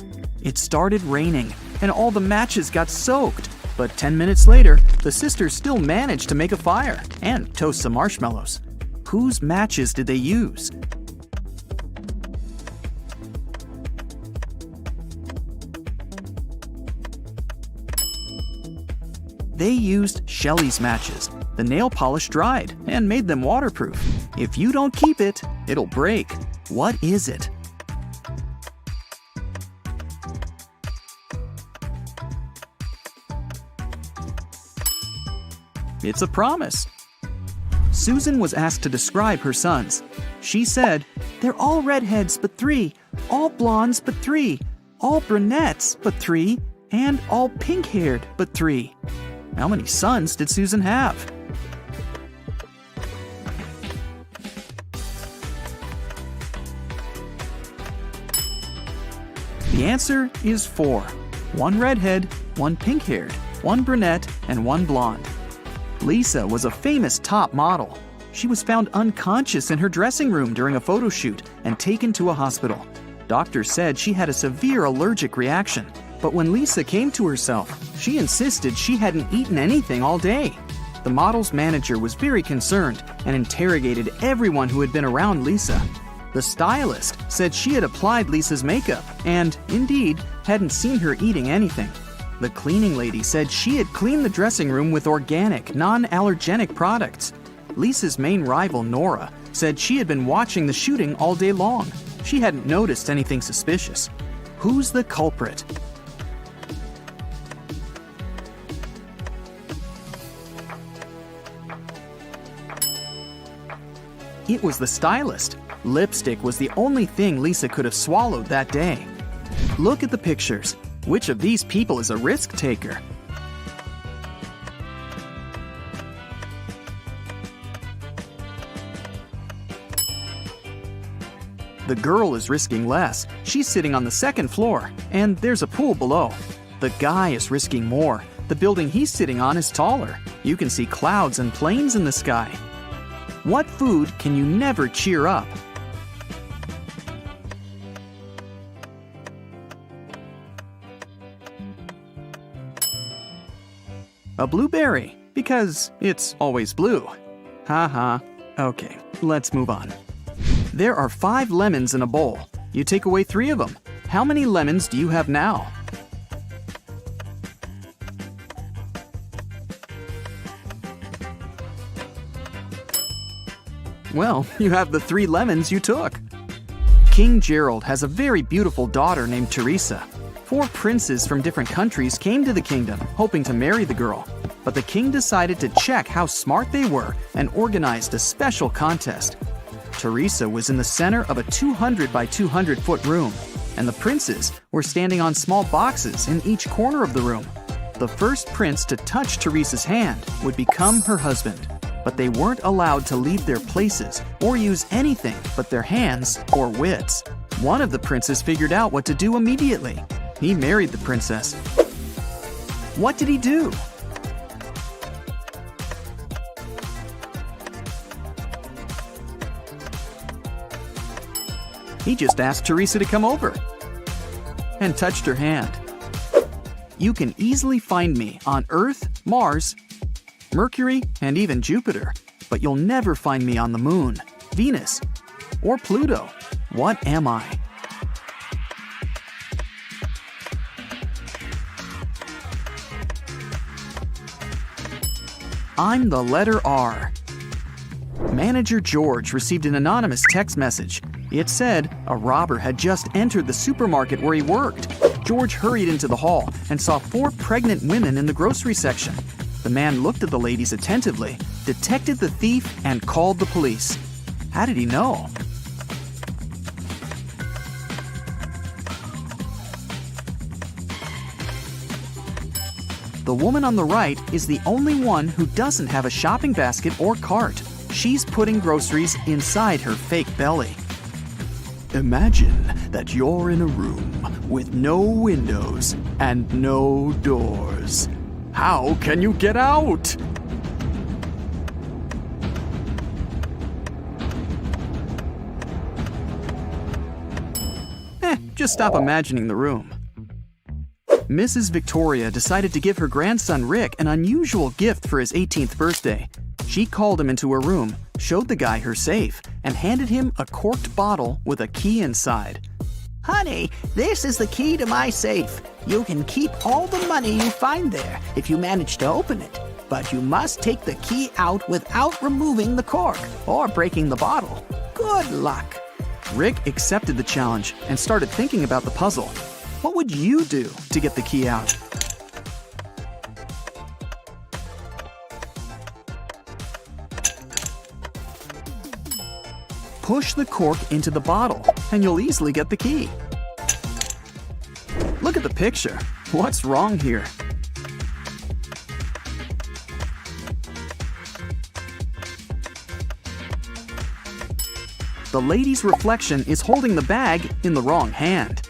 It started raining, and all the matches got soaked. But 10 minutes later, the sisters still managed to make a fire and toast some marshmallows. Whose matches did they use? They used Shelley's matches. The nail polish dried and made them waterproof. If you don't keep it, it'll break. What is it? It's a promise. Susan was asked to describe her sons. She said, "They're all redheads but 3, all blondes but 3, all brunettes but 3, and all pink-haired but 3. How many sons did Susan have? The answer is 4. 1 redhead, 1 pink-haired, 1 brunette, and 1 blonde. Lisa was a famous top model. She was found unconscious in her dressing room during a photo shoot and taken to a hospital. Doctors said she had a severe allergic reaction, but when Lisa came to herself, she insisted she hadn't eaten anything all day. The model's manager was very concerned and interrogated everyone who had been around Lisa. The stylist said she had applied Lisa's makeup and, indeed, hadn't seen her eating anything. The cleaning lady said she had cleaned the dressing room with organic, non-allergenic products. Lisa's main rival, Nora, said she had been watching the shooting all day long. She hadn't noticed anything suspicious. Who's the culprit? It was the stylist. Lipstick was the only thing Lisa could have swallowed that day. Look at the pictures. Which of these people is a risk taker? The girl is risking less. She's sitting on the second floor, and there's a pool below. The guy is risking more. The building he's sitting on is taller. You can see clouds and planes in the sky. What food can you never cheer up? A blueberry, because it's always blue. Haha. Okay, let's move on. There are 5 lemons in a bowl. You take away 3 of them. How many lemons do you have now? Well, you have the 3 lemons you took. King Gerald has a very beautiful daughter named Teresa. 4 princes from different countries came to the kingdom, hoping to marry the girl. But the king decided to check how smart they were and organized a special contest. Teresa was in the center of a 200 by 200 foot room, and the princes were standing on small boxes in each corner of the room. The first prince to touch Teresa's hand would become her husband, but they weren't allowed to leave their places or use anything but their hands or wits. One of the princes figured out what to do immediately. He married the princess. What did he do? He just asked Teresa to come over and touched her hand. You can easily find me on Earth, Mars, Mercury, and even Jupiter, but you'll never find me on the Moon, Venus, or Pluto. What am I? I'm the letter R. Manager George received an anonymous text message. It said a robber had just entered the supermarket where he worked. George hurried into the hall and saw 4 pregnant women in the grocery section. The man looked at the ladies attentively, detected the thief, and called the police. How did he know? The woman on the right is the only one who doesn't have a shopping basket or cart. She's putting groceries inside her fake belly. Imagine that you're in a room with no windows and no doors. How can you get out? Just stop imagining the room. Mrs. Victoria decided to give her grandson Rick an unusual gift for his 18th birthday. She called him into her room, showed the guy her safe, and handed him a corked bottle with a key inside. Honey, this is the key to my safe. You can keep all the money you find there if you manage to open it. But you must take the key out without removing the cork or breaking the bottle. Good luck. Rick accepted the challenge and started thinking about the puzzle. What would you do to get the key out? Push the cork into the bottle, and you'll easily get the key. Look at the picture. What's wrong here? The lady's reflection is holding the bag in the wrong hand.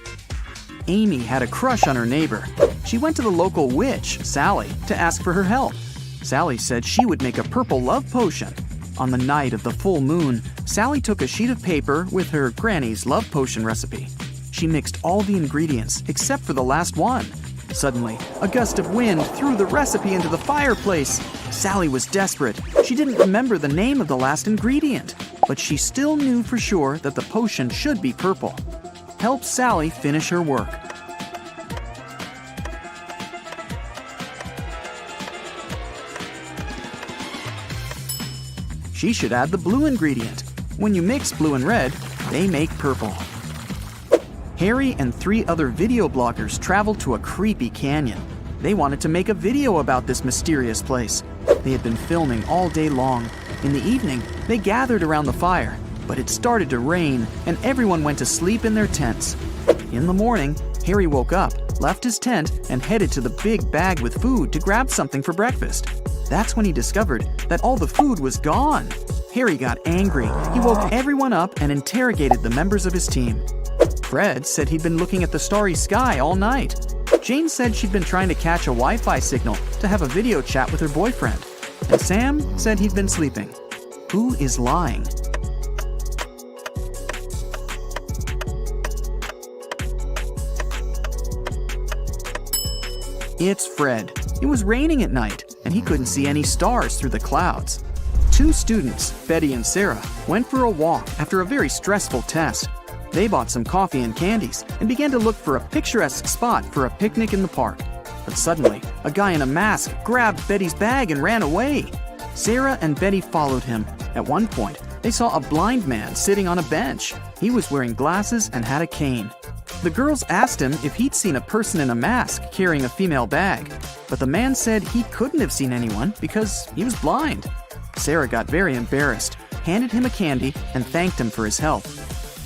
Amy had a crush on her neighbor. She went to the local witch, Sally, to ask for her help. Sally said she would make a purple love potion. On the night of the full moon, Sally took a sheet of paper with her granny's love potion recipe. She mixed all the ingredients except for the last one. Suddenly, a gust of wind threw the recipe into the fireplace. Sally was desperate. She didn't remember the name of the last ingredient, but she still knew for sure that the potion should be purple. Help Sally finish her work. She should add the blue ingredient. When you mix blue and red, they make purple. Harry and 3 other video bloggers traveled to a creepy canyon. They wanted to make a video about this mysterious place. They had been filming all day long. In the evening, they gathered around the fire, but it started to rain and everyone went to sleep in their tents. In the morning, Harry woke up, left his tent, and headed to the big bag with food to grab something for breakfast. That's when he discovered that all the food was gone. Harry got angry. He woke everyone up and interrogated the members of his team. Fred said he'd been looking at the starry sky all night. Jane said she'd been trying to catch a Wi-Fi signal to have a video chat with her boyfriend. And Sam said he'd been sleeping. Who is lying? It's Fred. It was raining at night, and he couldn't see any stars through the clouds. 2 students, Betty and Sarah, went for a walk after a very stressful test. They bought some coffee and candies and began to look for a picturesque spot for a picnic in the park. But suddenly, a guy in a mask grabbed Betty's bag and ran away. Sarah and Betty followed him. At one point, they saw a blind man sitting on a bench. He was wearing glasses and had a cane. The girls asked him if he'd seen a person in a mask carrying a female bag, but the man said he couldn't have seen anyone because he was blind. Sarah got very embarrassed, handed him a candy, and thanked him for his help.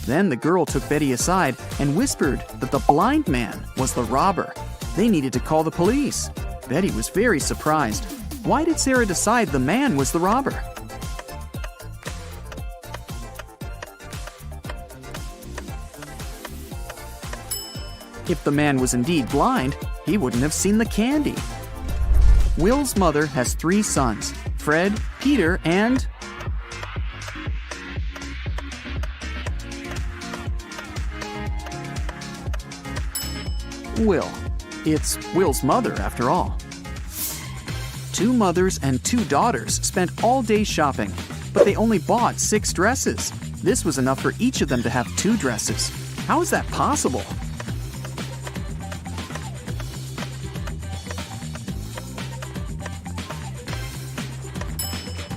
Then the girl took Betty aside and whispered that the blind man was the robber. They needed to call the police. Betty was very surprised. Why did Sarah decide the man was the robber? If the man was indeed blind, he wouldn't have seen the candy. Will's mother has 3 sons, Fred, Peter, and... Will. It's Will's mother, after all. 2 mothers and 2 daughters spent all day shopping, but they only bought 6 dresses. This was enough for each of them to have 2 dresses. How is that possible?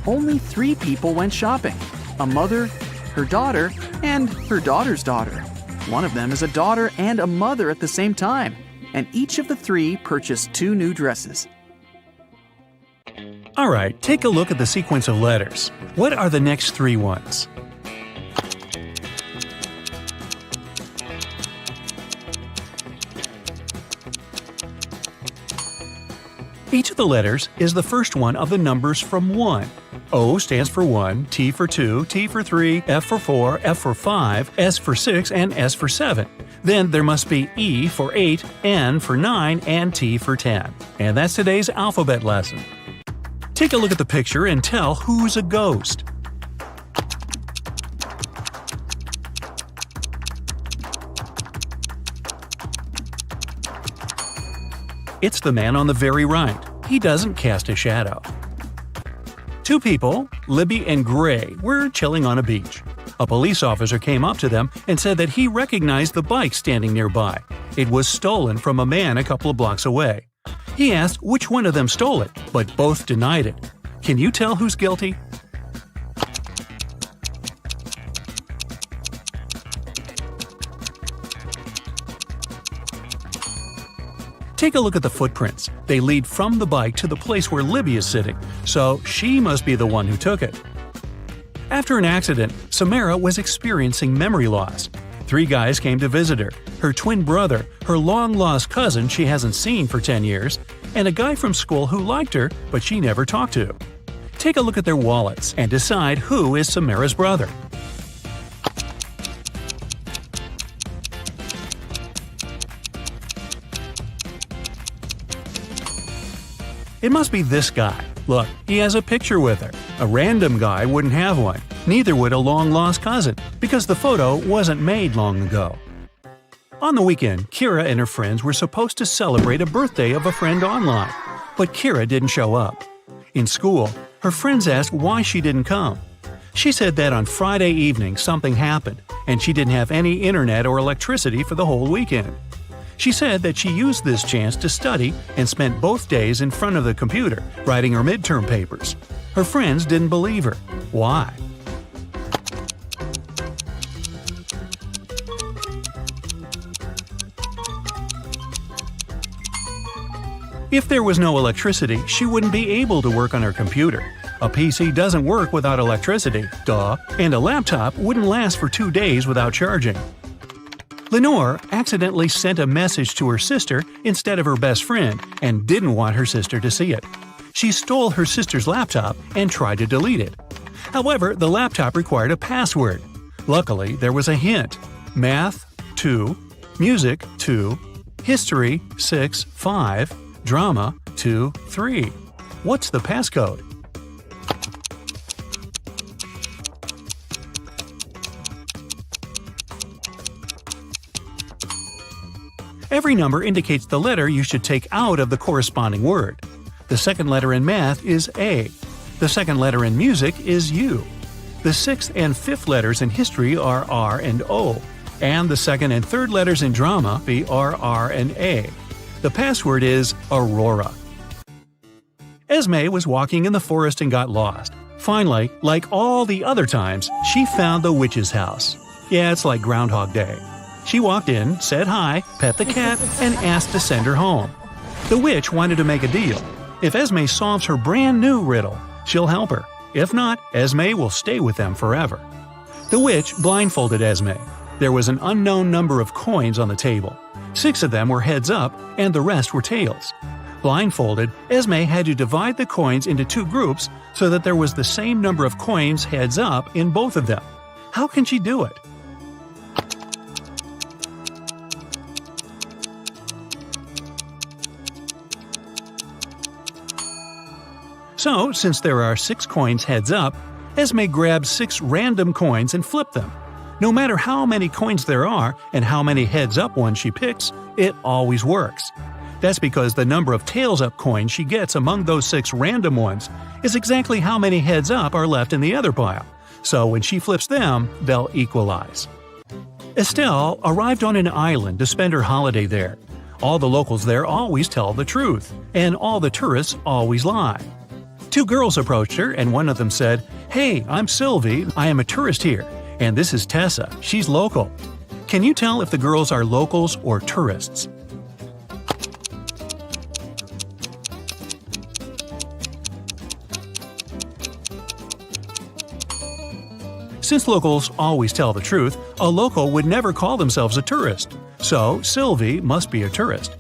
Only 3 people went shopping: a mother, her daughter, and her daughter's daughter. One of them is a daughter and a mother at the same time, and each of the 3 purchased 2 new dresses. All right, take a look at the sequence of letters. What are the next 3 ones? Each of the letters is the first one of the numbers from 1. O stands for 1, T for 2, T for 3, F for 4, F for 5, S for 6, and S for 7. Then there must be E for 8, N for 9, and T for 10. And that's today's alphabet lesson. Take a look at the picture and tell who's a ghost. It's the man on the very right. He doesn't cast a shadow. Two people, Libby and Gray, were chilling on a beach. A police officer came up to them and said that he recognized the bike standing nearby. It was stolen from a man a couple of blocks away. He asked which one of them stole it, but both denied it. Can you tell who's guilty? Take a look at the footprints. They lead from the bike to the place where Libby is sitting, so she must be the one who took it. After an accident, Samara was experiencing memory loss. 3 guys came to visit her: her twin brother, her long-lost cousin she hasn't seen for 10 years, and a guy from school who liked her but she never talked to. Take a look at their wallets and decide who is Samara's brother. It must be this guy. Look, he has a picture with her. A random guy wouldn't have one. Neither would a long-lost cousin, because the photo wasn't made long ago. On the weekend, Kira and her friends were supposed to celebrate a birthday of a friend online, but Kira didn't show up. In school, her friends asked why she didn't come. She said that on Friday evening something happened, and she didn't have any internet or electricity for the whole weekend. She said that she used this chance to study and spent both days in front of the computer, writing her midterm papers. Her friends didn't believe her. Why? If there was no electricity, she wouldn't be able to work on her computer. A PC doesn't work without electricity, duh, and a laptop wouldn't last for 2 days without charging. Lenore accidentally sent a message to her sister instead of her best friend and didn't want her sister to see it. She stole her sister's laptop and tried to delete it. However, the laptop required a password. Luckily, there was a hint: Math 2, Music 2, History 6 5, Drama 2 3. What's the passcode? Every number indicates the letter you should take out of the corresponding word. The second letter in math is A. The second letter in music is U. The sixth and fifth letters in history are R and O, and the second and third letters in drama are R and A. The password is Aurora. Esme was walking in the forest and got lost. Finally, like all the other times, she found the witch's house. Yeah, it's like Groundhog Day. She walked in, said hi, pet the cat, and asked to send her home. The witch wanted to make a deal. If Esme solves her brand new riddle, she'll help her. If not, Esme will stay with them forever. The witch blindfolded Esme. There was an unknown number of coins on the table. 6 of them were heads up, and the rest were tails. Blindfolded, Esme had to divide the coins into 2 groups so that there was the same number of coins heads up in both of them. How can she do it? So, since there are 6 coins heads up, Esme grabs 6 random coins and flipped them. No matter how many coins there are and how many heads up ones she picks, it always works. That's because the number of tails up coins she gets among those 6 random ones is exactly how many heads up are left in the other pile. So when she flips them, they'll equalize. Estelle arrived on an island to spend her holiday there. All the locals there always tell the truth, and all the tourists always lie. 2 girls approached her, and one of them said, "Hey, I'm Sylvie, I am a tourist here, and this is Tessa, she's local." Can you tell if the girls are locals or tourists? Since locals always tell the truth, a local would never call themselves a tourist. So, Sylvie must be a tourist.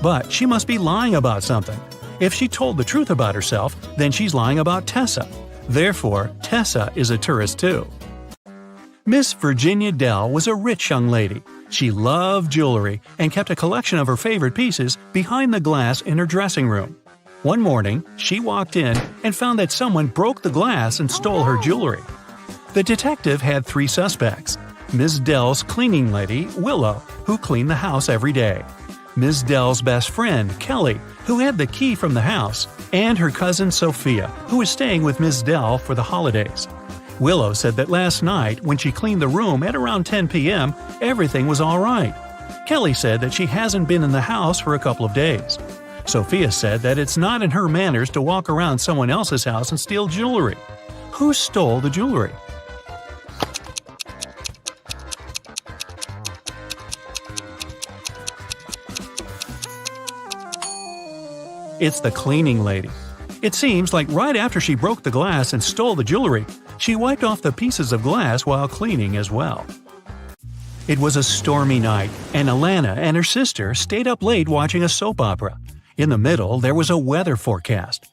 But she must be lying about something. If she told the truth about herself, then she's lying about Tessa. Therefore, Tessa is a tourist too. Miss Virginia Dell was a rich young lady. She loved jewelry and kept a collection of her favorite pieces behind the glass in her dressing room. One morning, she walked in and found that someone broke the glass and stole her jewelry. The detective had 3 suspects: Ms. Dell's cleaning lady, Willow, who cleaned the house every day; Ms. Dell's best friend, Kelly, who had the key from the house; and her cousin Sophia, who was staying with Ms. Dell for the holidays. Willow said that last night, when she cleaned the room at around 10 p.m., everything was all right. Kelly said that she hasn't been in the house for a couple of days. Sophia said that it's not in her manners to walk around someone else's house and steal jewelry. Who stole the jewelry? It's the cleaning lady. It seems like right after she broke the glass and stole the jewelry, she wiped off the pieces of glass while cleaning as well. It was a stormy night, and Alana and her sister stayed up late watching a soap opera. In the middle, there was a weather forecast.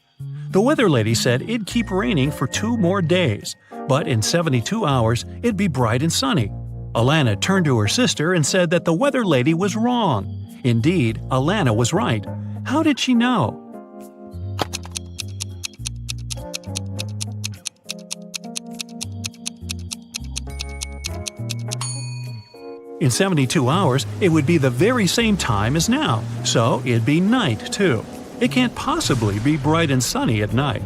The weather lady said it'd keep raining for 2 more days, but in 72 hours, it'd be bright and sunny. Alana turned to her sister and said that the weather lady was wrong. Indeed, Alana was right. How did she know? In 72 hours, it would be the very same time as now, so it'd be night too. It can't possibly be bright and sunny at night.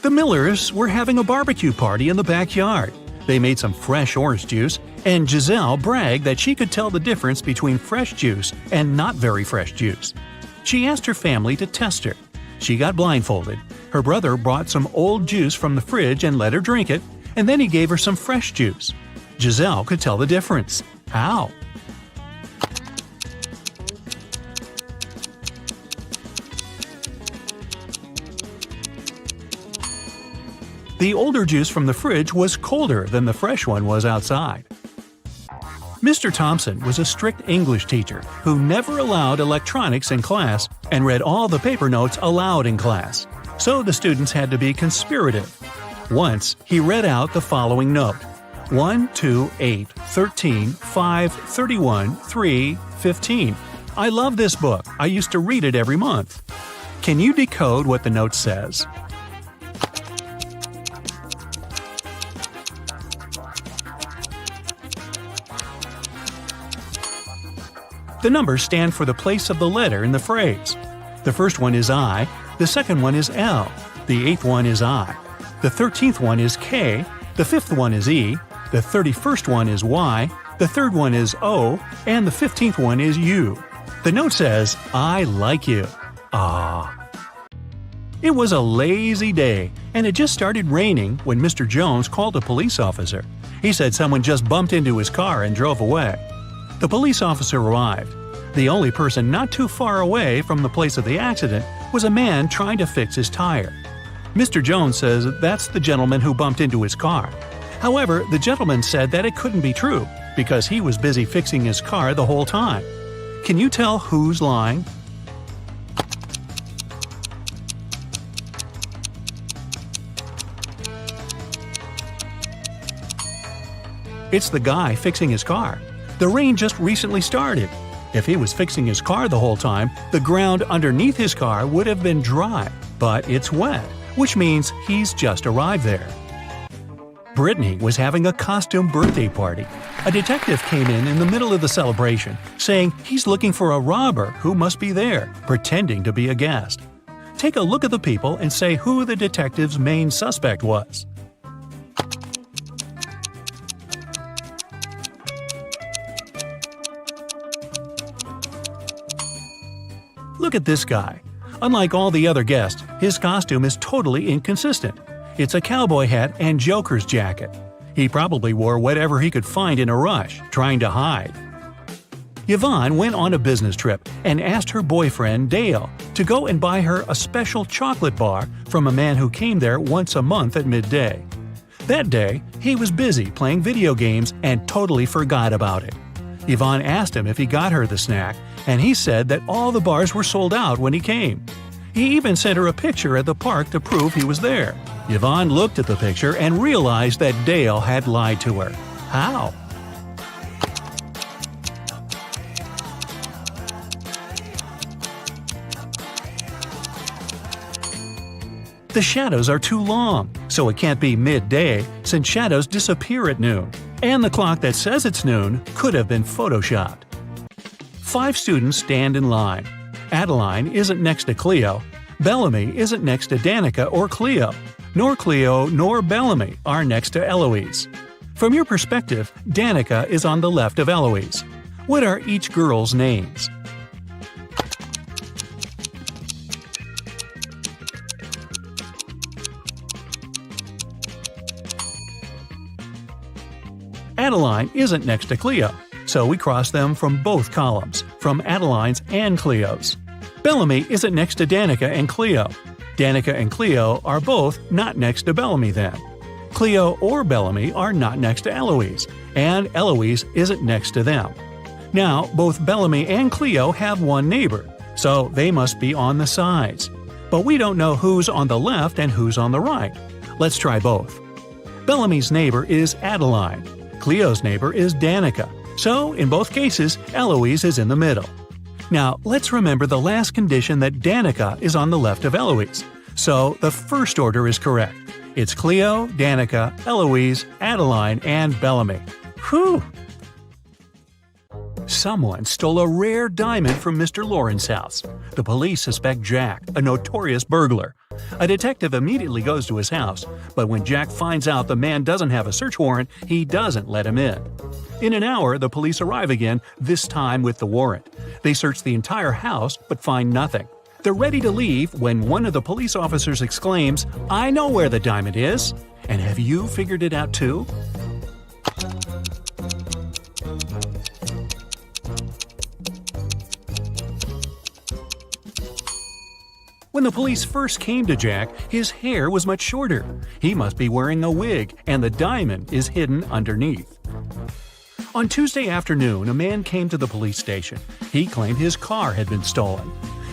The Millers were having a barbecue party in the backyard. They made some fresh orange juice, and Giselle bragged that she could tell the difference between fresh juice and not very fresh juice. She asked her family to test her. She got blindfolded. Her brother brought some old juice from the fridge and let her drink it, and then he gave her some fresh juice. Giselle could tell the difference. How? The older juice from the fridge was colder than the fresh one was outside. Mr. Thompson was a strict English teacher who never allowed electronics in class and read all the paper notes aloud in class, so the students had to be conspirative. Once, he read out the following note: 1, 2, 8, 13, 5, 31, 3, 15. I love this book. I used to read it every month. Can you decode what the note says? The numbers stand for the place of the letter in the phrase. The first one is I, the second one is L, the 8th one is I, the 13th one is K, the 5th one is E, the 31st one is Y, the 3rd one is O, and the 15th one is U. The note says, I like you. Ah. It was a lazy day, and it just started raining when Mr. Jones called a police officer. He said someone just bumped into his car and drove away. The police officer arrived. The only person not too far away from the place of the accident was a man trying to fix his tire. Mr. Jones says that's the gentleman who bumped into his car. However, the gentleman said that it couldn't be true because he was busy fixing his car the whole time. Can you tell who's lying? It's the guy fixing his car. The rain just recently started. If he was fixing his car the whole time, the ground underneath his car would have been dry, but it's wet, which means he's just arrived there. Brittany was having a costume birthday party. A detective came in the middle of the celebration, saying he's looking for a robber who must be there, pretending to be a guest. Take a look at the people and say who the detective's main suspect was. Look at this guy. Unlike all the other guests, his costume is totally inconsistent. It's a cowboy hat and Joker's jacket. He probably wore whatever he could find in a rush, trying to hide. Yvonne went on a business trip and asked her boyfriend, Dale, to go and buy her a special chocolate bar from a man who came there once a month at midday. That day, he was busy playing video games and totally forgot about it. Yvonne asked him if he got her the snack, and he said that all the bars were sold out when he came. He even sent her a picture at the park to prove he was there. Yvonne looked at the picture and realized that Dale had lied to her. How? The shadows are too long, so it can't be midday since shadows disappear at noon. And the clock that says it's noon could have been photoshopped. 5 students stand in line. Adeline isn't next to Cleo. Bellamy isn't next to Danica or Cleo. Nor Cleo nor Bellamy are next to Eloise. From your perspective, Danica is on the left of Eloise. What are each girl's names? Adeline isn't next to Cleo, so we cross them from both columns, from Adeline's and Cleo's. Bellamy isn't next to Danica and Cleo. Danica and Cleo are both not next to Bellamy then. Cleo or Bellamy are not next to Eloise, and Eloise isn't next to them. Now, both Bellamy and Cleo have one neighbor, so they must be on the sides. But we don't know who's on the left and who's on the right. Let's try both. Bellamy's neighbor is Adeline. Cleo's neighbor is Danica. So, in both cases, Eloise is in the middle. Now, let's remember the last condition that Danica is on the left of Eloise. So, the first order is correct. It's Cleo, Danica, Eloise, Adeline, and Bellamy. Whew! Someone stole a rare diamond from Mr. Lauren's house. The police suspect Jack, a notorious burglar. A detective immediately goes to his house, but when Jack finds out the man doesn't have a search warrant, he doesn't let him in. In an hour, the police arrive again, this time with the warrant. They search the entire house, but find nothing. They're ready to leave when one of the police officers exclaims, "I know where the diamond is! And have you figured it out too?" When the police first came to Jack, his hair was much shorter. He must be wearing a wig, and the diamond is hidden underneath. On Tuesday afternoon, a man came to the police station. He claimed his car had been stolen.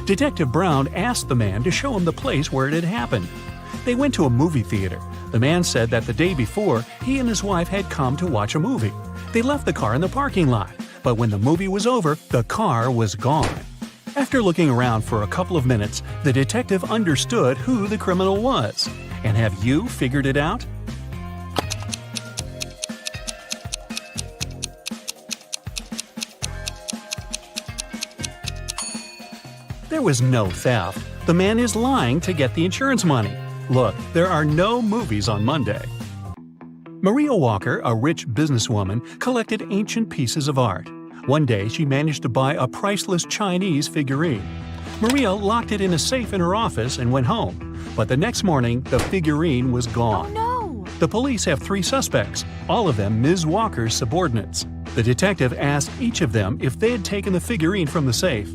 Detective Brown asked the man to show him the place where it had happened. They went to a movie theater. The man said that the day before, he and his wife had come to watch a movie. They left the car in the parking lot, but when the movie was over, the car was gone. After looking around for a couple of minutes, the detective understood who the criminal was. And have you figured it out? There was no theft. The man is lying to get the insurance money. Look, there are no movies on Monday. Maria Walker, a rich businesswoman, collected ancient pieces of art. One day, she managed to buy a priceless Chinese figurine. Maria locked it in a safe in her office and went home. But the next morning, the figurine was gone. Oh no! The police have 3 suspects, all of them Ms. Walker's subordinates. The detective asked each of them if they had taken the figurine from the safe.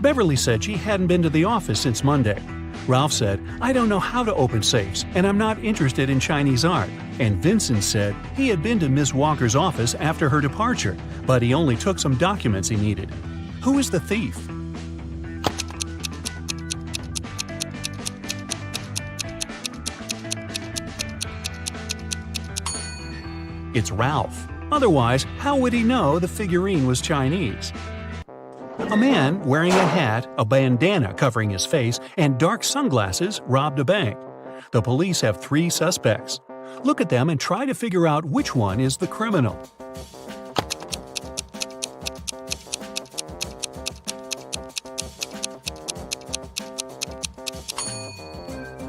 Beverly said she hadn't been to the office since Monday. Ralph said, "I don't know how to open safes, and I'm not interested in Chinese art." And Vincent said he had been to Ms. Walker's office after her departure, but he only took some documents he needed. Who is the thief? It's Ralph. Otherwise, how would he know the figurine was Chinese? A man wearing a hat, a bandana covering his face, and dark sunglasses robbed a bank. The police have 3 suspects. Look at them and try to figure out which one is the criminal.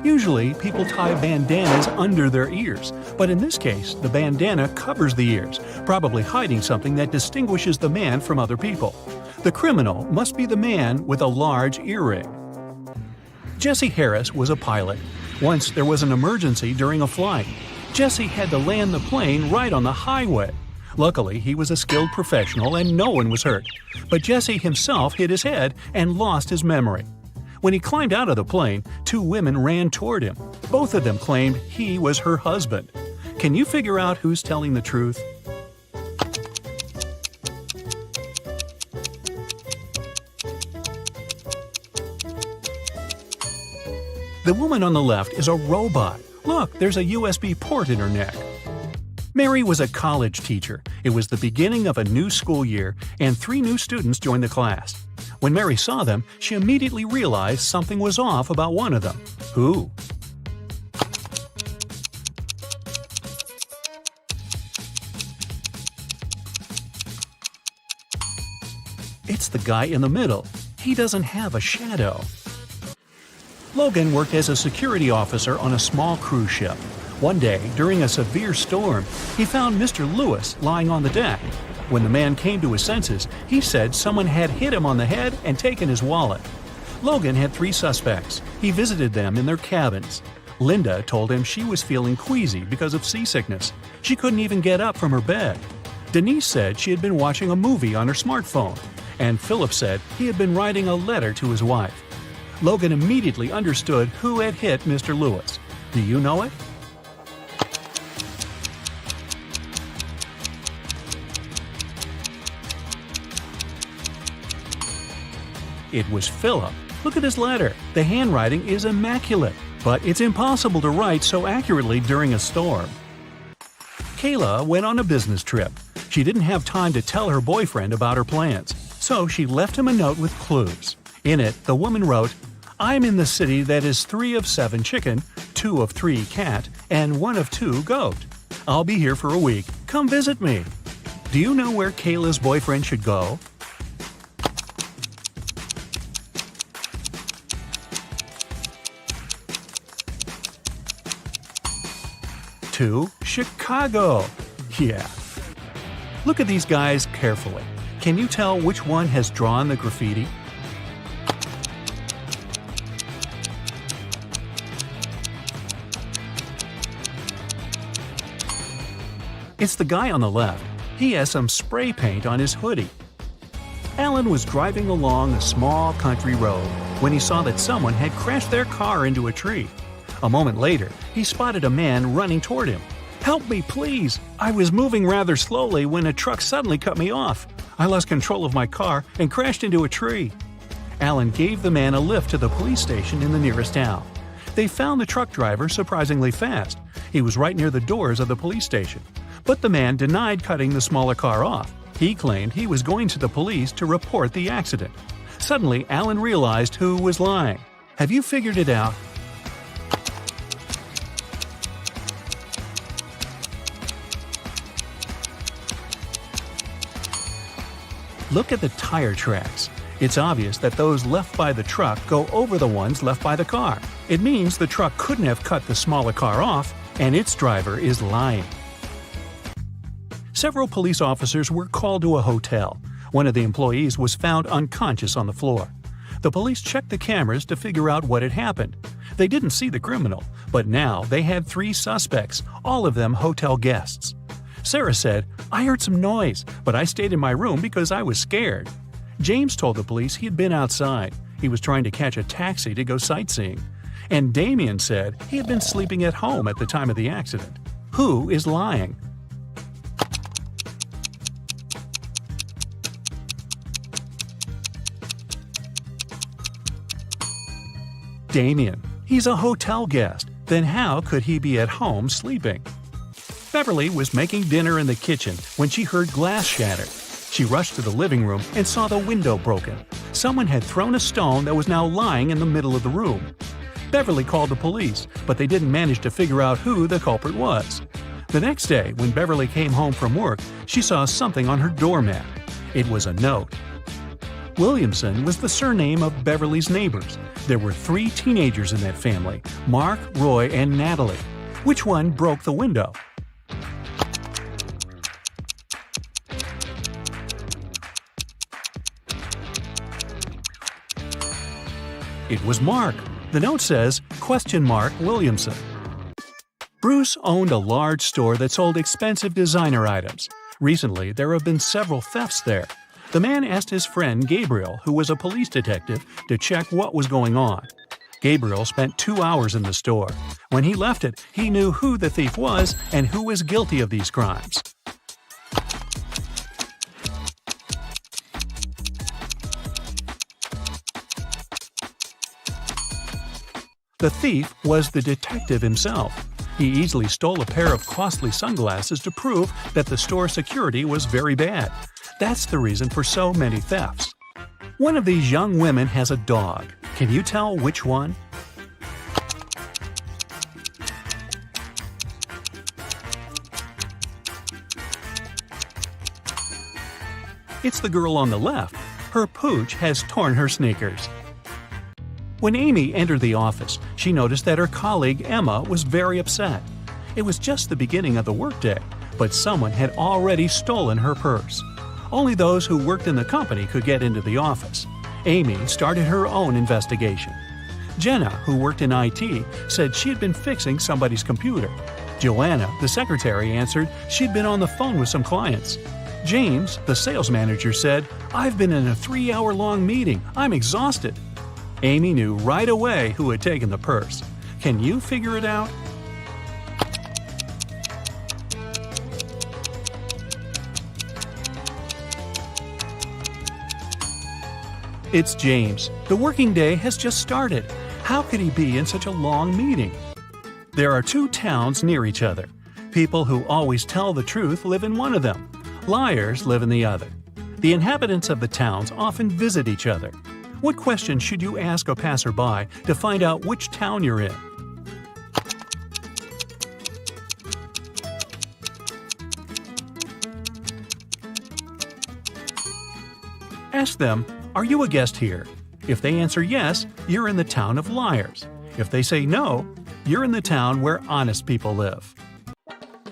Usually, people tie bandanas under their ears, but in this case, the bandana covers the ears, probably hiding something that distinguishes the man from other people. The criminal must be the man with a large earring. Jesse Harris was a pilot. Once there was an emergency during a flight. Jesse had to land the plane right on the highway. Luckily, he was a skilled professional and no one was hurt. But Jesse himself hit his head and lost his memory. When he climbed out of the plane, 2 women ran toward him. Both of them claimed he was her husband. Can you figure out who's telling the truth? The woman on the left is a robot. Look, there's a USB port in her neck. Mary was a college teacher. It was the beginning of a new school year, and 3 new students joined the class. When Mary saw them, she immediately realized something was off about one of them. Who? It's the guy in the middle. He doesn't have a shadow. Logan worked as a security officer on a small cruise ship. One day, during a severe storm, he found Mr. Lewis lying on the deck. When the man came to his senses, he said someone had hit him on the head and taken his wallet. Logan had 3 suspects. He visited them in their cabins. Linda told him she was feeling queasy because of seasickness. She couldn't even get up from her bed. Denise said she had been watching a movie on her smartphone. And Philip said he had been writing a letter to his wife. Logan immediately understood who had hit Mr. Lewis. Do you know it? It was Philip. Look at his letter. The handwriting is immaculate, but it's impossible to write so accurately during a storm. Kayla went on a business trip. She didn't have time to tell her boyfriend about her plans, so she left him a note with clues. In it, the woman wrote, "I'm in the city that is 3 of 7 chicken, 2 of 3 cat, and 1 of 2 goat. I'll be here for a week. Come visit me." Do you know where Kayla's boyfriend should go? To Chicago. Yeah. Look at these guys carefully. Can you tell which one has drawn the graffiti? It's the guy on the left. He has some spray paint on his hoodie. Alan was driving along a small country road when he saw that someone had crashed their car into a tree. A moment later, he spotted a man running toward him. "Help me, please! I was moving rather slowly when a truck suddenly cut me off. I lost control of my car and crashed into a tree." Alan gave the man a lift to the police station in the nearest town. They found the truck driver surprisingly fast. He was right near the doors of the police station. But the man denied cutting the smaller car off. He claimed he was going to the police to report the accident. Suddenly, Alan realized who was lying. Have you figured it out? Look at the tire tracks. It's obvious that those left by the truck go over the ones left by the car. It means the truck couldn't have cut the smaller car off, and its driver is lying. Several police officers were called to a hotel. One of the employees was found unconscious on the floor. The police checked the cameras to figure out what had happened. They didn't see the criminal, but now they had 3 suspects, all of them hotel guests. Sarah said, "I heard some noise, but I stayed in my room because I was scared." James told the police he had been outside. He was trying to catch a taxi to go sightseeing. And Damien said he had been sleeping at home at the time of the accident. Who is lying? Damien. He's a hotel guest. Then how could he be at home sleeping? Beverly was making dinner in the kitchen when she heard glass shatter. She rushed to the living room and saw the window broken. Someone had thrown a stone that was now lying in the middle of the room. Beverly called the police, but they didn't manage to figure out who the culprit was. The next day, when Beverly came home from work, she saw something on her doormat. It was a note. Williamson was the surname of Beverly's neighbors. There were 3 teenagers in that family, Mark, Roy, and Natalie. Which one broke the window? It was Mark. The note says, Williamson. Bruce owned a large store that sold expensive designer items. Recently, there have been several thefts there. The man asked his friend Gabriel, who was a police detective, to check what was going on. Gabriel spent 2 hours in the store. When he left it, he knew who the thief was and who was guilty of these crimes. The thief was the detective himself. He easily stole a pair of costly sunglasses to prove that the store security was very bad. That's the reason for so many thefts. One of these young women has a dog. Can you tell which one? It's the girl on the left. Her pooch has torn her sneakers. When Amy entered the office, she noticed that her colleague Emma was very upset. It was just the beginning of the workday, but someone had already stolen her purse. Only those who worked in the company could get into the office. Amy started her own investigation. Jenna, who worked in IT, said she had been fixing somebody's computer. Joanna, the secretary, answered she'd been on the phone with some clients. James, the sales manager, said, "I've been in a 3-hour-long meeting. I'm exhausted." Amy knew right away who had taken the purse. Can you figure it out? It's James. The working day has just started. How could he be in such a long meeting? There are 2 towns near each other. People who always tell the truth live in one of them. Liars live in the other. The inhabitants of the towns often visit each other. What question should you ask a passerby to find out which town you're in? Ask them, "Are you a guest here?" If they answer yes, you're in the town of liars. If they say no, you're in the town where honest people live.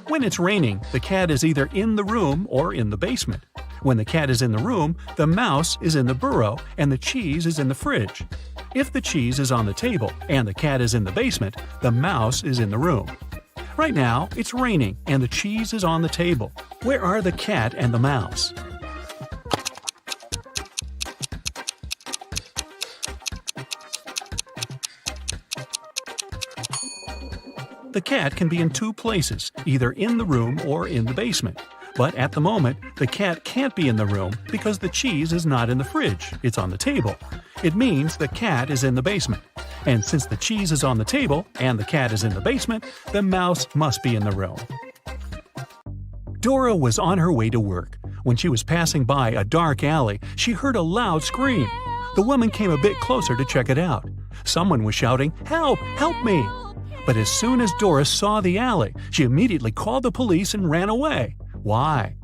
When it's raining, the cat is either in the room or in the basement. When the cat is in the room, the mouse is in the burrow and the cheese is in the fridge. If the cheese is on the table and the cat is in the basement, the mouse is in the room. Right now, it's raining and the cheese is on the table. Where are the cat and the mouse? The cat can be in 2 places, either in the room or in the basement. But at the moment, the cat can't be in the room because the cheese is not in the fridge, it's on the table. It means the cat is in the basement. And since the cheese is on the table and the cat is in the basement, the mouse must be in the room. Dora was on her way to work. When she was passing by a dark alley, she heard a loud scream. The woman came a bit closer to check it out. Someone was shouting, "Help! Help me!" But as soon as Doris saw the alley, she immediately called the police and ran away. Why?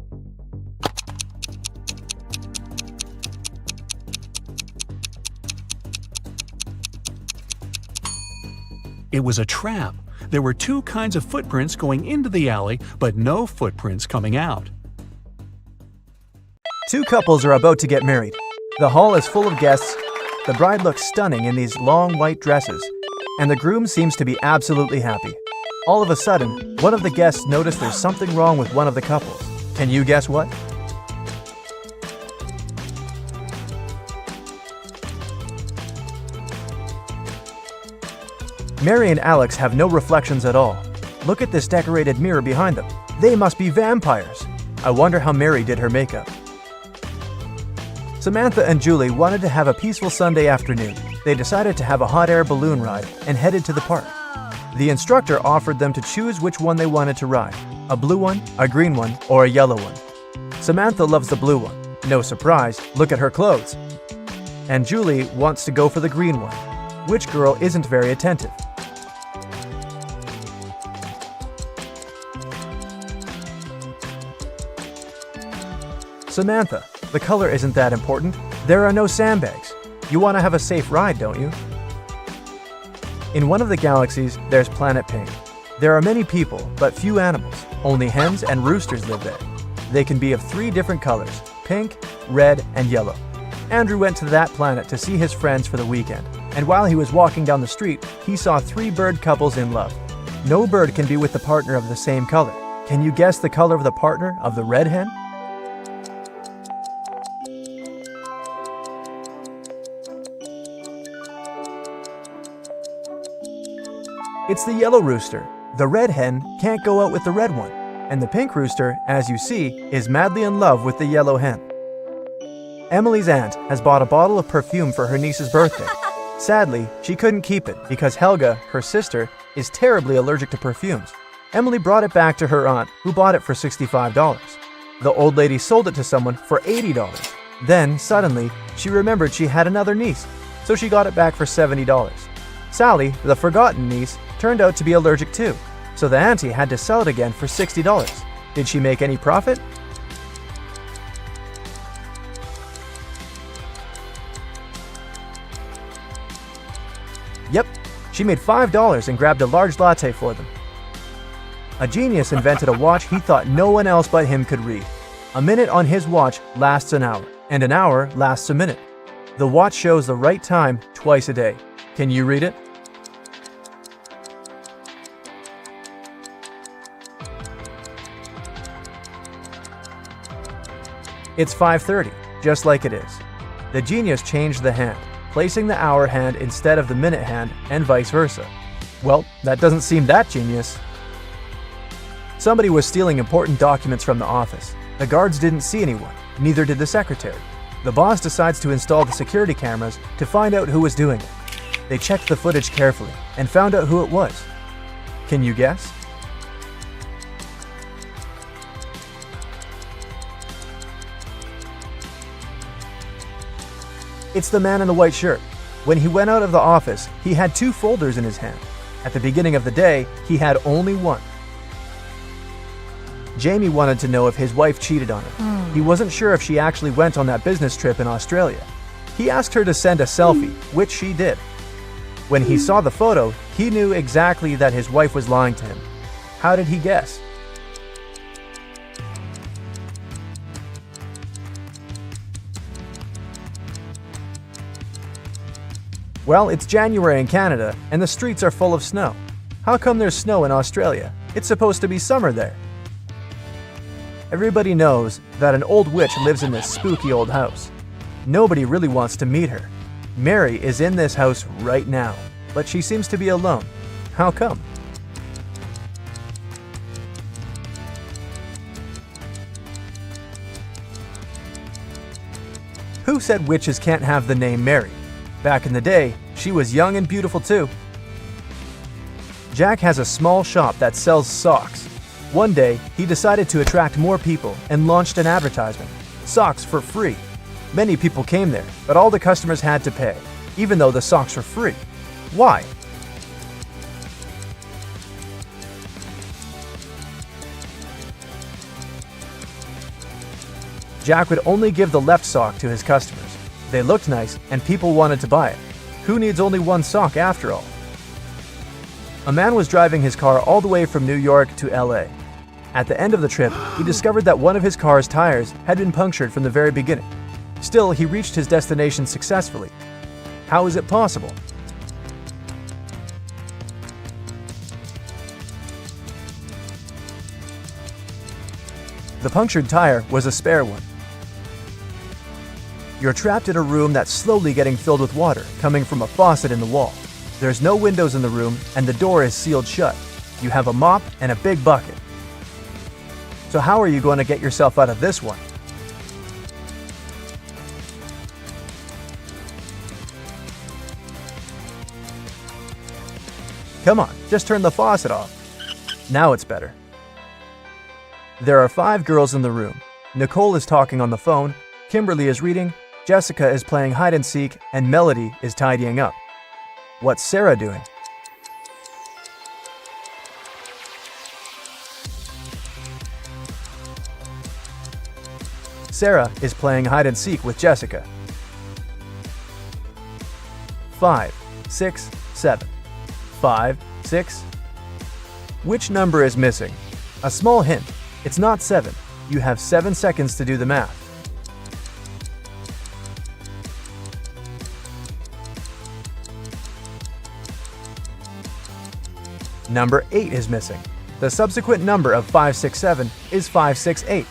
It was a trap. There were 2 kinds of footprints going into the alley, but no footprints coming out. 2 couples are about to get married. The hall is full of guests. The bride looks stunning in these long white dresses, and the groom seems to be absolutely happy. All of a sudden, one of the guests noticed there's something wrong with one of the couples. Can you guess what? Mary and Alex have no reflections at all. Look at this decorated mirror behind them. They must be vampires. I wonder how Mary did her makeup. Samantha and Julie wanted to have a peaceful Sunday afternoon. They decided to have a hot air balloon ride and headed to the park. The instructor offered them to choose which one they wanted to ride, a blue one, a green one, or a yellow one. Samantha loves the blue one. No surprise, look at her clothes. And Julie wants to go for the green one. Which girl isn't very attentive? Samantha, the color isn't that important. There are no sandbags. You want to have a safe ride, don't you? In one of the galaxies, there's Planet Pink. There are many people, but few animals. Only hens and roosters live there. They can be of 3 different colors, pink, red, and yellow. Andrew went to that planet to see his friends for the weekend, and while he was walking down the street, he saw 3 bird couples in love. No bird can be with the partner of the same color. Can you guess the color of the partner of the red hen? It's the yellow rooster. The red hen can't go out with the red one, and the pink rooster, as you see, is madly in love with the yellow hen. Emily's aunt has bought a bottle of perfume for her niece's birthday. Sadly, she couldn't keep it because Helga, her sister, is terribly allergic to perfumes. Emily brought it back to her aunt, who bought it for $65. The old lady sold it to someone for $80. Then, suddenly, she remembered she had another niece, so she got it back for $70. Sally, the forgotten niece, turned out to be allergic too, so the auntie had to sell it again for $60. Did she make any profit? Yep, she made $5 and grabbed a large latte for them. A genius invented a watch he thought no one else but him could read. A minute on his watch lasts an hour, and an hour lasts a minute. The watch shows the right time twice a day. Can you read it? It's 5:30, just like it is. The genius changed the hand, placing the hour hand instead of the minute hand, and vice versa. Well, that doesn't seem that genius. Somebody was stealing important documents from the office. The guards didn't see anyone, neither did the secretary. The boss decides to install the security cameras to find out who was doing it. They checked the footage carefully and found out who it was. Can you guess? It's the man in the white shirt. When he went out of the office, he had 2 folders in his hand. At the beginning of the day, he had only one. Jamie wanted to know if his wife cheated on him. He wasn't sure if she actually went on that business trip in Australia. He asked her to send a selfie, which she did. When he saw the photo, he knew exactly that his wife was lying to him. How did he guess? Well, it's January in Canada, and the streets are full of snow. How come there's snow in Australia? It's supposed to be summer there. Everybody knows that an old witch lives in this spooky old house. Nobody really wants to meet her. Mary is in this house right now, but she seems to be alone. How come? Who said witches can't have the name Mary? Back in the day, she was young and beautiful too. Jack has a small shop that sells socks. One day, he decided to attract more people and launched an advertisement. Socks for free. Many people came there, but all the customers had to pay, even though the socks were free. Why? Jack would only give the left sock to his customers. They looked nice, and people wanted to buy it. Who needs only one sock after all? A man was driving his car all the way from New York to LA. At the end of the trip, he discovered that one of his car's tires had been punctured from the very beginning. Still, he reached his destination successfully. How is it possible? The punctured tire was a spare one. You're trapped in a room that's slowly getting filled with water coming from a faucet in the wall. There's no windows in the room and the door is sealed shut. You have a mop and a big bucket. So how are you going to get yourself out of this one? Come on, just turn the faucet off. Now it's better. There are 5 girls in the room. Nicole is talking on the phone, Kimberly is reading, Jessica is playing hide and seek, and Melody is tidying up. What's Sarah doing? Sarah is playing hide and seek with Jessica. 5, 6, 7. 5, 6. Which number is missing? A small hint. It's not 7. You have 7 seconds to do the math. Number 8 is missing. The subsequent number of 567 is 568.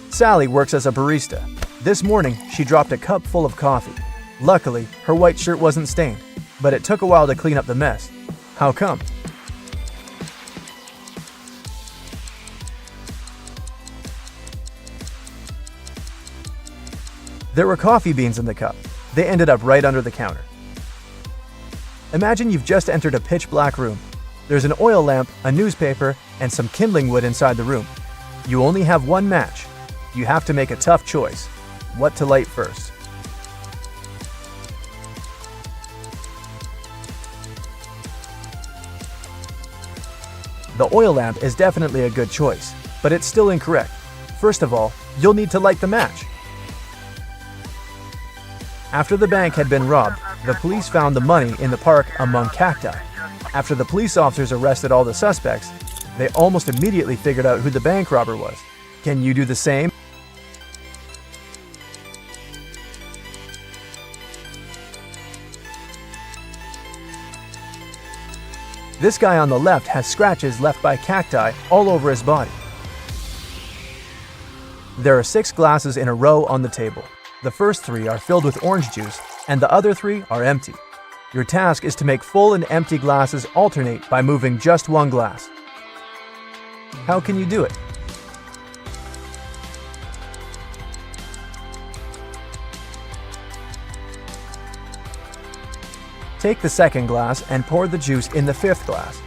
Sally works as a barista. This morning, she dropped a cup full of coffee. Luckily, her white shirt wasn't stained, but it took a while to clean up the mess. How come? There were coffee beans in the cup. They ended up right under the counter. Imagine you've just entered a pitch-black room. There's an oil lamp, a newspaper, and some kindling wood inside the room. You only have one match. You have to make a tough choice. What to light first? The oil lamp is definitely a good choice, but it's still incorrect. First of all, you'll need to light the match. After the bank had been robbed, the police found the money in the park among cacti. After the police officers arrested all the suspects, they almost immediately figured out who the bank robber was. Can you do the same? This guy on the left has scratches left by cacti all over his body. There are 6 glasses in a row on the table. The first 3 are filled with orange juice, and the other 3 are empty. Your task is to make full and empty glasses alternate by moving just one glass. How can you do it? Take the second glass and pour the juice in the 5th glass.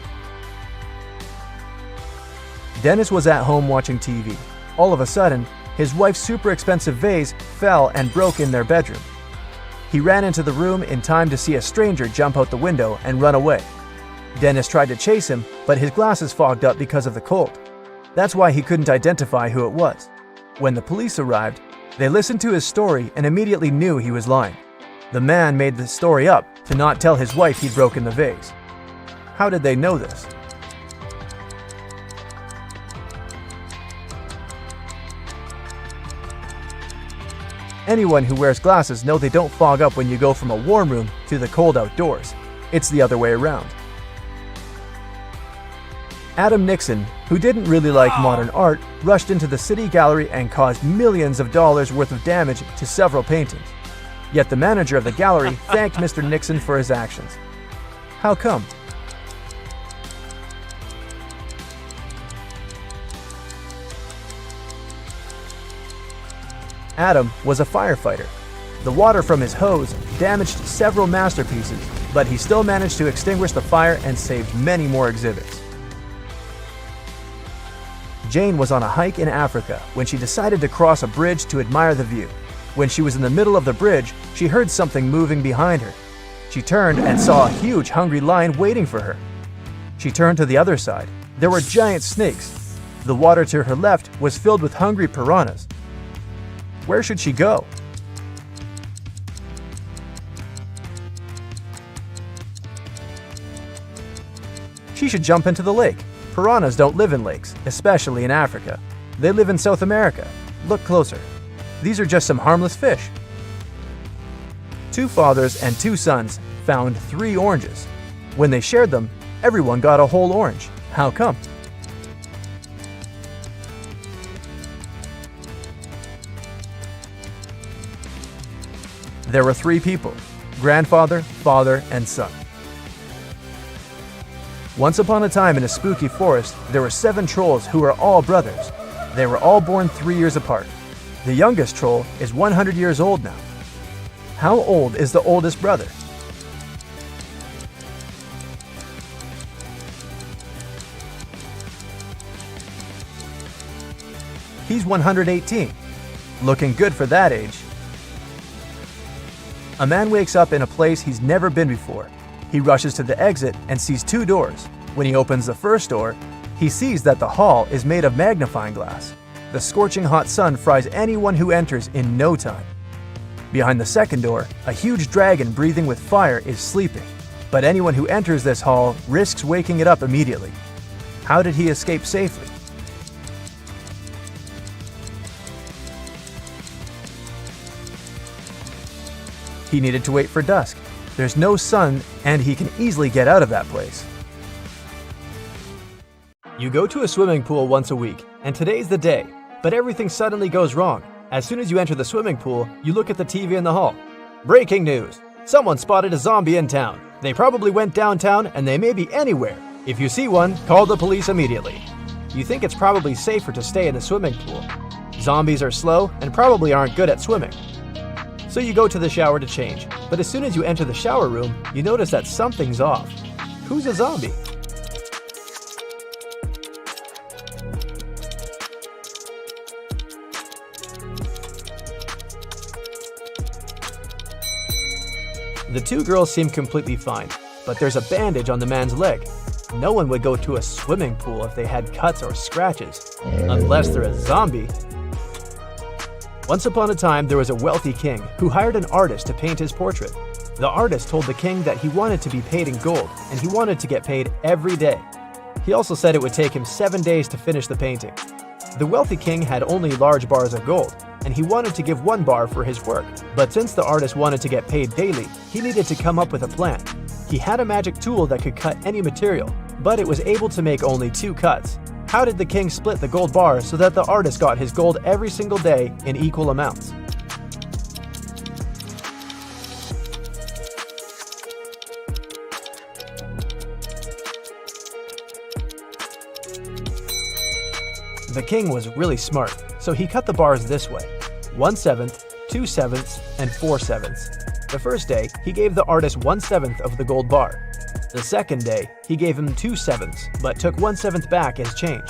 Dennis was at home watching TV. All of a sudden, his wife's super expensive vase fell and broke in their bedroom. He ran into the room in time to see a stranger jump out the window and run away. Dennis tried to chase him, but his glasses fogged up because of the cold. That's why he couldn't identify who it was. When the police arrived, they listened to his story and immediately knew he was lying. The man made the story up to not tell his wife he'd broken the vase. How did they know this? Anyone who wears glasses know they don't fog up when you go from a warm room to the cold outdoors. It's the other way around. Adam Nixon, who didn't really like modern art, rushed into the city gallery and caused millions of dollars worth of damage to several paintings. Yet the manager of the gallery thanked Mr. Nixon for his actions. How come? Adam was a firefighter. The water from his hose damaged several masterpieces, but he still managed to extinguish the fire and saved many more exhibits. Jane was on a hike in Africa when she decided to cross a bridge to admire the view. When she was in the middle of the bridge, she heard something moving behind her. She turned and saw a huge hungry lion waiting for her. She turned to the other side. There were giant snakes. The water to her left was filled with hungry piranhas. Where should she go? She should jump into the lake. Piranhas don't live in lakes, especially in Africa. They live in South America. Look closer. These are just some harmless fish. 2 fathers and 2 sons found 3 oranges. When they shared them, everyone got a whole orange. How come? There were 3 people: grandfather, father, and son. Once upon a time in a spooky forest, there were 7 trolls who were all brothers. They were all born 3 years apart. The youngest troll is 100 years old now. How old is the oldest brother? He's 118. Looking good for that age. A man wakes up in a place he's never been before. He rushes to the exit and sees 2 doors. When he opens the first door, he sees that the hall is made of magnifying glass. The scorching hot sun fries anyone who enters in no time. Behind the second door, a huge dragon breathing with fire is sleeping. But anyone who enters this hall risks waking it up immediately. How did he escape safely? He needed to wait for dusk. There's no sun, and he can easily get out of that place. You go to a swimming pool once a week, and today's the day, but everything suddenly goes wrong. As soon as you enter the swimming pool, you look at the TV in the hall. Breaking news! Someone spotted a zombie in town. They probably went downtown, and they may be anywhere. If you see one, call the police immediately. You think it's probably safer to stay in the swimming pool. Zombies are slow and probably aren't good at swimming. So you go to the shower to change, but as soon as you enter the shower room, you notice that something's off. Who's a zombie? The two girls seem completely fine, but there's a bandage on the man's leg. No one would go to a swimming pool if they had cuts or scratches, unless they're a zombie. Once upon a time, there was a wealthy king who hired an artist to paint his portrait. The artist told the king that he wanted to be paid in gold, and he wanted to get paid every day. He also said it would take him 7 days to finish the painting. The wealthy king had only large bars of gold, and he wanted to give 1 bar for his work. But since the artist wanted to get paid daily, he needed to come up with a plan. He had a magic tool that could cut any material, but it was able to make only 2 cuts. How did the king split the gold bar so that the artist got his gold every single day in equal amounts? The king was really smart, so he cut the bars this way: 1/7, 2/7, and 4/7. The first day, he gave the artist 1/7 of the gold bar. The second day, he gave him 2/7, but took 1/7 back as change.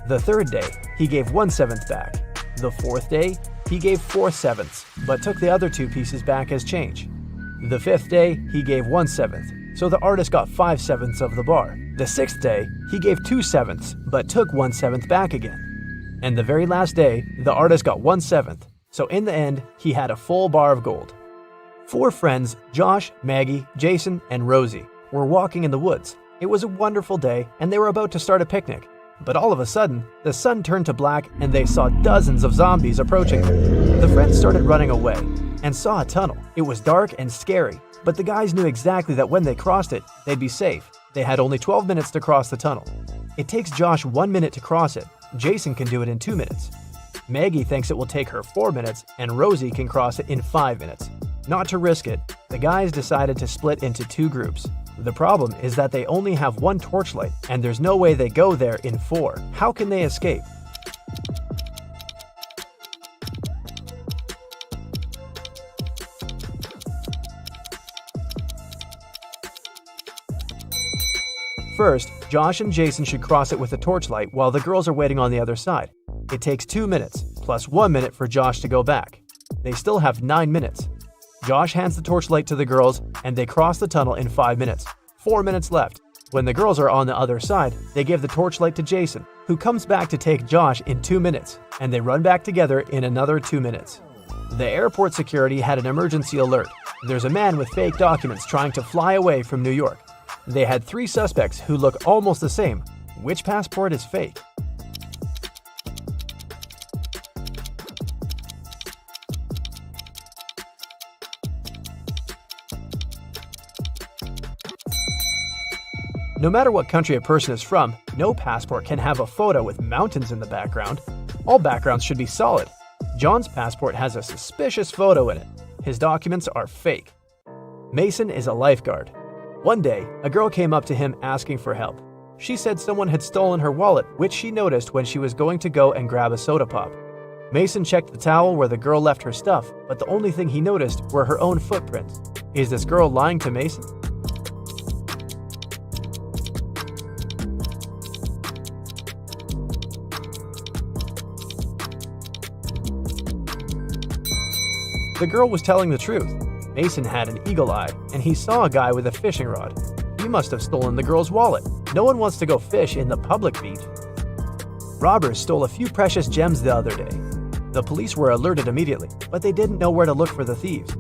The third day, he gave 1/7 back. The fourth day, he gave 4/7, but took the other 2 pieces back as change. The fifth day, he gave 1/7, so the artist got 5/7 of the bar. The sixth day, he gave 2/7, but took 1/7 back again. And the very last day, the artist got 1/7, so in the end, he had a full bar of gold. 4 friends, Josh, Maggie, Jason, and Rosie, were walking in the woods. It was a wonderful day, and they were about to start a picnic. But all of a sudden, the sun turned to black and they saw dozens of zombies approaching them. The friends started running away and saw a tunnel. It was dark and scary, but the guys knew exactly that when they crossed it, they'd be safe. They had only 12 minutes to cross the tunnel. It takes Josh 1 minute to cross it. Jason can do it in 2 minutes. Maggie thinks it will take her 4 minutes, and Rosie can cross it in 5 minutes. Not to risk it, the guys decided to split into 2 groups. The problem is that they only have 1 torchlight, and there's no way they go there in 4. How can they escape? First, Josh and Jason should cross it with a torchlight while the girls are waiting on the other side. It takes 2 minutes, plus 1 minute for Josh to go back. They still have 9 minutes. Josh hands the torchlight to the girls, and they cross the tunnel in 5 minutes. 4 minutes left. When the girls are on the other side, they give the torchlight to Jason, who comes back to take Josh in 2 minutes, and they run back together in another 2 minutes. The airport security had an emergency alert. There's a man with fake documents trying to fly away from New York. They had 3 suspects who look almost the same. Which passport is fake? No matter what country a person is from, no passport can have a photo with mountains in the background. All backgrounds should be solid. John's passport has a suspicious photo in it. His documents are fake. Mason is a lifeguard. One day, a girl came up to him asking for help. She said someone had stolen her wallet, which she noticed when she was going to go and grab a soda pop. Mason checked the towel where the girl left her stuff, but the only thing he noticed were her own footprints. Is this girl lying to Mason? The girl was telling the truth. Mason had an eagle eye, and he saw a guy with a fishing rod. He must have stolen the girl's wallet. No one wants to go fish in the public beach. Robbers stole a few precious gems the other day. The police were alerted immediately, but they didn't know where to look for the thieves.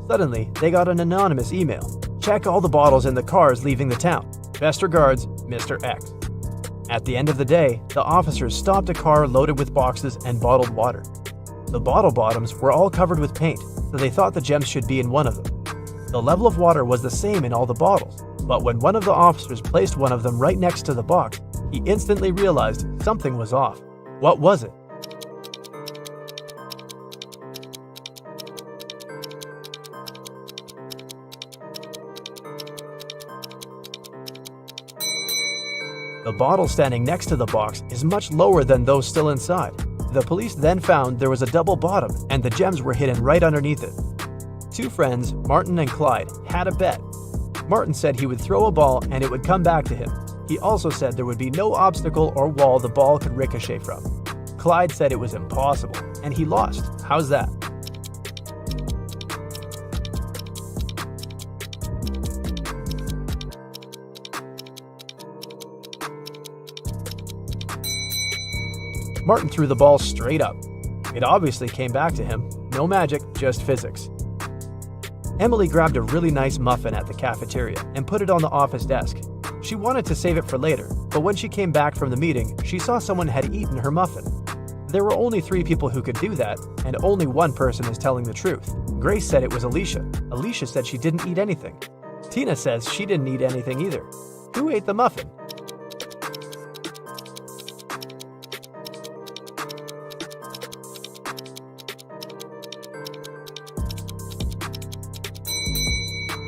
Suddenly, they got an anonymous email. Check all the bottles in the cars leaving the town. Best regards, Mr. X. At the end of the day, the officers stopped a car loaded with boxes and bottled water. The bottle bottoms were all covered with paint, so they thought the gems should be in one of them. The level of water was the same in all the bottles, but when one of the officers placed one of them right next to the box, he instantly realized something was off. What was it? The bottle standing next to the box is much lower than those still inside. The police then found there was a double bottom and the gems were hidden right underneath it. two friends, Martin and Clyde, had a bet. Martin said he would throw a ball and it would come back to him. He also said there would be no obstacle or wall the ball could ricochet from. Clyde said it was impossible, and he lost. How's that? Martin threw the ball straight up. It obviously came back to him. No magic, just physics. Emily grabbed a really nice muffin at the cafeteria and put it on the office desk. She wanted to save it for later, but when she came back from the meeting, she saw someone had eaten her muffin. There were only 3 people who could do that, and only one person is telling the truth. Grace said it was Alicia. Alicia said she didn't eat anything. Tina says she didn't eat anything either. Who ate the muffin?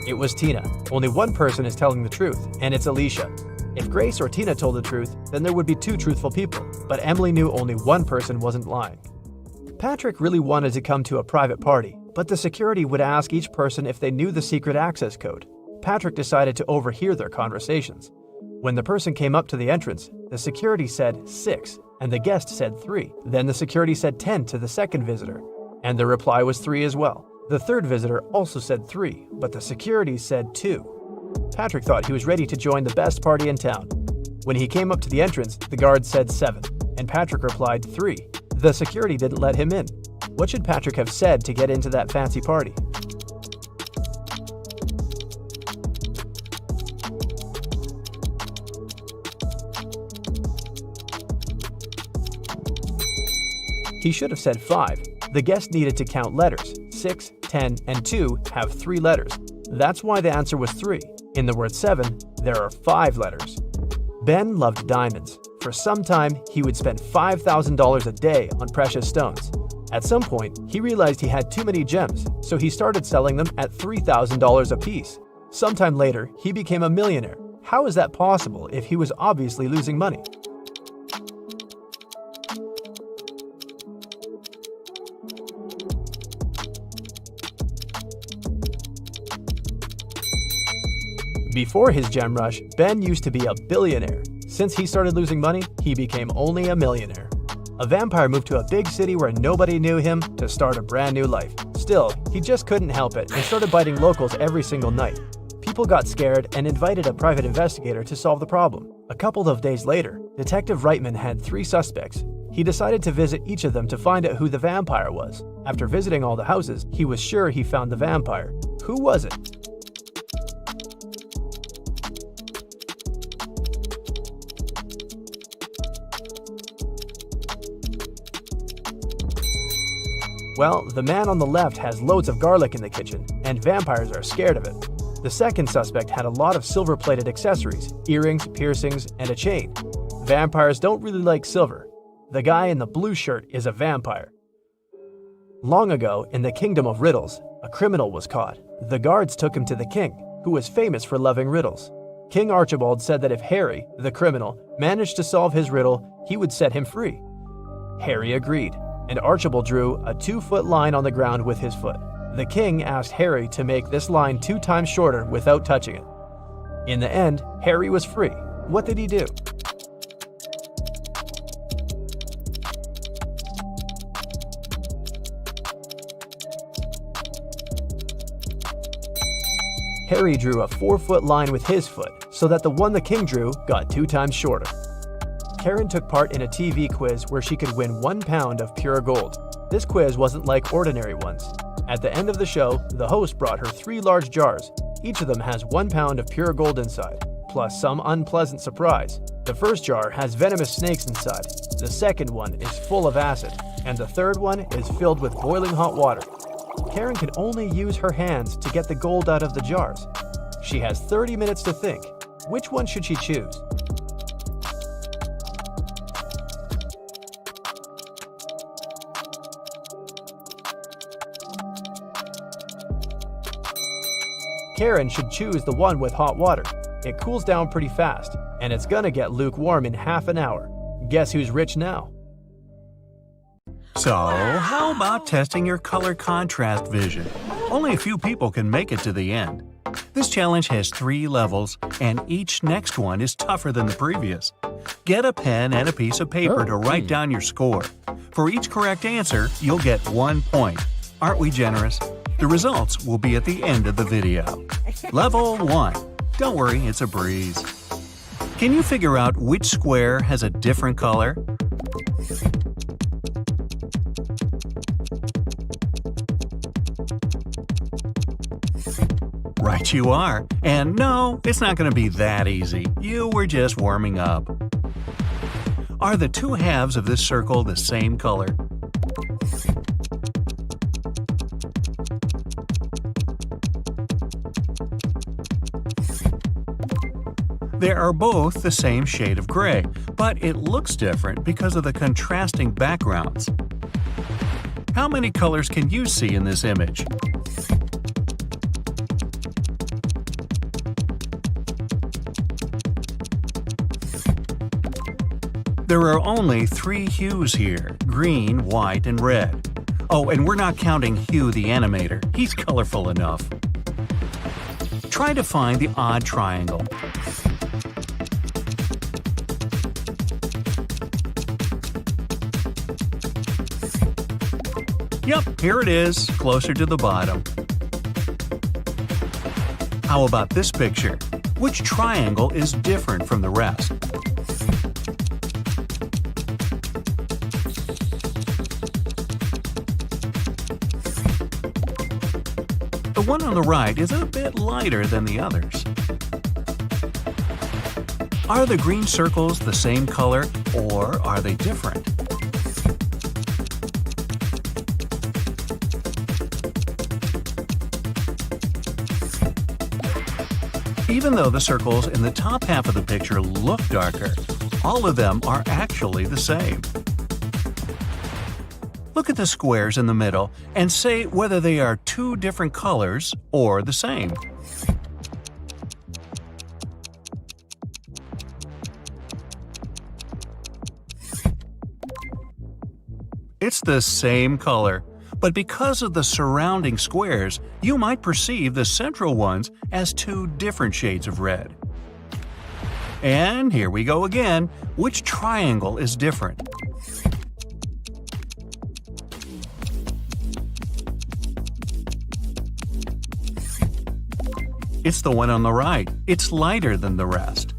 It was Tina. Only one person is telling the truth, and it's Alicia. If Grace or Tina told the truth, then there would be 2 truthful people, but Emily knew only one person wasn't lying. Patrick really wanted to come to a private party, but the security would ask each person if they knew the secret access code. Patrick decided to overhear their conversations. When the person came up to the entrance, the security said 6, and the guest said 3. Then the security said 10 to the second visitor, and the reply was 3 as well. The third visitor also said 3, but the security said 2. Patrick thought he was ready to join the best party in town. When he came up to the entrance, the guard said 7, and Patrick replied 3. The security didn't let him in. What should Patrick have said to get into that fancy party? He should have said 5. The guest needed to count letters. 6, 10, and 2 have 3 letters. That's why the answer was 3. In the word 7, there are 5 letters. Ben loved diamonds. For some time, he would spend $5,000 a day on precious stones. At some point, he realized he had too many gems, so he started selling them at $3,000 a piece. Sometime later, he became a millionaire. How is that possible if he was obviously losing money? Before his gem rush, Ben used to be a billionaire. Since he started losing money, he became only a millionaire. A vampire moved to a big city where nobody knew him to start a brand new life. Still, he just couldn't help it and started biting locals every single night. People got scared and invited a private investigator to solve the problem. A couple of days later, Detective Reitman had 3 suspects. He decided to visit each of them to find out who the vampire was. After visiting all the houses, he was sure he found the vampire. Who was it? Well, the man on the left has loads of garlic in the kitchen, and vampires are scared of it. The second suspect had a lot of silver-plated accessories, earrings, piercings, and a chain. Vampires don't really like silver. The guy in the blue shirt is a vampire. Long ago, in the kingdom of Riddles, a criminal was caught. The guards took him to the king, who was famous for loving riddles. King Archibald said that if Harry, the criminal, managed to solve his riddle, he would set him free. Harry agreed, and Archibald drew a 2-foot line on the ground with his foot. The king asked Harry to make this line 2 times shorter without touching it. In the end, Harry was free. What did he do? Harry drew a 4-foot line with his foot, so that the one the king drew got 2 times shorter. Karen took part in a TV quiz where she could win 1 pound of pure gold. This quiz wasn't like ordinary ones. At the end of the show, the host brought her 3 large jars. Each of them has 1 pound of pure gold inside, plus some unpleasant surprise. The first jar has venomous snakes inside, the second one is full of acid, and the third one is filled with boiling hot water. Karen can only use her hands to get the gold out of the jars. She has 30 minutes to think. Which one should she choose? Karen should choose the one with hot water. It cools down pretty fast, and it's gonna get lukewarm in half an hour. Guess who's rich now? So, how about testing your color contrast vision? Only a few people can make it to the end. This challenge has 3 levels, and each next one is tougher than the previous. Get a pen and a piece of paper to write down your score. For each correct answer, you'll get 1 point. Aren't we generous? The results will be at the end of the video. Level 1. Don't worry, it's a breeze. Can you figure out which square has a different color? Right you are. And no, it's not going to be that easy. You were just warming up. Are the 2 halves of this circle the same color? They are both the same shade of gray, but it looks different because of the contrasting backgrounds. How many colors can you see in this image? There are only 3 hues here: green, white, and red. Oh, and we're not counting Hugh the animator. He's colorful enough. Try to find the odd triangle. Yep, here it is, closer to the bottom. How about this picture? Which triangle is different from the rest? The one on the right is a bit lighter than the others. Are the green circles the same color, or are they different? Even though the circles in the top half of the picture look darker, all of them are actually the same. Look at the squares in the middle and say whether they are 2 different colors or the same. It's the same color, but because of the surrounding squares, you might perceive the central ones as 2 different shades of red. And here we go again. Which triangle is different? It's the one on the right. It's lighter than the rest.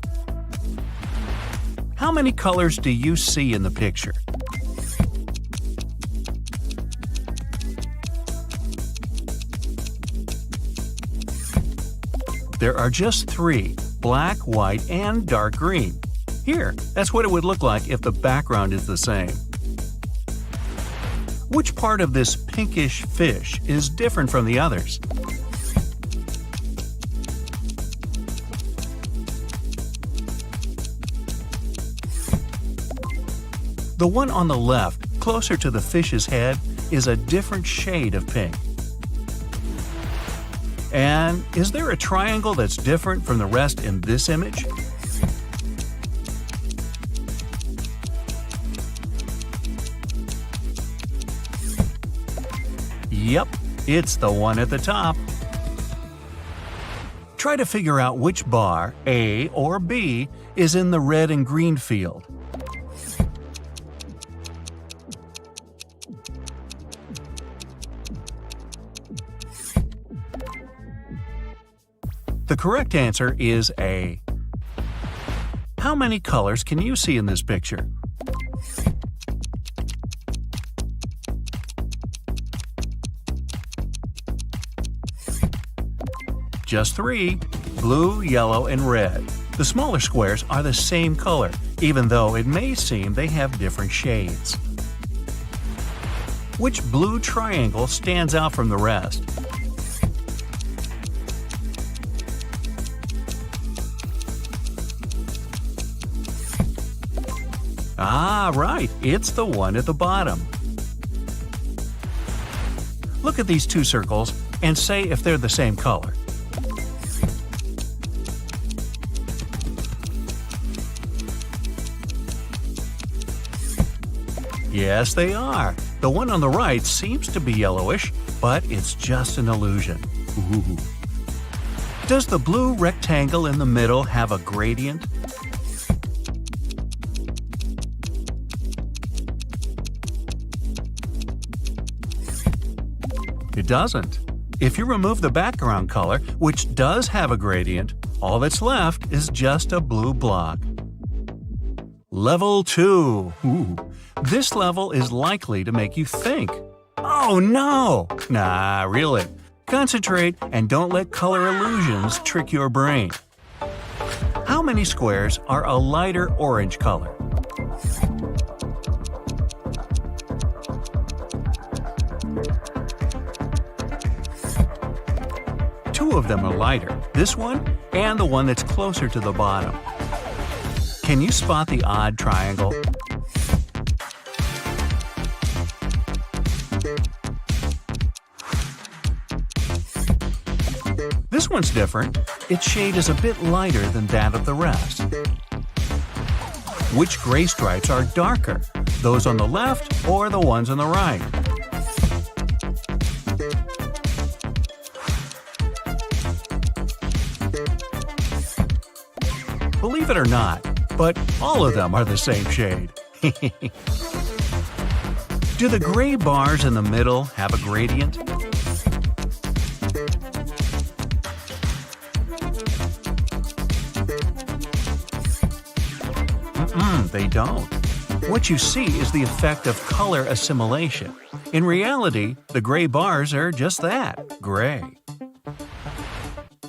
How many colors do you see in the picture? There are just 3, black, white, and dark green. Here, that's what it would look like if the background is the same. Which part of this pinkish fish is different from the others? The one on the left, closer to the fish's head, is a different shade of pink. And is there a triangle that's different from the rest in this image? Yep, it's the one at the top. Try to figure out which bar, A or B, is in the red and green field. The correct answer is A. How many colors can you see in this picture? Just 3: blue, yellow, and red. The smaller squares are the same color, even though it may seem they have different shades. Which blue triangle stands out from the rest? Ah, right, it's the one at the bottom. Look at these 2 circles and say if they're the same color. Yes, they are. The one on the right seems to be yellowish, but it's just an illusion. Ooh. Does the blue rectangle in the middle have a gradient? It doesn't. If you remove the background color, which does have a gradient, all that's left is just a blue block. Level 2. Ooh. This level is likely to make you think. Oh no! Nah, really. Concentrate and don't let color illusions trick your brain. How many squares are a lighter orange color? Two of them are lighter, this one and the one that's closer to the bottom. Can you spot the odd triangle? This one's different. Its shade is a bit lighter than that of the rest. Which gray stripes are darker? Those on the left or the ones on the right? Believe it or not, but all of them are the same shade. Do the gray bars in the middle have a gradient? They don't. What you see is the effect of color assimilation. In reality, the gray bars are just that, gray.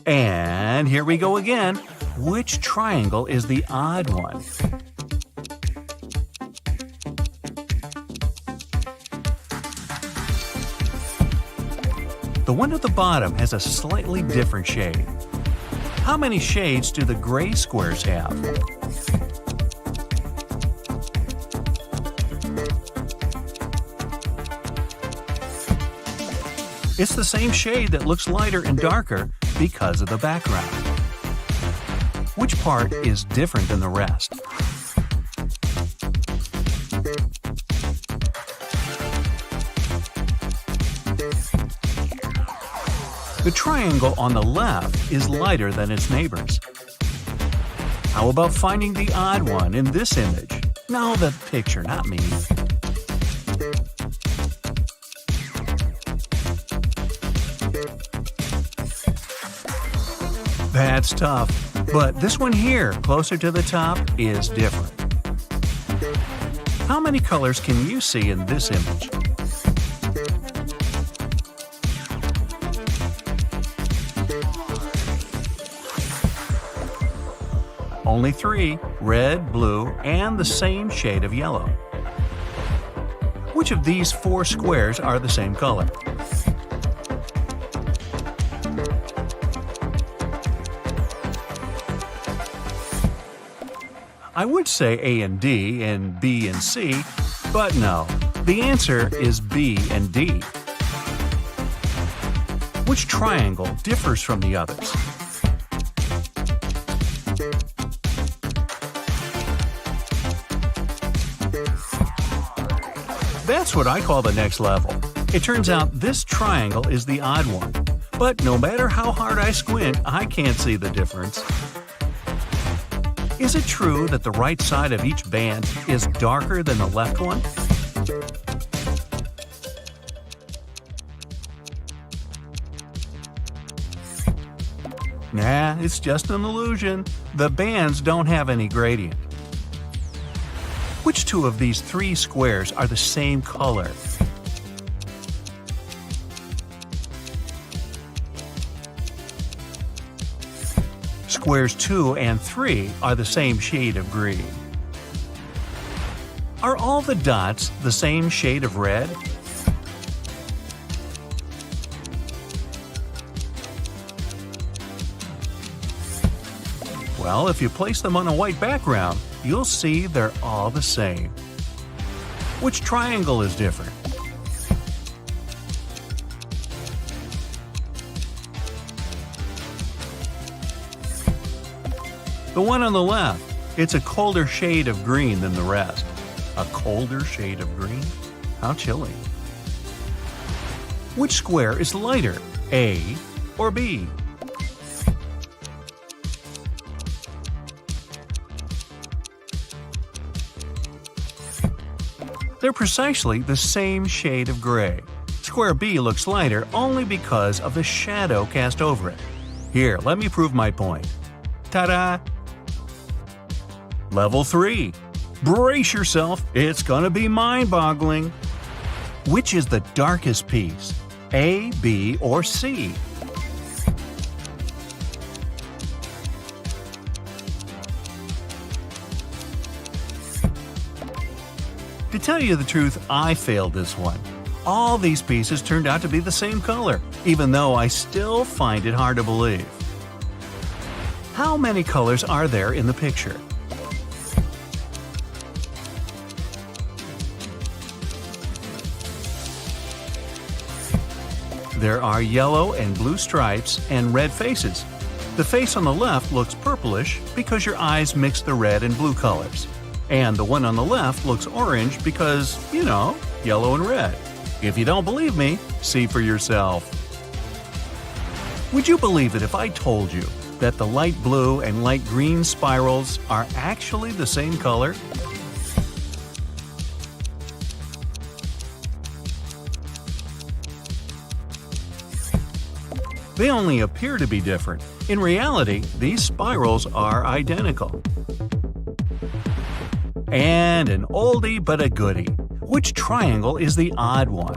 And here we go again. Which triangle is the odd one? The one at the bottom has a slightly different shade. How many shades do the gray squares have? It's the same shade that looks lighter and darker because of the background. Which part is different than the rest? The triangle on the left is lighter than its neighbors. How about finding the odd one in this image? No, the picture, not me. That's tough, but this one here, closer to the top, is different. How many colors can you see in this image? Only 3, red, blue, and the same shade of yellow. Which of these 4 squares are the same color? I would say A and D and B and C, but no. The answer is B and D. Which triangle differs from the others? That's what I call the next level. It turns out this triangle is the odd one. But no matter how hard I squint, I can't see the difference. Is it true that the right side of each band is darker than the left one? Nah, it's just an illusion. The bands don't have any gradient. Which 2 of these 3 squares are the same color? Squares 2 and 3 are the same shade of green. Are all the dots the same shade of red? Well, if you place them on a white background, you'll see they're all the same. Which triangle is different? The one on the left. It's a colder shade of green than the rest. A colder shade of green? How chilling. Which square is lighter, A or B? They're precisely the same shade of gray. Square B looks lighter only because of the shadow cast over it. Here, let me prove my point. Ta-da! Level 3. Brace yourself, it's gonna be mind-boggling. Which is the darkest piece? A, B, or C? To tell you the truth, I failed this one. All these pieces turned out to be the same color, even though I still find it hard to believe. How many colors are there in the picture? There are yellow and blue stripes and red faces. The face on the left looks purplish because your eyes mix the red and blue colors. And the one on the left looks orange because, yellow and red. If you don't believe me, see for yourself. Would you believe it if I told you that the light blue and light green spirals are actually the same color? They only appear to be different. In reality, these spirals are identical. And an oldie but a goodie. Which triangle is the odd one?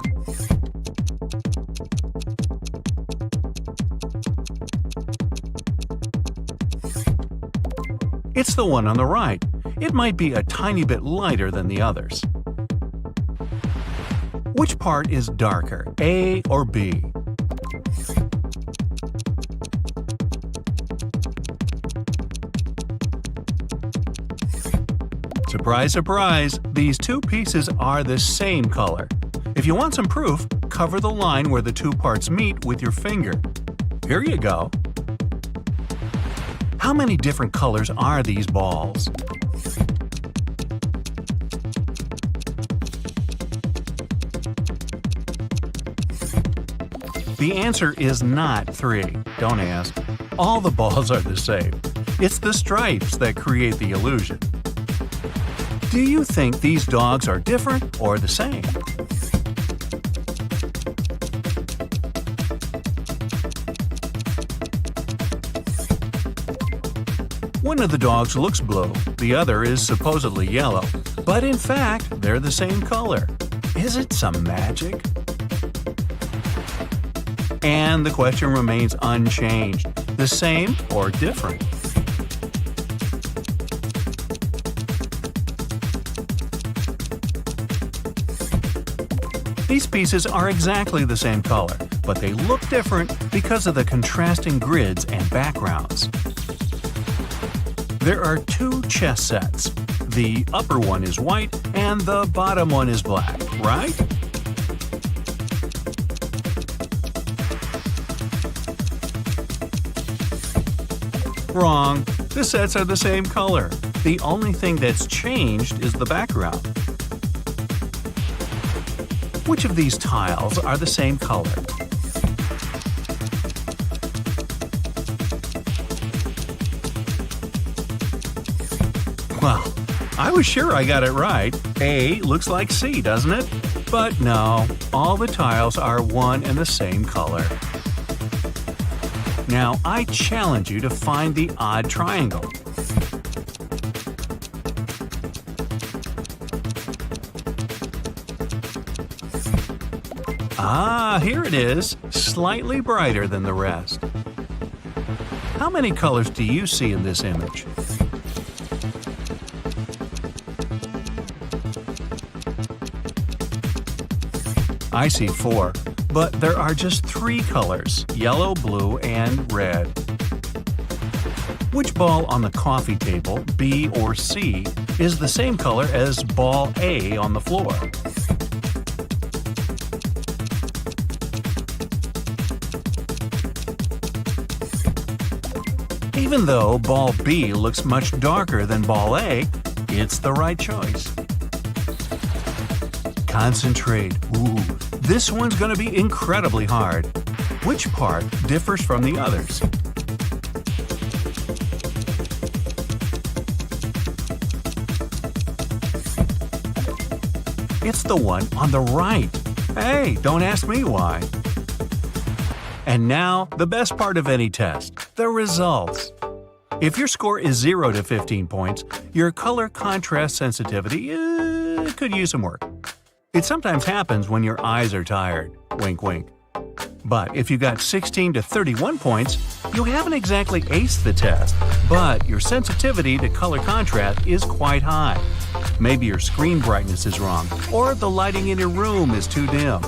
It's the one on the right. It might be a tiny bit lighter than the others. Which part is darker, A or B? Surprise, surprise, these two pieces are the same color. If you want some proof, cover the line where the two parts meet with your finger. Here you go. How many different colors are these balls? The answer is not 3. Don't ask. All the balls are the same. It's the stripes that create the illusion. Do you think these dogs are different or the same? One of the dogs looks blue, the other is supposedly yellow, but in fact, they're the same color. Is it some magic? And the question remains unchanged. The same or different? These pieces are exactly the same color, but they look different because of the contrasting grids and backgrounds. There are 2 chess sets. The upper one is white and the bottom one is black, right? Wrong. The sets are the same color. The only thing that's changed is the background. Which of these tiles are the same color? Well, I was sure I got it right. A looks like C, doesn't it? But no, all the tiles are one and the same color. Now, I challenge you to find the odd triangle. Ah, here it is, slightly brighter than the rest. How many colors do you see in this image? I see 4, but there are just 3 colors, yellow, blue, and red. Which ball on the coffee table, B or C, is the same color as ball A on the floor? Even though ball B looks much darker than ball A, it's the right choice. Concentrate. Ooh, this one's going to be incredibly hard. Which part differs from the others? It's the one on the right. Hey, don't ask me why. And now, the best part of any test, the results. If your score is 0 to 15 points, your color contrast sensitivity could use some work. It sometimes happens when your eyes are tired. Wink, wink. But if you got 16 to 31 points, you haven't exactly aced the test, but your sensitivity to color contrast is quite high. Maybe your screen brightness is wrong, or the lighting in your room is too dim.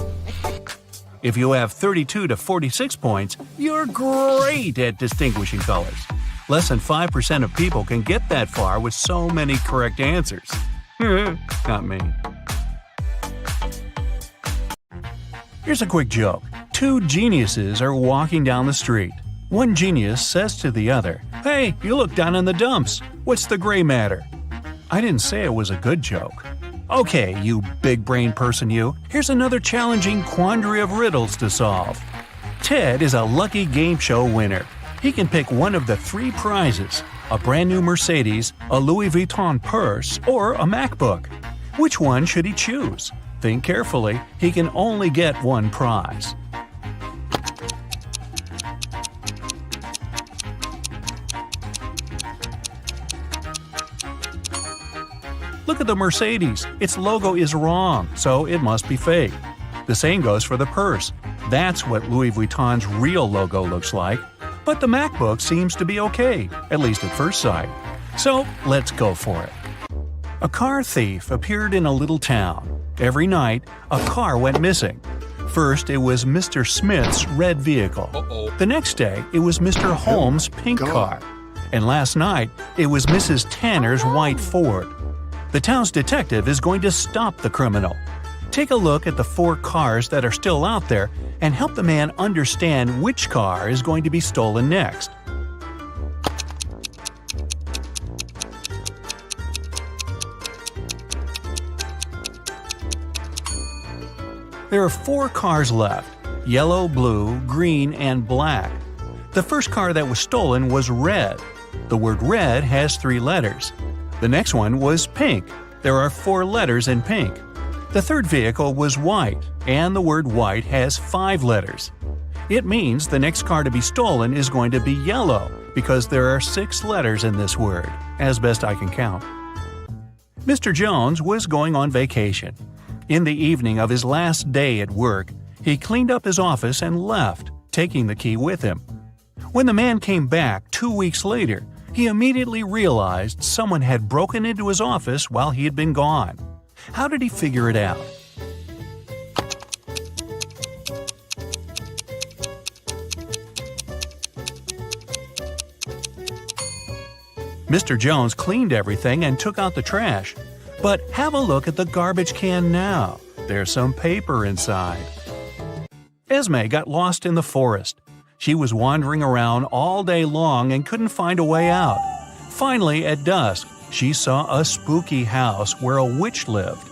If you have 32 to 46 points, you're great at distinguishing colors. Less than 5% of people can get that far with so many correct answers. Not me. Here's a quick joke. Two geniuses are walking down the street. One genius says to the other, "Hey, you look down in the dumps. What's the gray matter?" I didn't say it was a good joke. Okay, you big brain person you, here's another challenging quandary of riddles to solve. Ted is a lucky game show winner. He can pick one of the 3 prizes: a brand new Mercedes, a Louis Vuitton purse, or a MacBook. Which one should he choose? Think carefully, he can only get one prize. Look at the Mercedes. Its logo is wrong, so it must be fake. The same goes for the purse. That's what Louis Vuitton's real logo looks like. But the MacBook seems to be okay, at least at first sight. So let's go for it. A car thief appeared in a little town. Every night, a car went missing. First, it was Mr. Smith's red vehicle. The next day, it was Mr. Holmes' pink car. And last night, it was Mrs. Tanner's white Ford. The town's detective is going to stop the criminal. Take a look at the 4 cars that are still out there and help the man understand which car is going to be stolen next. There are 4 cars left: yellow, blue, green, and black. The first car that was stolen was red. The word red has 3 letters. The next one was pink. There are 4 letters in pink. The third vehicle was white, and the word white has 5 letters. It means the next car to be stolen is going to be yellow, because there are 6 letters in this word, as best I can count. Mr. Jones was going on vacation. In the evening of his last day at work, he cleaned up his office and left, taking the key with him. When the man came back 2 weeks later, he immediately realized someone had broken into his office while he had been gone. How did he figure it out? Mr. Jones cleaned everything and took out the trash. But have a look at the garbage can now. There's some paper inside. Esme got lost in the forest. She was wandering around all day long and couldn't find a way out. Finally, at dusk, she saw a spooky house where a witch lived.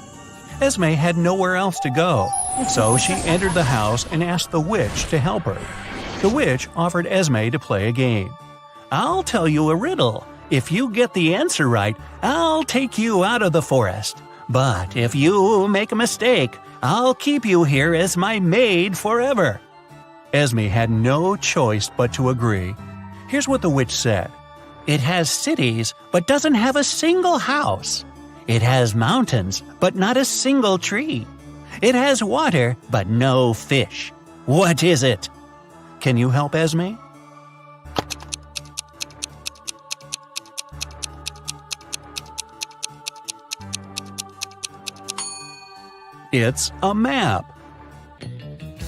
Esme had nowhere else to go, so she entered the house and asked the witch to help her. The witch offered Esme to play a game. "I'll tell you a riddle. If you get the answer right, I'll take you out of the forest. But if you make a mistake, I'll keep you here as my maid forever." Esme had no choice but to agree. Here's what the witch said. "It has cities, but doesn't have a single house. It has mountains, but not a single tree. It has water, but no fish. What is it?" Can you help Esme? It's a map.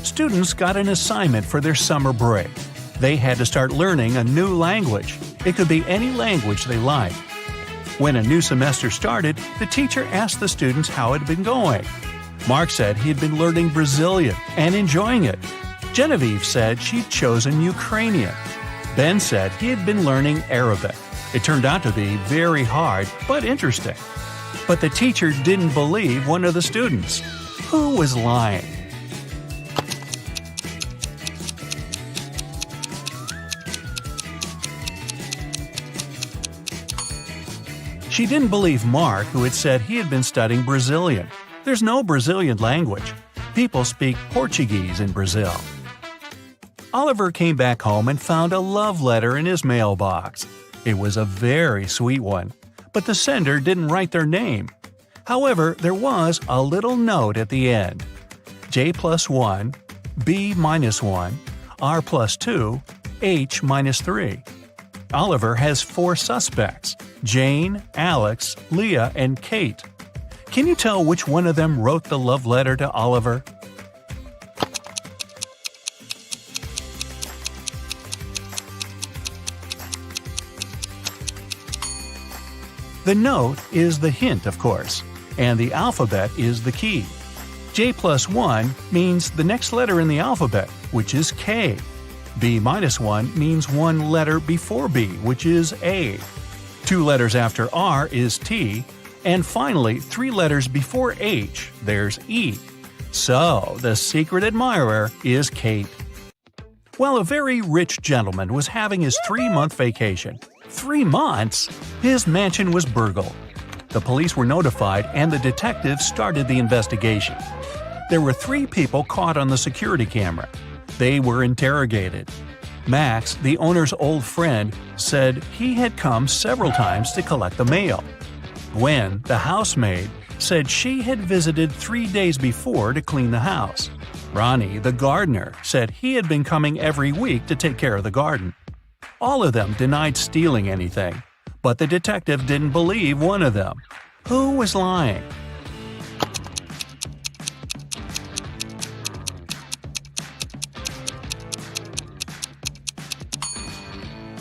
Students got an assignment for their summer break. They had to start learning a new language. It could be any language they liked. When a new semester started, the teacher asked the students how it had been going. Mark said he had been learning Brazilian and enjoying it. Genevieve said she'd chosen Ukrainian. Ben said he had been learning Arabic. It turned out to be very hard, but interesting. But the teacher didn't believe one of the students. Who was lying? She didn't believe Mark, who had said he had been studying Brazilian. There's no Brazilian language. People speak Portuguese in Brazil. Oliver came back home and found a love letter in his mailbox. It was a very sweet one, but the sender didn't write their name. However, there was a little note at the end. J+1, B-1, R+2, H-3. Oliver has 4 suspects: Jane, Alex, Leah, and Kate. Can you tell which one of them wrote the love letter to Oliver? The note is the hint, of course, and the alphabet is the key. J+1 means the next letter in the alphabet, which is K. B-1 means one letter before B, which is A. 2 letters after R is T, and finally 3 letters before H, there's E. So, the secret admirer is Kate. Well, a very rich gentleman was having his 3-month vacation. 3 months? His mansion was burgled. The police were notified and the detectives started the investigation. There were 3 people caught on the security camera. They were interrogated. Max, the owner's old friend, said he had come several times to collect the mail. Gwen, the housemaid, said she had visited 3 days before to clean the house. Ronnie, the gardener, said he had been coming every week to take care of the garden. All of them denied stealing anything, but the detective didn't believe one of them. Who was lying?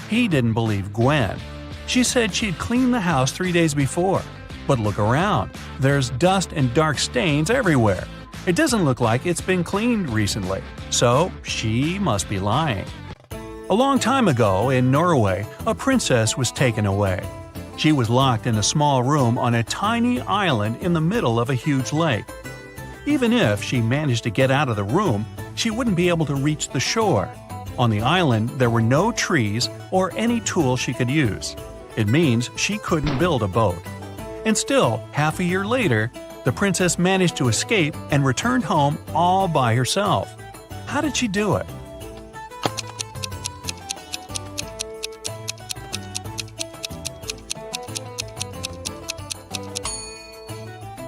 He didn't believe Gwen. She said she'd cleaned the house 3 days before. But look around. There's dust and dark stains everywhere. It doesn't look like it's been cleaned recently, so she must be lying. A long time ago, in Norway, a princess was taken away. She was locked in a small room on a tiny island in the middle of a huge lake. Even if she managed to get out of the room, she wouldn't be able to reach the shore. On the island, there were no trees or any tools she could use. It means she couldn't build a boat. And still, half a year later, the princess managed to escape and returned home all by herself. How did she do it?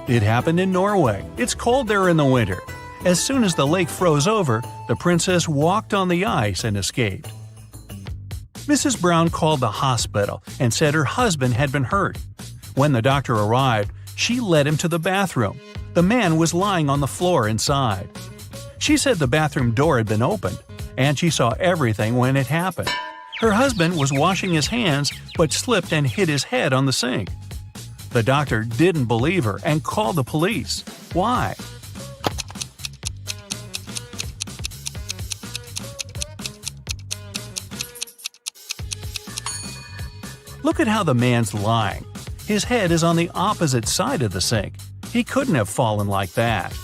It happened in Norway. It's cold there in the winter. As soon as the lake froze over, the princess walked on the ice and escaped. Mrs. Brown called the hospital and said her husband had been hurt. When the doctor arrived, she led him to the bathroom. The man was lying on the floor inside. She said the bathroom door had been opened, and she saw everything when it happened. Her husband was washing his hands but slipped and hit his head on the sink. The doctor didn't believe her and called the police. Why? Look at how the man's lying. His head is on the opposite side of the sink. He couldn't have fallen like that.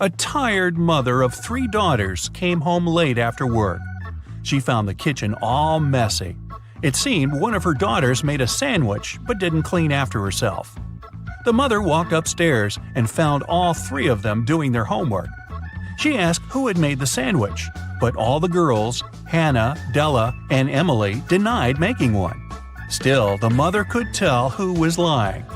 A tired mother of 3 daughters came home late after work. She found the kitchen all messy. It seemed one of her daughters made a sandwich but didn't clean after herself. The mother walked upstairs and found all 3 of them doing their homework. She asked who had made the sandwich, but all the girls, Hannah, Della, and Emily, denied making one. Still, the mother could tell who was lying.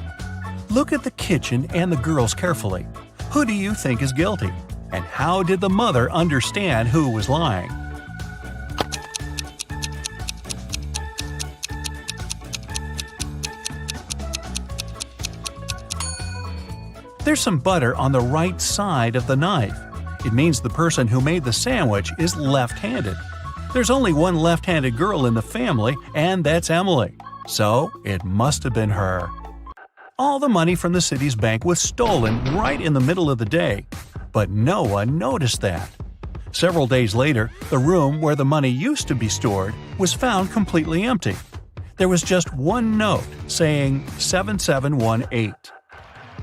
Look at the kitchen and the girls carefully. Who do you think is guilty? And how did the mother understand who was lying? There's some butter on the right side of the knife. It means the person who made the sandwich is left-handed. There's only one left-handed girl in the family, and that's Emily. So, it must have been her. All the money from the city's bank was stolen right in the middle of the day, but no one noticed that. Several days later, the room where the money used to be stored was found completely empty. There was just one note saying 7718.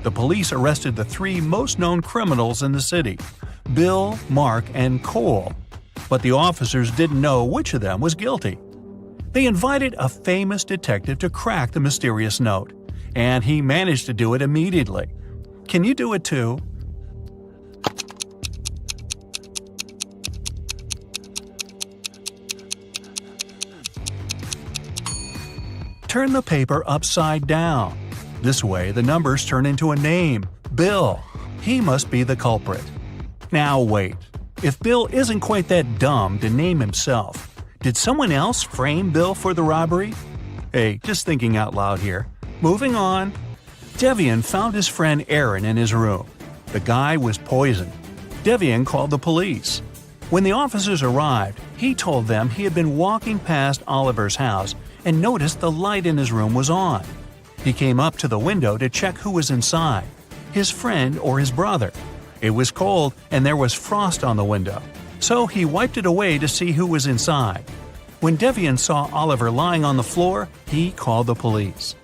The police arrested the three most known criminals in the city: Bill, Mark, and Cole. But the officers didn't know which of them was guilty. They invited a famous detective to crack the mysterious note, and he managed to do it immediately. Can you do it too? Turn the paper upside down. This way, the numbers turn into a name, Bill. He must be the culprit. Now wait. If Bill isn't quite that dumb to name himself, did someone else frame Bill for the robbery? Hey, just thinking out loud here. Moving on. Devian found his friend Aaron in his room. The guy was poisoned. Devian called the police. When the officers arrived, he told them he had been walking past Oliver's house and noticed the light in his room was on. He came up to the window to check who was inside, his friend or his brother. It was cold and there was frost on the window, so he wiped it away to see who was inside. When Devian saw Oliver lying on the floor, he called the police.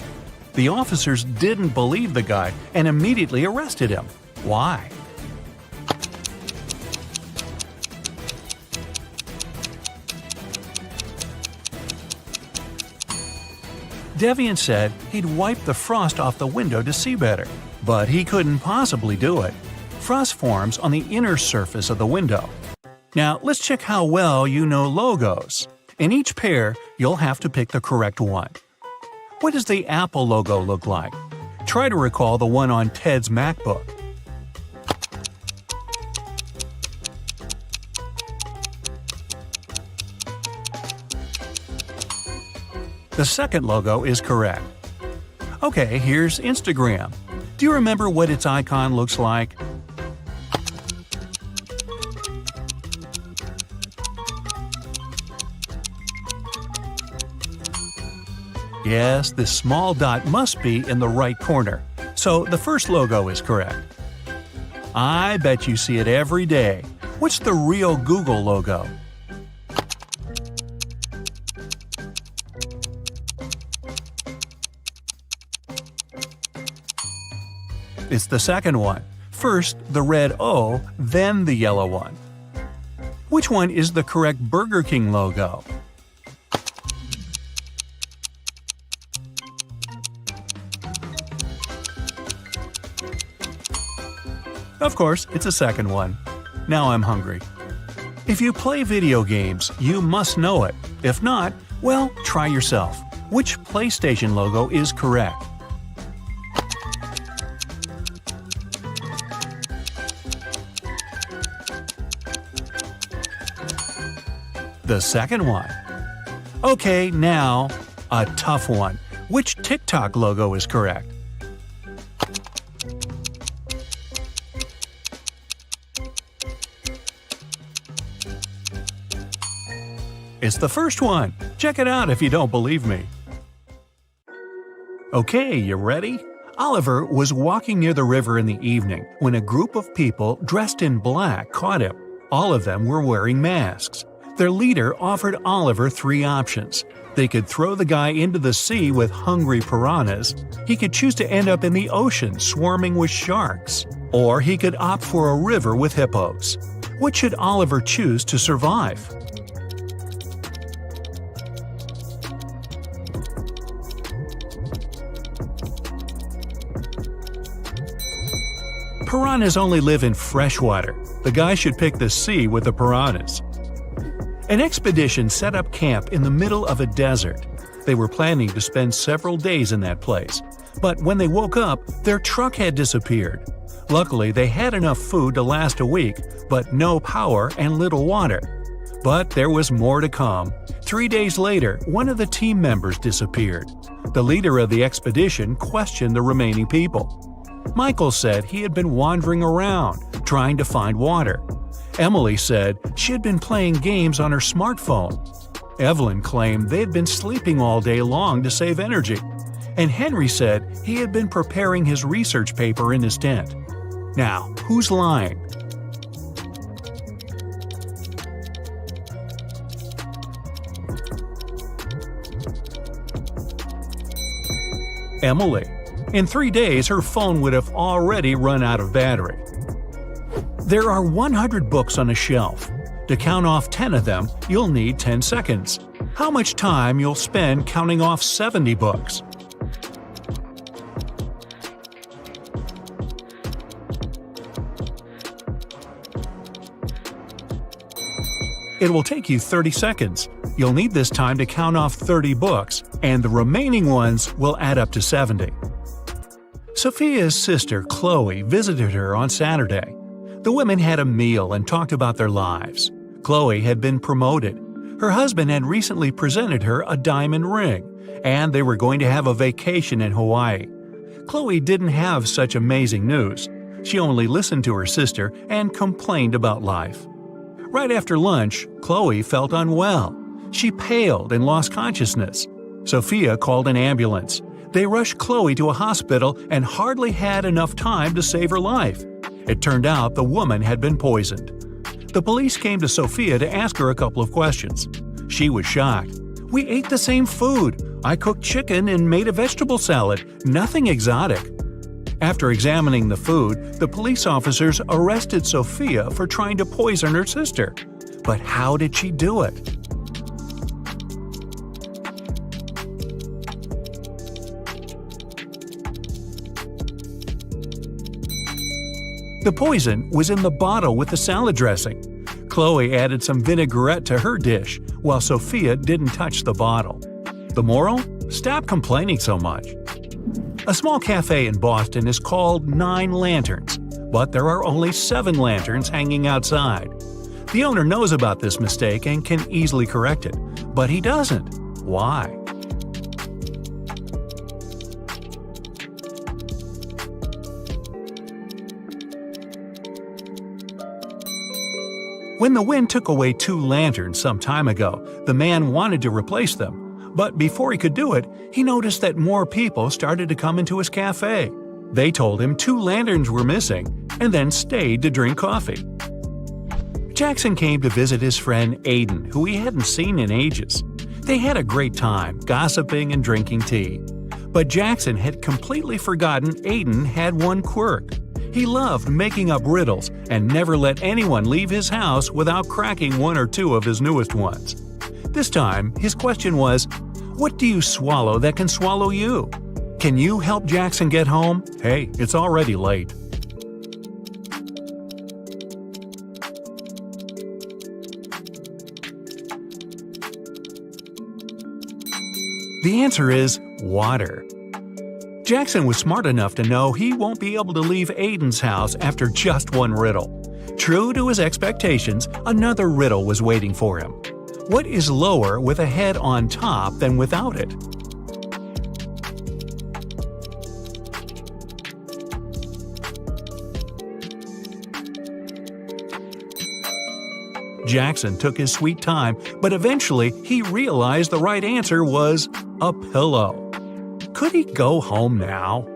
The officers didn't believe the guy and immediately arrested him. Why? Devian said he'd wiped the frost off the window to see better, but he couldn't possibly do it. Frost forms on the inner surface of the window. Now, let's check how well you know logos. In each pair, you'll have to pick the correct one. What does the Apple logo look like? Try to recall the one on Ted's MacBook. The second logo is correct. Okay, here's Instagram. Do you remember what its icon looks like? Yes, this small dot must be in the right corner, so the first logo is correct. I bet you see it every day. What's the real Google logo? It's the second one. First the red O, then the yellow one. Which one is the correct Burger King logo? Of course, it's the second one. Now I'm hungry. If you play video games, you must know it. If not, well, try yourself. Which PlayStation logo is correct? The second one. Okay, now, a tough one. Which TikTok logo is correct? It's the first one. Check it out if you don't believe me. Okay, you ready? Oliver was walking near the river in the evening when a group of people dressed in black caught him. All of them were wearing masks. Their leader offered Oliver three options. They could throw the guy into the sea with hungry piranhas, he could choose to end up in the ocean swarming with sharks, or he could opt for a river with hippos. What should Oliver choose to survive? Piranhas only live in fresh water. The guy should pick the sea with the piranhas. An expedition set up camp in the middle of a desert. They were planning to spend several days in that place. But when they woke up, their truck had disappeared. Luckily, they had enough food to last a week, but no power and little water. But there was more to come. 3 days later, one of the team members disappeared. The leader of the expedition questioned the remaining people. Michael said he had been wandering around, trying to find water. Emily said she had been playing games on her smartphone. Evelyn claimed they had been sleeping all day long to save energy. And Henry said he had been preparing his research paper in his tent. Now, who's lying? Emily. In 3 days, her phone would have already run out of battery. There are 100 books on a shelf. To count off 10 of them, you'll need 10 seconds. How much time you'll spend counting off 70 books? It will take you 30 seconds. You'll need this time to count off 30 books, and the remaining ones will add up to 70. Sophia's sister, Chloe, visited her on Saturday. The women had a meal and talked about their lives. Chloe had been promoted. Her husband had recently presented her a diamond ring, and they were going to have a vacation in Hawaii. Chloe didn't have such amazing news. She only listened to her sister and complained about life. Right after lunch, Chloe felt unwell. She paled and lost consciousness. Sophia called an ambulance. They rushed Chloe to a hospital and hardly had enough time to save her life. It turned out the woman had been poisoned. The police came to Sophia to ask her a couple of questions. She was shocked. "We ate the same food. I cooked chicken and made a vegetable salad. Nothing exotic." After examining the food, the police officers arrested Sophia for trying to poison her sister. But how did she do it? The poison was in the bottle with the salad dressing. Chloe added some vinaigrette to her dish, while Sophia didn't touch the bottle. The moral? Stop complaining so much. A small cafe in Boston is called 9 Lanterns, but there are only 7 lanterns hanging outside. The owner knows about this mistake and can easily correct it, but he doesn't. Why? When the wind took away 2 lanterns some time ago, the man wanted to replace them. But before he could do it, he noticed that more people started to come into his cafe. They told him 2 lanterns were missing, and then stayed to drink coffee. Jackson came to visit his friend Aiden, who he hadn't seen in ages. They had a great time, gossiping and drinking tea. But Jackson had completely forgotten Aiden had one quirk. He loved making up riddles and never let anyone leave his house without cracking 1 or 2 of his newest ones. This time, his question was, "What do you swallow that can swallow you?" Can you help Jackson get home? Hey, it's already late. The answer is water. Jackson was smart enough to know he won't be able to leave Aiden's house after just 1 riddle. True to his expectations, another riddle was waiting for him. What is lower with a head on top than without it? Jackson took his sweet time, but eventually he realized the right answer was a pillow. Could he go home now?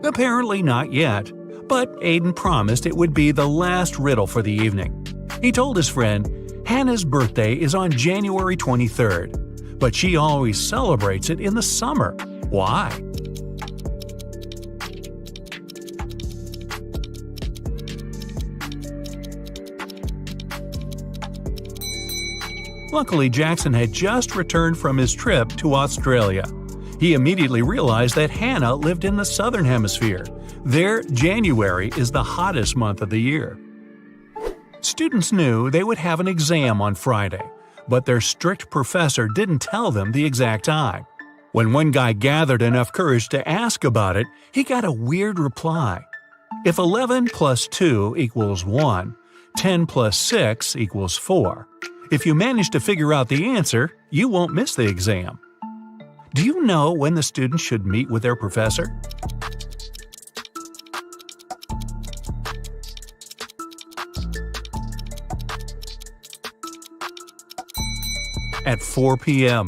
Apparently not yet, but Aiden promised it would be the last riddle for the evening. He told his friend, Hannah's birthday is on January 23rd, but she always celebrates it in the summer. Why? Luckily, Jackson had just returned from his trip to Australia. He immediately realized that Hannah lived in the southern hemisphere. There, January is the hottest month of the year. Students knew they would have an exam on Friday, but their strict professor didn't tell them the exact time. When one guy gathered enough courage to ask about it, he got a weird reply. If 11 plus 2 equals 1, 10 plus 6 equals 4. If you manage to figure out the answer, you won't miss the exam. Do you know when the students should meet with their professor? At 4 p.m.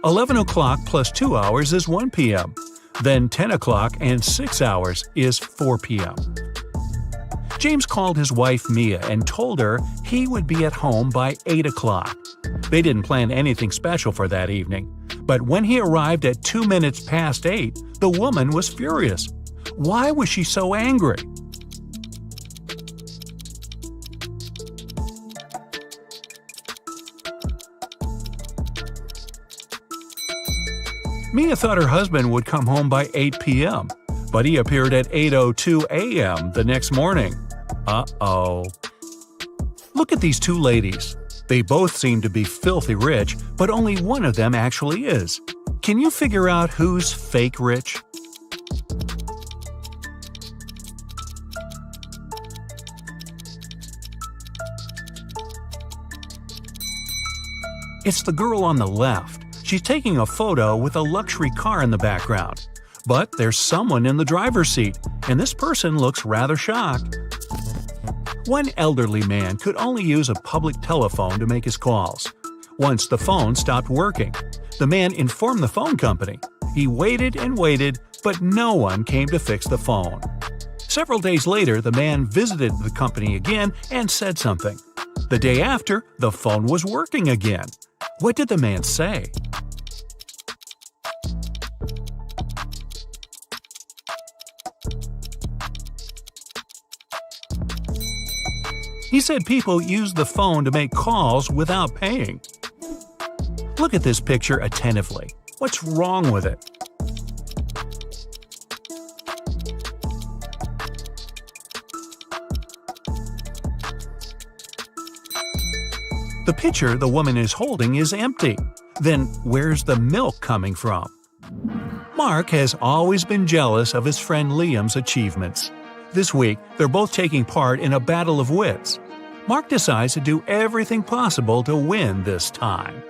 11 o'clock plus 2 hours is 1 p.m. Then 10 o'clock and 6 hours is 4 p.m. James called his wife Mia and told her he would be at home by 8 o'clock. They didn't plan anything special for that evening, But when he arrived at 2 minutes past 8, the woman was furious. Why was she so angry? Mia thought her husband would come home by 8 p.m., but he appeared at 8:02 a.m. the next morning. Uh-oh. Look at these two ladies. They both seem to be filthy rich, but only one of them actually is. Can you figure out who's fake rich? It's the girl on the left. She's taking a photo with a luxury car in the background. But there's someone in the driver's seat, and this person looks rather shocked. One elderly man could only use a public telephone to make his calls. Once the phone stopped working, the man informed the phone company. He waited and waited, but no one came to fix the phone. Several days later, the man visited the company again and said something. The day after, the phone was working again. What did the man say? He said people use the phone to make calls without paying. Look at this picture attentively. What's wrong with it? The pitcher the woman is holding is empty. Then where's the milk coming from? Mark has always been jealous of his friend Liam's achievements. This week, they're both taking part in a battle of wits. Mark decides to do everything possible to win this time.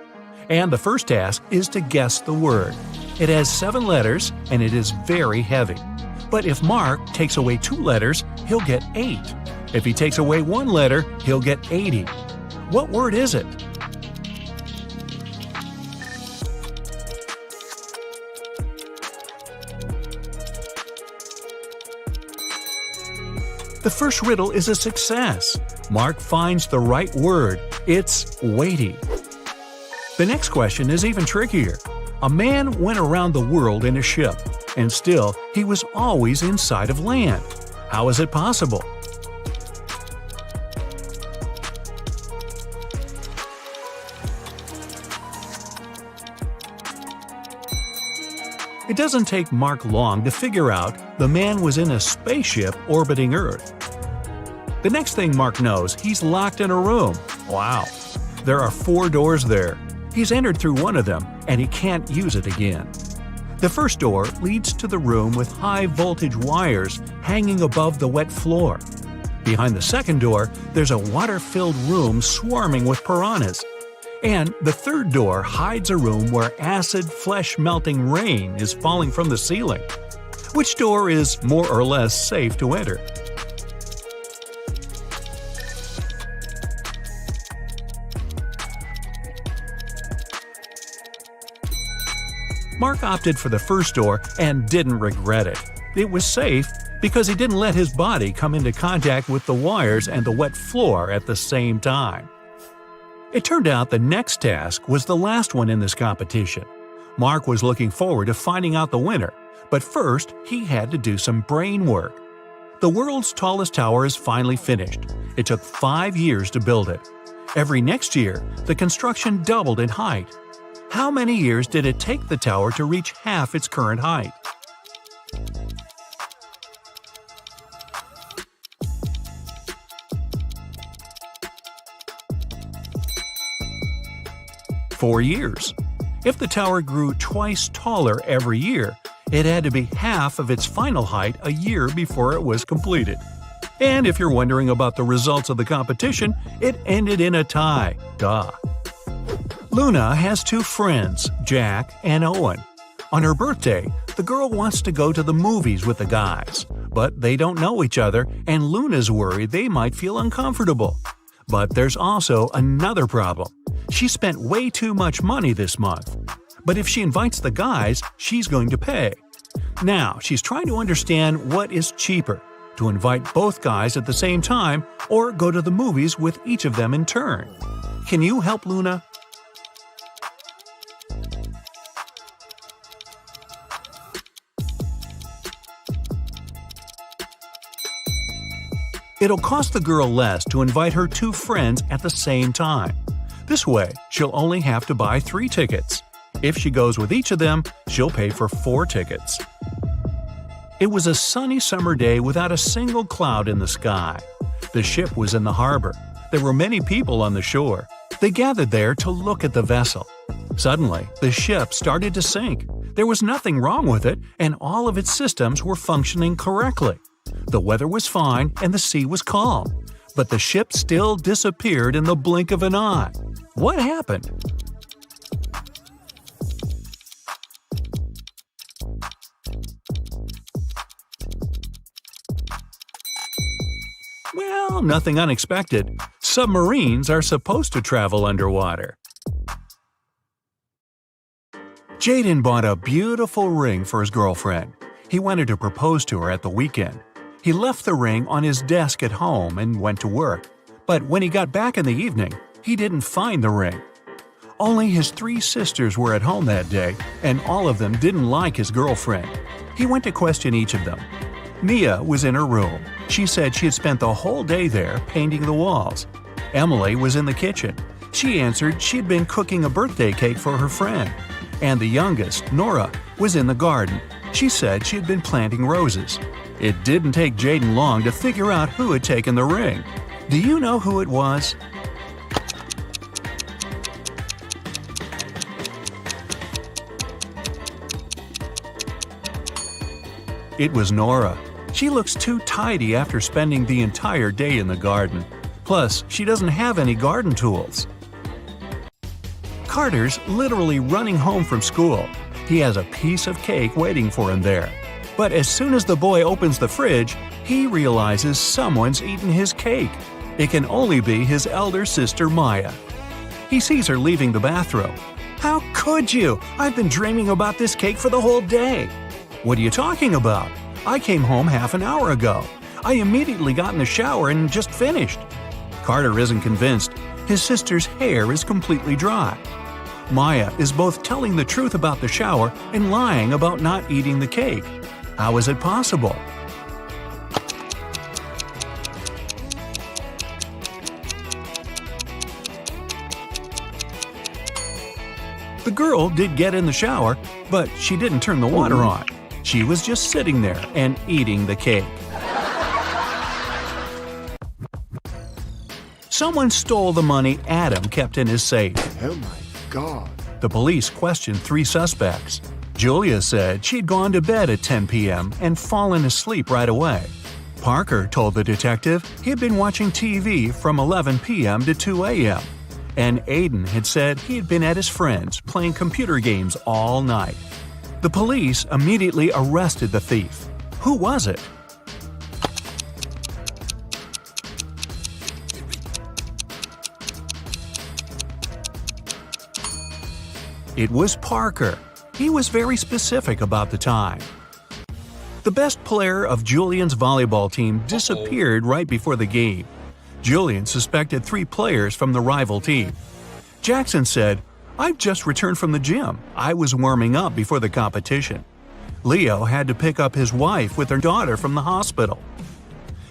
And the first task is to guess the word. It has 7 letters and it is very heavy. But if Mark takes away 2 letters, he'll get 8. If he takes away 1 letter, he'll get 80. What word is it? The first riddle is a success. Mark finds the right word. It's weighty. The next question is even trickier. A man went around the world in a ship, and still he was always inside of land. How is it possible? It doesn't take Mark long to figure out the man was in a spaceship orbiting Earth. The next thing Mark knows, he's locked in a room. Wow. There are 4 doors there. He's entered through one of them, and he can't use it again. The first door leads to the room with high-voltage wires hanging above the wet floor. Behind the second door, there's a water-filled room swarming with piranhas. And the third door hides a room where acid, flesh-melting rain is falling from the ceiling. Which door is more or less safe to enter? Mark opted for the first door and didn't regret it. It was safe because he didn't let his body come into contact with the wires and the wet floor at the same time. It turned out the next task was the last one in this competition. Mark was looking forward to finding out the winner, but first he had to do some brain work. The world's tallest tower is finally finished. It took 5 years to build it. Every next year, the construction doubled in height. How many years did it take the tower to reach half its current height? Four years. If the tower grew twice taller every year, it had to be half of its final height a year before it was completed. And if you're wondering about the results of the competition, it ended in a tie. Duh. Luna has 2 friends, Jack and Owen. On her birthday, the girl wants to go to the movies with the guys, but they don't know each other and Luna's worried they might feel uncomfortable. But there's also another problem. She spent way too much money this month. But if she invites the guys, she's going to pay. Now, she's trying to understand what is cheaper, to invite both guys at the same time or go to the movies with each of them in turn. Can you help Luna? It'll cost the girl less to invite her 2 friends at the same time. This way, she'll only have to buy 3 tickets. If she goes with each of them, she'll pay for 4 tickets. It was a sunny summer day without a single cloud in the sky. The ship was in the harbor. There were many people on the shore. They gathered there to look at the vessel. Suddenly, the ship started to sink. There was nothing wrong with it, and all of its systems were functioning correctly. The weather was fine and the sea was calm. But the ship still disappeared in the blink of an eye. What happened? Well, nothing unexpected. Submarines are supposed to travel underwater. Jaden bought a beautiful ring for his girlfriend. He wanted to propose to her at the weekend. He left the ring on his desk at home and went to work. But when he got back in the evening, he didn't find the ring. Only his 3 sisters were at home that day, and all of them didn't like his girlfriend. He went to question each of them. Mia was in her room. She said she had spent the whole day there painting the walls. Emily was in the kitchen. She answered she'd been cooking a birthday cake for her friend. And the youngest, Nora, was in the garden. She said she had been planting roses. It didn't take Jaden long to figure out who had taken the ring. Do you know who it was? It was Nora. She looks too tidy after spending the entire day in the garden. Plus, she doesn't have any garden tools. Carter's literally running home from school. He has a piece of cake waiting for him there. But as soon as the boy opens the fridge, he realizes someone's eaten his cake. It can only be his elder sister Maya. He sees her leaving the bathroom. "How could you? I've been dreaming about this cake for the whole day." "What are you talking about? I came home half an hour ago. I immediately got in the shower and just finished." Carter isn't convinced. His sister's hair is completely dry. Maya is both telling the truth about the shower and lying about not eating the cake. How is it possible? The girl did get in the shower, but she didn't turn the water on. She was just sitting there and eating the cake. Someone stole the money Adam kept in his safe. Oh my God. The police questioned 3 suspects. Julia said she'd gone to bed at 10 p.m. and fallen asleep right away. Parker told the detective he'd been watching TV from 11 p.m. to 2 a.m. And Aiden had said he had been at his friend's playing computer games all night. The police immediately arrested the thief. Who was it? It was Parker. He was very specific about the time. The best player of Julian's volleyball team disappeared right before the game. Julian suspected 3 players from the rival team. Jackson said, "I've just returned from the gym. I was warming up before the competition." Leo had to pick up his wife with her daughter from the hospital.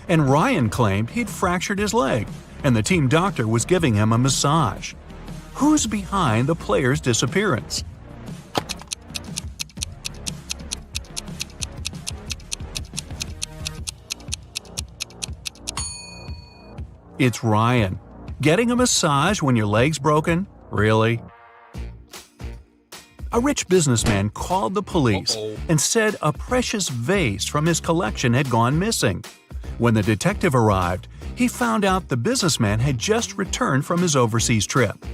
And Ryan claimed he'd fractured his leg, and the team doctor was giving him a massage. Who's behind the player's disappearance? It's Ryan. Getting a massage when your leg's broken? Really? A rich businessman called the police and said a precious vase from his collection had gone missing. When the detective arrived, he found out the businessman had just returned from his overseas trip.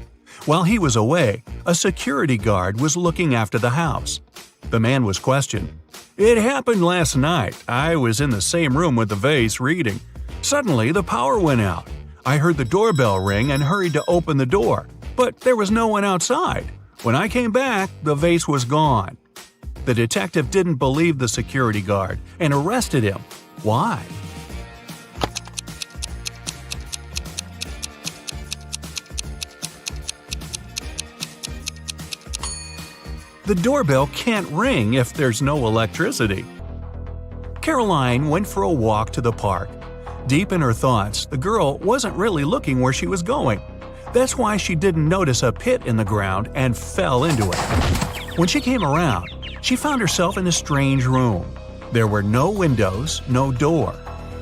While he was away, a security guard was looking after the house. The man was questioned. "It happened last night. I was in the same room with the vase reading. Suddenly, the power went out. I heard the doorbell ring and hurried to open the door, but there was no one outside. When I came back, the vase was gone." The detective didn't believe the security guard and arrested him. Why? The doorbell can't ring if there's no electricity. Caroline went for a walk to the park. Deep in her thoughts, the girl wasn't really looking where she was going. That's why she didn't notice a pit in the ground and fell into it. When she came around, she found herself in a strange room. There were no windows, no door.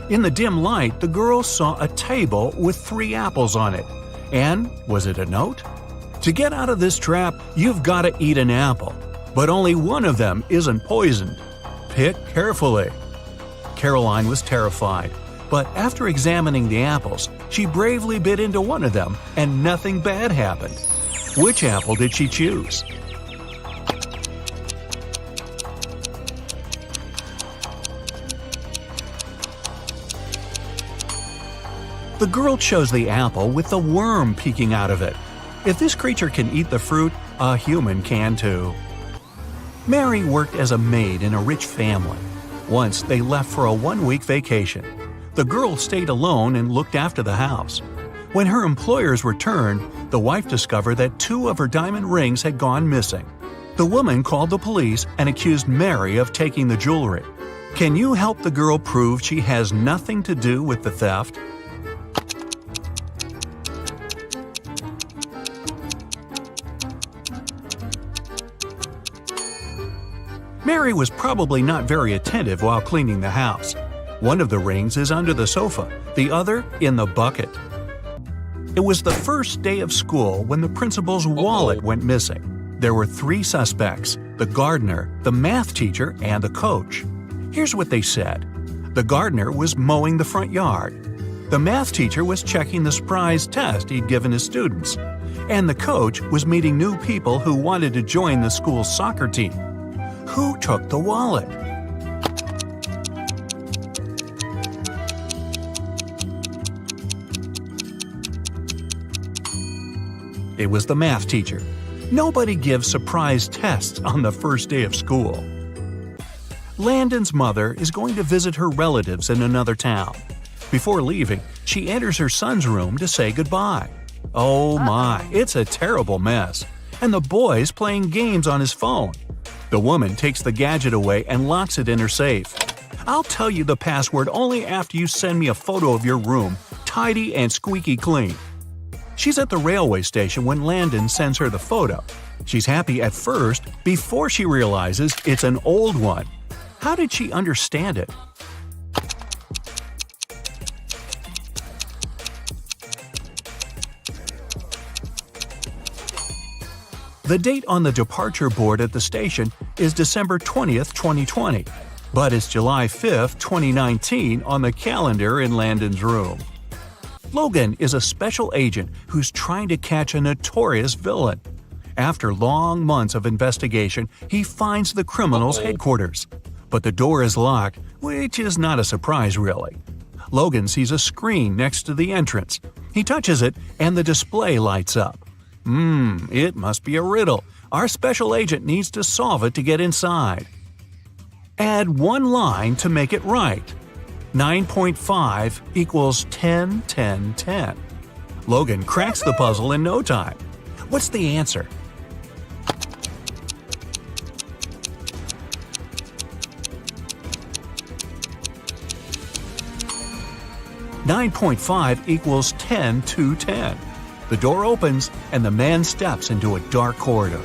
In the dim light, the girl saw a table with 3 apples on it. And was it a note? To get out of this trap, you've got to eat an apple. But only one of them isn't poisoned. Pick carefully. Caroline was terrified, but after examining the apples, she bravely bit into one of them and nothing bad happened. Which apple did she choose? The girl chose the apple with the worm peeking out of it. If this creature can eat the fruit, a human can too. Mary worked as a maid in a rich family. Once they left for a 1-week vacation. The girl stayed alone and looked after the house. When her employers returned, the wife discovered that 2 of her diamond rings had gone missing. The woman called the police and accused Mary of taking the jewelry. Can you help the girl prove she has nothing to do with the theft? Mary was probably not very attentive while cleaning the house. One of the rings is under the sofa, the other in the bucket. It was the first day of school when the principal's wallet went missing. There were 3 suspects: the gardener, the math teacher, and the coach. Here's what they said. The gardener was mowing the front yard. The math teacher was checking the surprise test he'd given his students. And the coach was meeting new people who wanted to join the school's soccer team. Who took the wallet? It was the math teacher. Nobody gives surprise tests on the first day of school. Landon's mother is going to visit her relatives in another town. Before leaving, she enters her son's room to say goodbye. Oh my, it's a terrible mess. And the boy's playing games on his phone. The woman takes the gadget away and locks it in her safe. I'll tell you the password only after you send me a photo of your room, tidy and squeaky clean. She's at the railway station when Landon sends her the photo. She's happy at first before she realizes it's an old one. How did she understand it? The date on the departure board at the station is December 20th, 2020, but it's July 5th, 2019 on the calendar in Landon's room. Logan is a special agent who's trying to catch a notorious villain. After long months of investigation, he finds the criminal's headquarters. But the door is locked, which is not a surprise really. Logan sees a screen next to the entrance. He touches it and the display lights up. It must be a riddle. Our special agent needs to solve it to get inside. Add 1 line to make it right. 9.5 equals 10, 10, 10. Logan cracks the puzzle in no time. What's the answer? .5 equals 10 to 10. The door opens and the man steps into a dark corridor.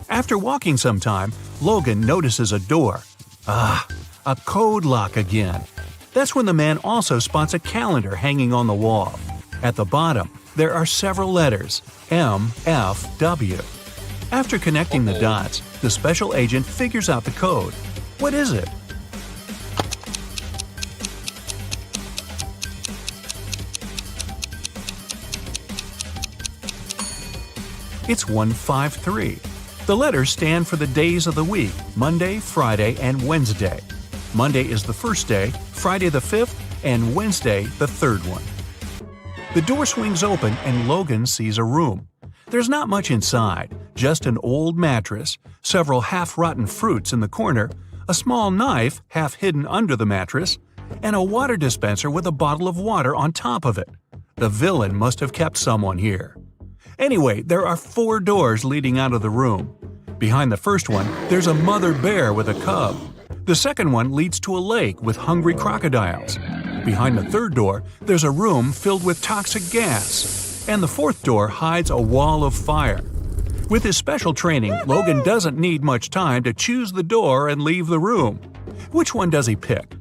After walking some time, Logan notices a door. A code lock again. That's when the man also spots a calendar hanging on the wall. At the bottom, there are several letters, M, F, W. After connecting the dots, the special agent figures out the code. What is it? It's 153. The letters stand for the days of the week, Monday, Friday, and Wednesday. Monday is the first day, Friday the 5th, and Wednesday the 3rd one. The door swings open and Logan sees a room. There's not much inside, just an old mattress, several half-rotten fruits in the corner, a small knife half hidden under the mattress, and a water dispenser with a bottle of water on top of it. The villain must have kept someone here. Anyway, there are 4 doors leading out of the room. Behind the first one, there's a mother bear with a cub. The second one leads to a lake with hungry crocodiles. Behind the third door, there's a room filled with toxic gas. And the fourth door hides a wall of fire. With his special training, Logan doesn't need much time to choose the door and leave the room. Which one does he pick?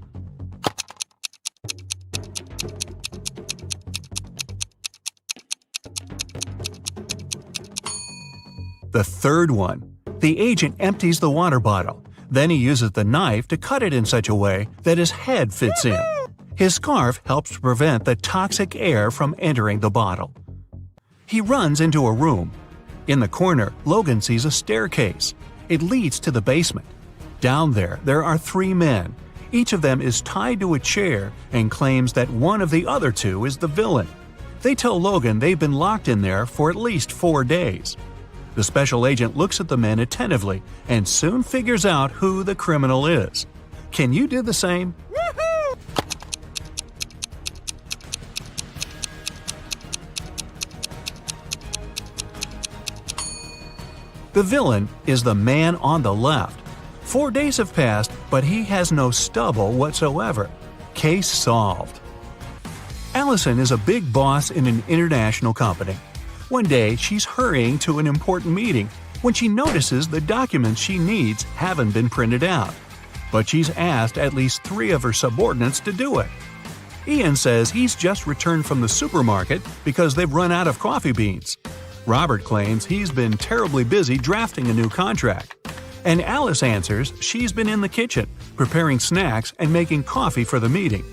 The third one. The agent empties the water bottle. Then he uses the knife to cut it in such a way that his head fits in. His scarf helps to prevent the toxic air from entering the bottle. He runs into a room. In the corner, Logan sees a staircase. It leads to the basement. Down there are 3 men. Each of them is tied to a chair and claims that one of the other 2 is the villain. They tell Logan they've been locked in there for at least 4 days. The special agent looks at the men attentively and soon figures out who the criminal is. Can you do the same? The villain is the man on the left. 4 days have passed, but he has no stubble whatsoever. Case solved. Allison is a big boss in an international company. One day, she's hurrying to an important meeting when she notices the documents she needs haven't been printed out. But she's asked at least 3 of her subordinates to do it. Ian says he's just returned from the supermarket because they've run out of coffee beans. Robert claims he's been terribly busy drafting a new contract. And Alice answers she's been in the kitchen, preparing snacks and making coffee for the meeting.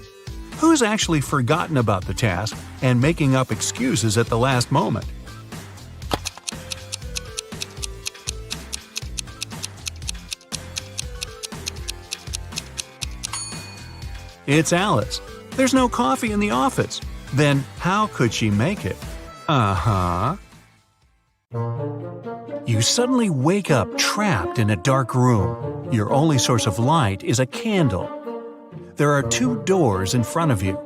Who's actually forgotten about the task and making up excuses at the last moment? It's Alice. There's no coffee in the office. Then how could she make it? You suddenly wake up trapped in a dark room. Your only source of light is a candle. There are 2 doors in front of you.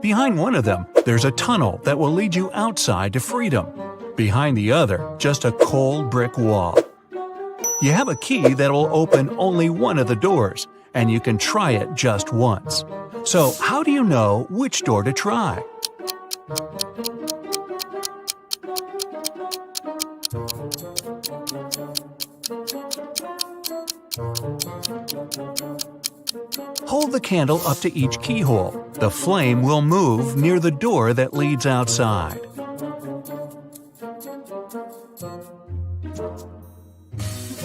Behind one of them, there's a tunnel that will lead you outside to freedom. Behind the other, just a cold brick wall. You have a key that will open only one of the doors, and you can try it just once. So how do you know which door to try? Hold the candle up to each keyhole. The flame will move near the door that leads outside.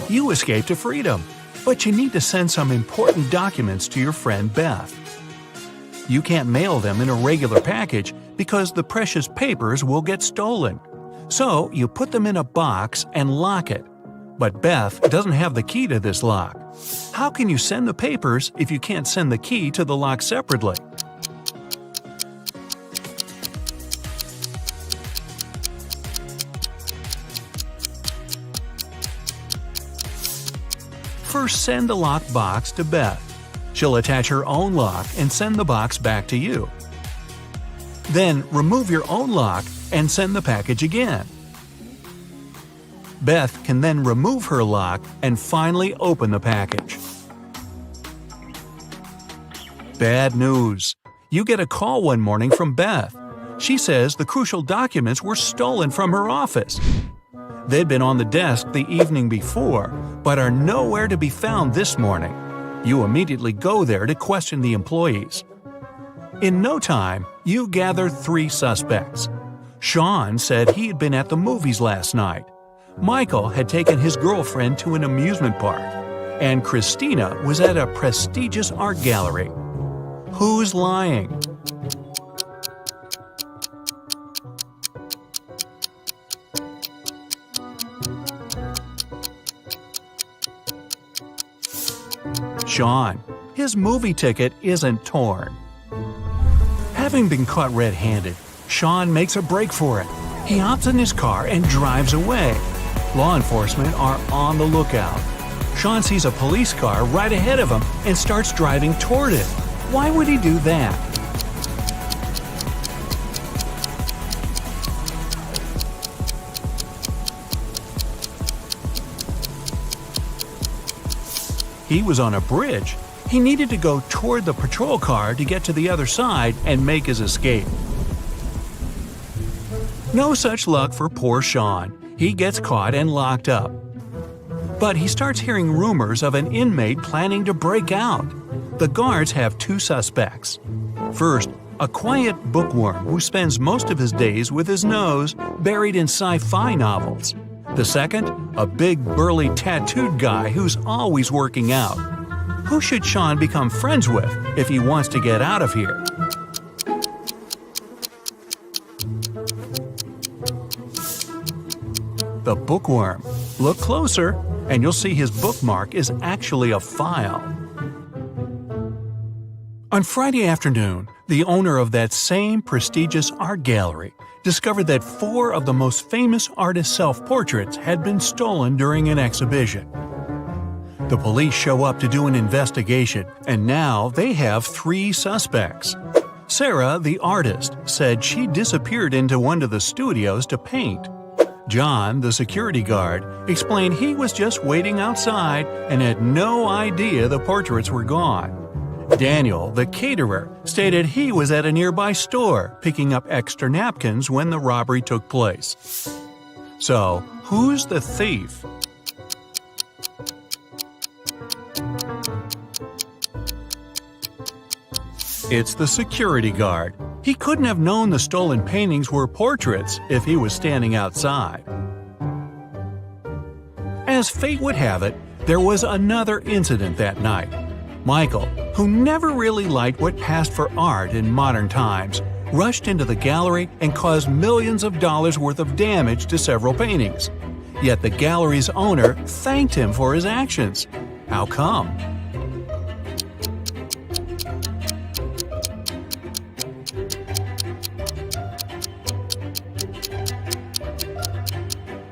You escape to freedom, but you need to send some important documents to your friend Beth. You can't mail them in a regular package because the precious papers will get stolen. So you put them in a box and lock it. But Beth doesn't have the key to this lock. How can you send the papers if you can't send the key to the lock separately? First, send the lock box to Beth. She'll attach her own lock and send the box back to you. Then remove your own lock and send the package again. Beth can then remove her lock and finally open the package. Bad news. You get a call one morning from Beth. She says the crucial documents were stolen from her office. They'd been on the desk the evening before, but are nowhere to be found this morning. You immediately go there to question the employees. In no time, you gather 3 suspects. Sean said he had been at the movies last night. Michael had taken his girlfriend to an amusement park. And Christina was at a prestigious art gallery. Who's lying? Sean. His movie ticket isn't torn. Having been caught red-handed, Sean makes a break for it. He hops in his car and drives away. Law enforcement are on the lookout. Sean sees a police car right ahead of him and starts driving toward it. Why would he do that? He was on a bridge. He needed to go toward the patrol car to get to the other side and make his escape. No such luck for poor Sean. He gets caught and locked up. But he starts hearing rumors of an inmate planning to break out. The guards have two suspects. First, a quiet bookworm who spends most of his days with his nose buried in sci-fi novels. The second, a big burly tattooed guy who's always working out. Who should Sean become friends with if he wants to get out of here? The bookworm. Look closer, and you'll see his bookmark is actually a file. On Friday afternoon, the owner of that same prestigious art gallery discovered that 4 of the most famous artists' self-portraits had been stolen during an exhibition. The police show up to do an investigation, and now they have 3 suspects. Sarah, the artist, said she disappeared into one of the studios to paint. John, the security guard, explained he was just waiting outside and had no idea the portraits were gone. Daniel, the caterer, stated he was at a nearby store picking up extra napkins when the robbery took place. So, who's the thief? It's the security guard. He couldn't have known the stolen paintings were portraits if he was standing outside. As fate would have it, there was another incident that night. Michael, who never really liked what passed for art in modern times, rushed into the gallery and caused millions of dollars worth of damage to several paintings. Yet the gallery's owner thanked him for his actions. How come?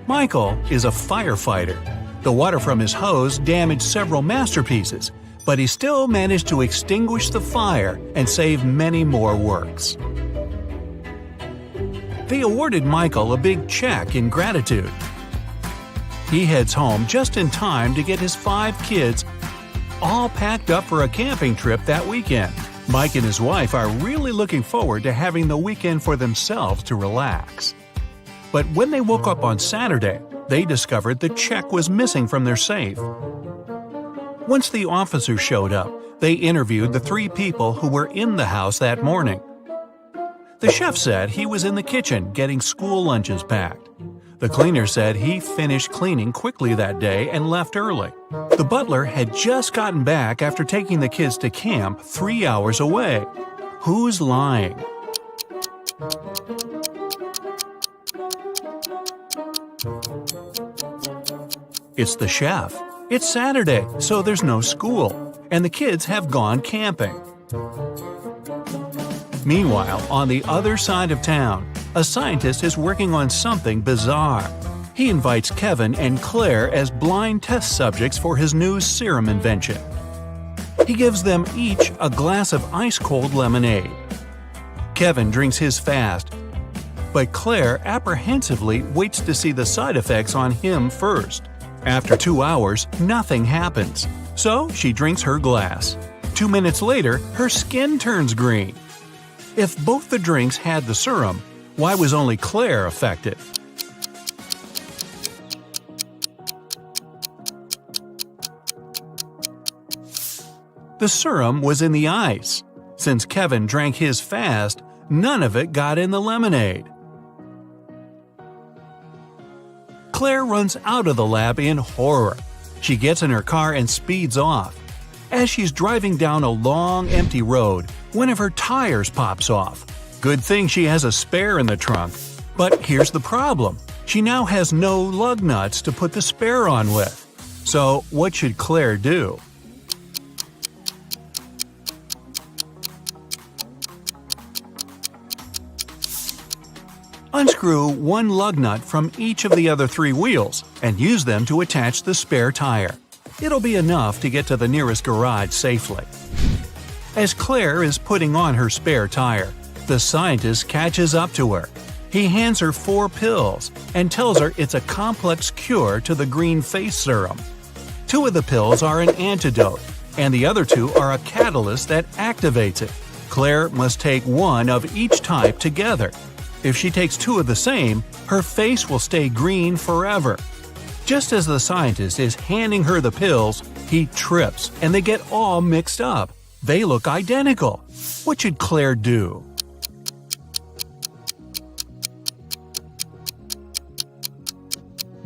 Michael is a firefighter. The water from his hose damaged several masterpieces, but he still managed to extinguish the fire and save many more works. They awarded Michael a big check in gratitude. He heads home just in time to get his 5 kids all packed up for a camping trip that weekend. Mike and his wife are really looking forward to having the weekend for themselves to relax. But when they woke up on Saturday, they discovered the check was missing from their safe. Once the officers showed up, they interviewed the 3 people who were in the house that morning. The chef said he was in the kitchen getting school lunches packed. The cleaner said he finished cleaning quickly that day and left early. The butler had just gotten back after taking the kids to camp 3 hours away. Who's lying? It's the chef. It's Saturday, so there's no school, and the kids have gone camping. Meanwhile, on the other side of town, a scientist is working on something bizarre. He invites Kevin and Claire as blind test subjects for his new serum invention. He gives them each a glass of ice-cold lemonade. Kevin drinks his fast, but Claire apprehensively waits to see the side effects on him first. After 2 hours, nothing happens, so she drinks her glass. 2 minutes later, her skin turns green. If both the drinks had the serum, why was only Claire affected? The serum was in the ice. Since Kevin drank his fast, none of it got in the lemonade. Claire runs out of the lab in horror. She gets in her car and speeds off. As she's driving down a long, empty road, one of her tires pops off. Good thing she has a spare in the trunk. But here's the problem. She now has no lug nuts to put the spare on with. So what should Claire do? Unscrew one lug nut from each of the other 3 wheels and use them to attach the spare tire. It'll be enough to get to the nearest garage safely. As Claire is putting on her spare tire, the scientist catches up to her. He hands her 4 pills and tells her it's a complex cure to the green face serum. 2 of the pills are an antidote, and the other two are a catalyst that activates it. Claire must take one of each type together. If she takes two of the same, her face will stay green forever. Just as the scientist is handing her the pills, he trips and they get all mixed up. They look identical. What should Claire do?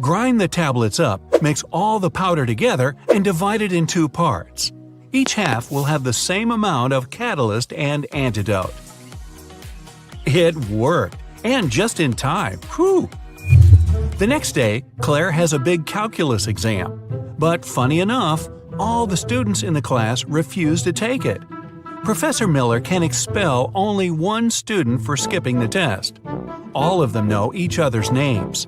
Grind the tablets up, mix all the powder together, and divide it in two parts. Each half will have the same amount of catalyst and antidote. It worked, and just in time. Whew! The next day, Claire has a big calculus exam. But funny enough, all the students in the class refuse to take it. Professor Miller can expel only one student for skipping the test. All of them know each other's names.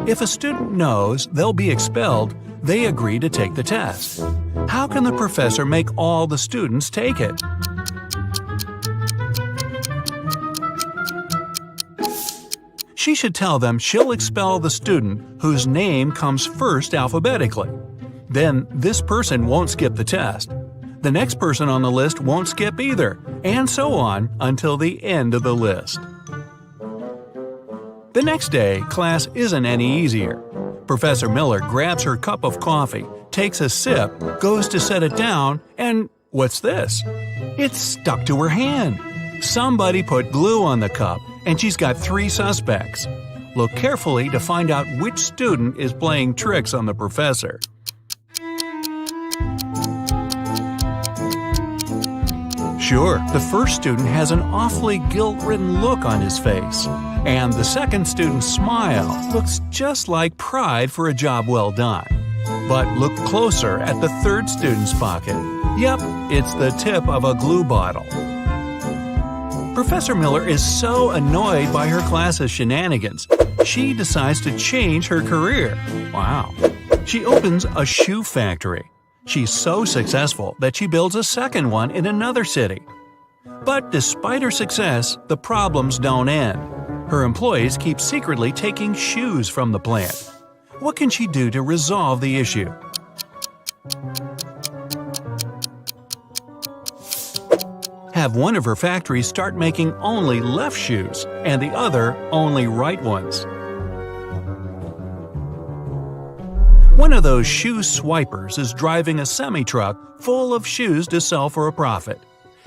If a student knows they'll be expelled, they agree to take the test. How can the professor make all the students take it? She should tell them she'll expel the student whose name comes first alphabetically. Then this person won't skip the test. The next person on the list won't skip either, and so on until the end of the list. The next day, class isn't any easier. Professor Miller grabs her cup of coffee, takes a sip, goes to set it down, and what's this? It's stuck to her hand. Somebody put glue on the cup, and she's got 3 suspects. Look carefully to find out which student is playing tricks on the professor. Sure, the first student has an awfully guilt-ridden look on his face, and the second student's smile looks just like pride for a job well done. But look closer at the third student's pocket. Yep, it's the tip of a glue bottle. Professor Miller is so annoyed by her class's shenanigans, she decides to change her career. Wow. She opens a shoe factory. She's so successful that she builds a second one in another city. But despite her success, the problems don't end. Her employees keep secretly taking shoes from the plant. What can she do to resolve the issue? Have one of her factories start making only left shoes and the other only right ones. One of those shoe swipers is driving a semi-truck full of shoes to sell for a profit.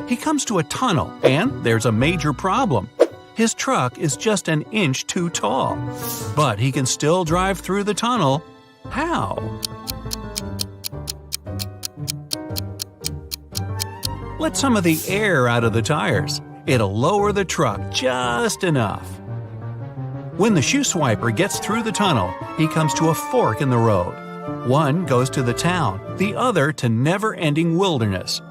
He comes to a tunnel, and there's a major problem. His truck is just an inch too tall. But he can still drive through the tunnel. How? Let some of the air out of the tires. It'll lower the truck just enough. When the shoe swiper gets through the tunnel, he comes to a fork in the road. One goes to the town, the other to never-ending wilderness.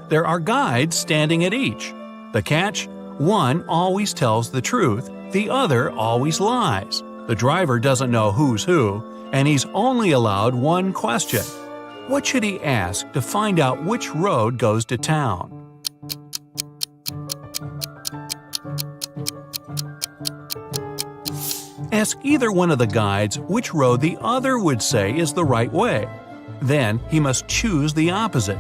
There are guides standing at each. The catch? One always tells the truth, the other always lies. The driver doesn't know who's who, and he's only allowed one question. What should he ask to find out which road goes to town? Ask either one of the guides which road the other would say is the right way. Then he must choose the opposite.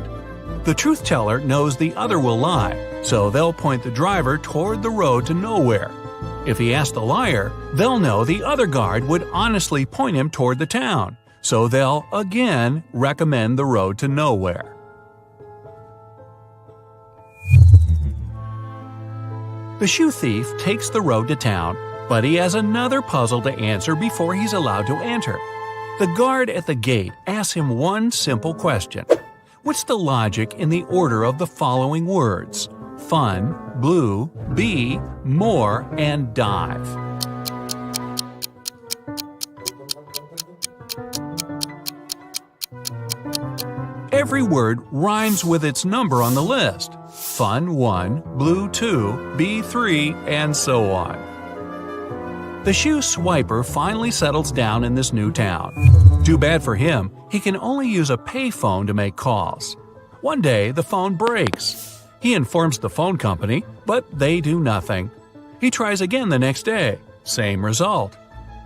The truth teller knows the other will lie, so they'll point the driver toward the road to nowhere. If he asks the liar, they'll know the other guard would honestly point him toward the town, so they'll again recommend the road to nowhere. The shoe thief takes the road to town, but he has another puzzle to answer before he's allowed to enter. The guard at the gate asks him one simple question. What's the logic in the order of the following words? Fun, blue, bee, more, and dive. Every word rhymes with its number on the list. Fun 1, blue 2, bee 3, and so on. The shoe swiper finally settles down in this new town. Too bad for him, he can only use a payphone to make calls. One day, the phone breaks. He informs the phone company, but they do nothing. He tries again the next day. Same result.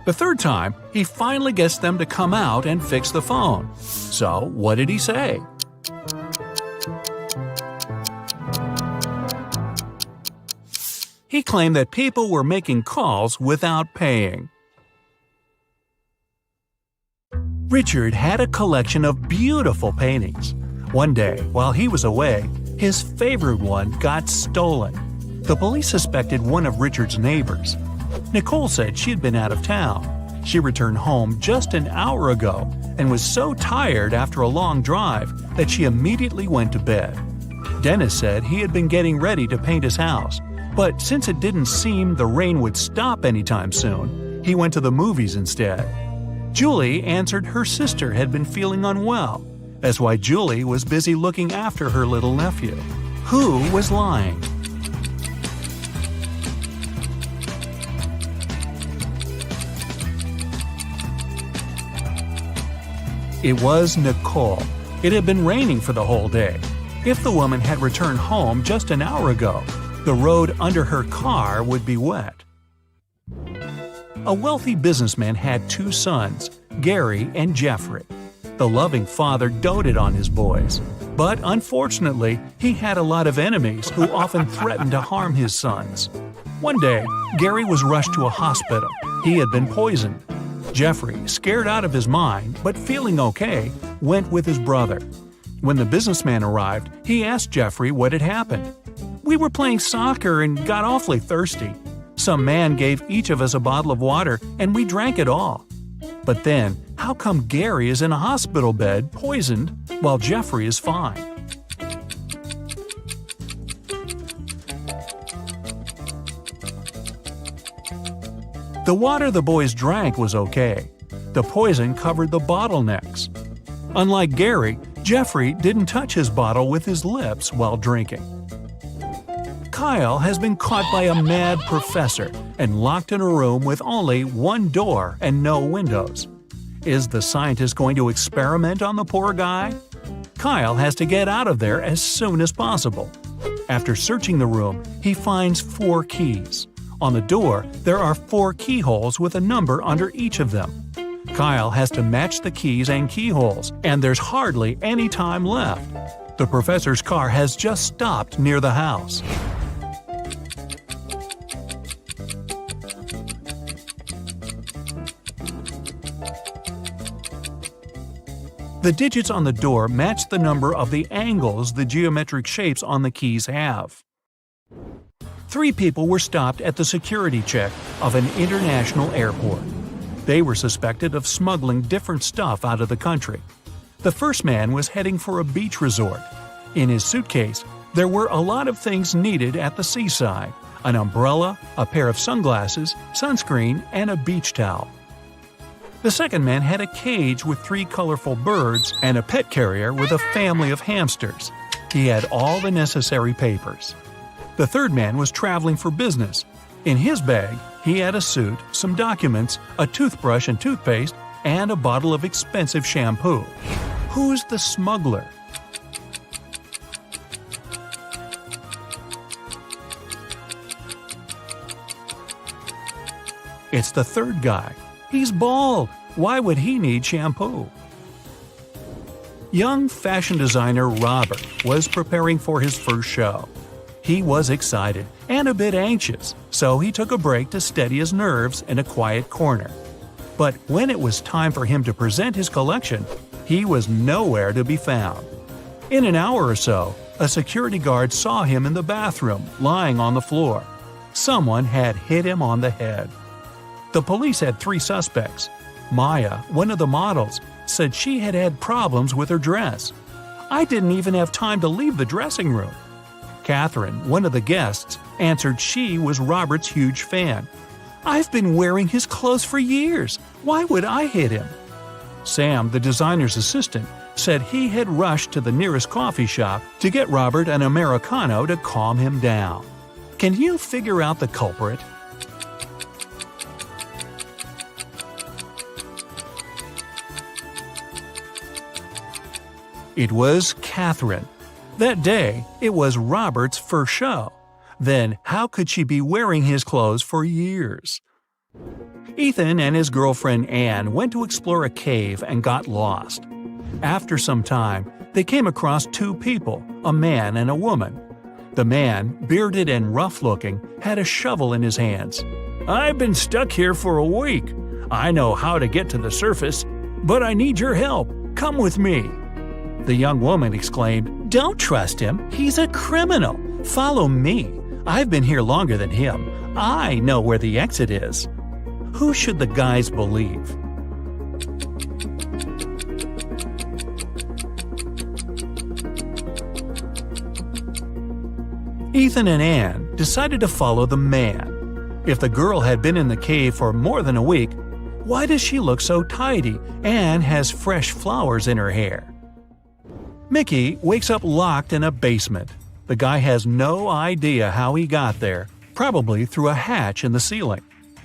The third time, he finally gets them to come out and fix the phone. So, what did he say? He claimed that people were making calls without paying. Richard had a collection of beautiful paintings. One day, while he was away, his favorite one got stolen. The police suspected one of Richard's neighbors. Nicole said she had been out of town. She returned home just an hour ago and was so tired after a long drive that she immediately went to bed. Dennis said he had been getting ready to paint his house, but since it didn't seem the rain would stop anytime soon, he went to the movies instead. Julie answered her sister had been feeling unwell. That's why Julie was busy looking after her little nephew. Who was lying? It was Nicole. It had been raining for the whole day. If the woman had returned home just an hour ago, the road under her car would be wet. A wealthy businessman had two sons, Gary and Jeffrey. The loving father doted on his boys, but unfortunately, he had a lot of enemies who often threatened to harm his sons. One day, Gary was rushed to a hospital. He had been poisoned. Jeffrey, scared out of his mind but feeling okay, went with his brother. When the businessman arrived, he asked Jeffrey what had happened. "We were playing soccer and got awfully thirsty. Some man gave each of us a bottle of water and we drank it all. But then, how come Gary is in a hospital bed, poisoned, while Jeffrey is fine?" The water the boys drank was okay. The poison covered the bottlenecks. Unlike Gary, Jeffrey didn't touch his bottle with his lips while drinking. Kyle has been caught by a mad professor and locked in a room with only one door and no windows. Is the scientist going to experiment on the poor guy? Kyle has to get out of there as soon as possible. After searching the room, he finds 4 keys. On the door, there are 4 keyholes with a number under each of them. Kyle has to match the keys and keyholes, and there's hardly any time left. The professor's car has just stopped near the house. The digits on the door match the number of the angles the geometric shapes on the keys have. 3 people were stopped at the security check of an international airport. They were suspected of smuggling different stuff out of the country. The first man was heading for a beach resort. In his suitcase, there were a lot of things needed at the seaside: an umbrella, a pair of sunglasses, sunscreen, and a beach towel. The second man had a cage with 3 colorful birds and a pet carrier with a family of hamsters. He had all the necessary papers. The third man was traveling for business. In his bag, he had a suit, some documents, a toothbrush and toothpaste, and a bottle of expensive shampoo. Who's the smuggler? It's the third guy. He's bald. Why would he need shampoo? Young fashion designer Robert was preparing for his first show. He was excited and a bit anxious, so he took a break to steady his nerves in a quiet corner. But when it was time for him to present his collection, he was nowhere to be found. In an hour or so, a security guard saw him in the bathroom, lying on the floor. Someone had hit him on the head. The police had 3 suspects. Maya, one of the models, said she had had problems with her dress. "I didn't even have time to leave the dressing room." Catherine, one of the guests, answered she was Robert's huge fan. "I've been wearing his clothes for years. Why would I hit him?" Sam, the designer's assistant, said he had rushed to the nearest coffee shop to get Robert an Americano to calm him down. Can you figure out the culprit? It was Catherine. That day, it was Robert's first show. Then, how could she be wearing his clothes for years? Ethan and his girlfriend Anne went to explore a cave and got lost. After some time, they came across 2 people, a man and a woman. The man, bearded and rough-looking, had a shovel in his hands. "I've been stuck here for a week. I know how to get to the surface, but I need your help. Come with me." The young woman exclaimed, "Don't trust him. He's a criminal. Follow me. I've been here longer than him. I know where the exit is." Who should the guys believe? Ethan and Anne decided to follow the man. If the girl had been in the cave for more than a week, why does she look so tidy and has fresh flowers in her hair? Mickey wakes up locked in a basement. The guy has no idea how he got there, probably through a hatch in the ceiling.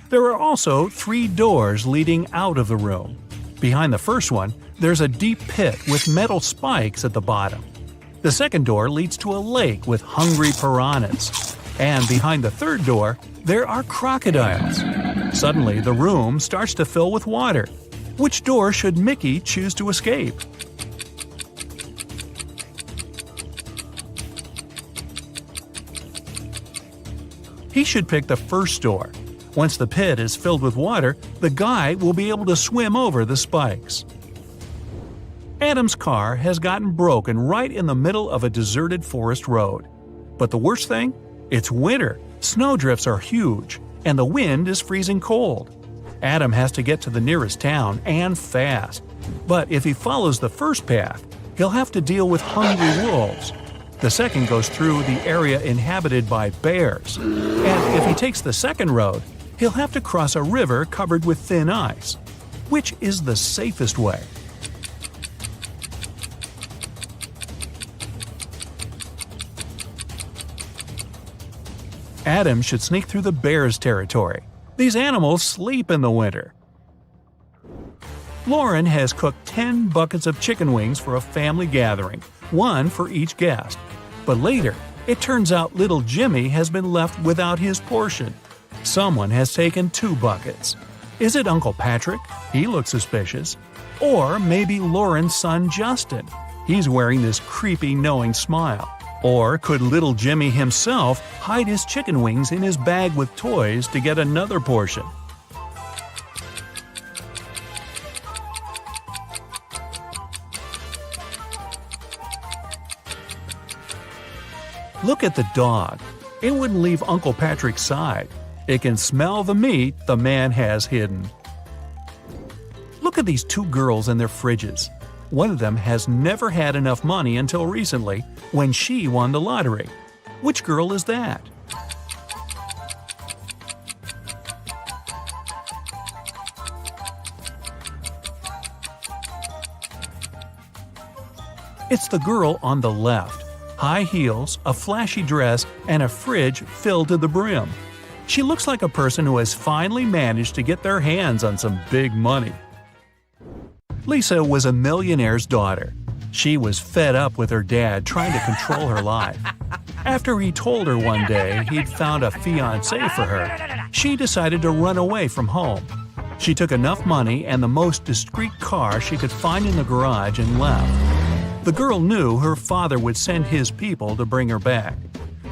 There are also 3 doors leading out of the room. Behind the first one, there's a deep pit with metal spikes at the bottom. The second door leads to a lake with hungry piranhas. And behind the third door, there are crocodiles. Suddenly, the room starts to fill with water. Which door should Mickey choose to escape? He should pick the first door. Once the pit is filled with water, the guy will be able to swim over the spikes. Adam's car has gotten broken right in the middle of a deserted forest road. But the worst thing? It's winter, snowdrifts are huge, and the wind is freezing cold. Adam has to get to the nearest town, and fast. But if he follows the first path, he'll have to deal with hungry wolves. The second goes through the area inhabited by bears. And if he takes the second road, he'll have to cross a river covered with thin ice. Which is the safest way? Adam should sneak through the bears' territory. These animals sleep in the winter. Lauren has cooked 10 buckets of chicken wings for a family gathering, 1 for each guest. But later, it turns out little Jimmy has been left without his portion. Someone has taken 2 buckets. Is it Uncle Patrick? He looks suspicious. Or maybe Lauren's son Justin. He's wearing this creepy, knowing smile. Or could little Jimmy himself hide his chicken wings in his bag with toys to get another portion? Look at the dog. It wouldn't leave Uncle Patrick's side. It can smell the meat the man has hidden. Look at these 2 girls and their fridges. One of them has never had enough money until recently, when she won the lottery. Which girl is that? It's the girl on the left. High heels, a flashy dress, and a fridge filled to the brim. She looks like a person who has finally managed to get their hands on some big money. Lisa was a millionaire's daughter. She was fed up with her dad trying to control her life. After he told her one day he'd found a fiancé for her, she decided to run away from home. She took enough money and the most discreet car she could find in the garage and left. The girl knew her father would send his people to bring her back.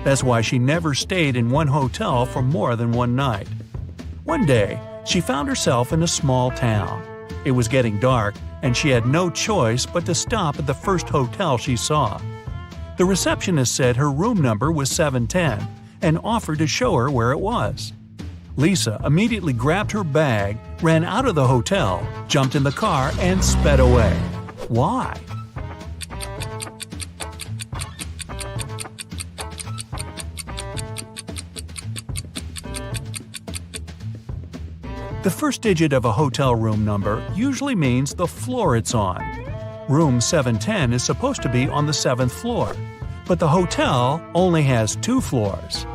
That's why she never stayed in one hotel for more than one night. One day, she found herself in a small town. It was getting dark, and she had no choice but to stop at the first hotel she saw. The receptionist said her room number was 710 and offered to show her where it was. Lisa immediately grabbed her bag, ran out of the hotel, jumped in the car, and sped away. Why? The first digit of a hotel room number usually means the floor it's on. Room 710 is supposed to be on the 7th floor, but the hotel only has 2 floors.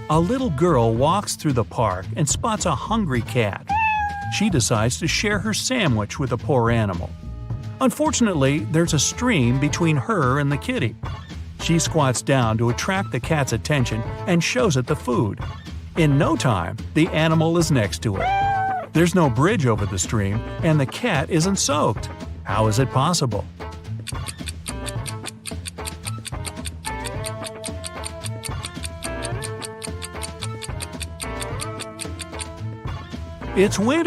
A little girl walks through the park and spots a hungry cat. She decides to share her sandwich with the poor animal. Unfortunately, there's a stream between her and the kitty. She squats down to attract the cat's attention and shows it the food. In no time, the animal is next to her. There's no bridge over the stream, and the cat isn't soaked. How is it possible? It's winter.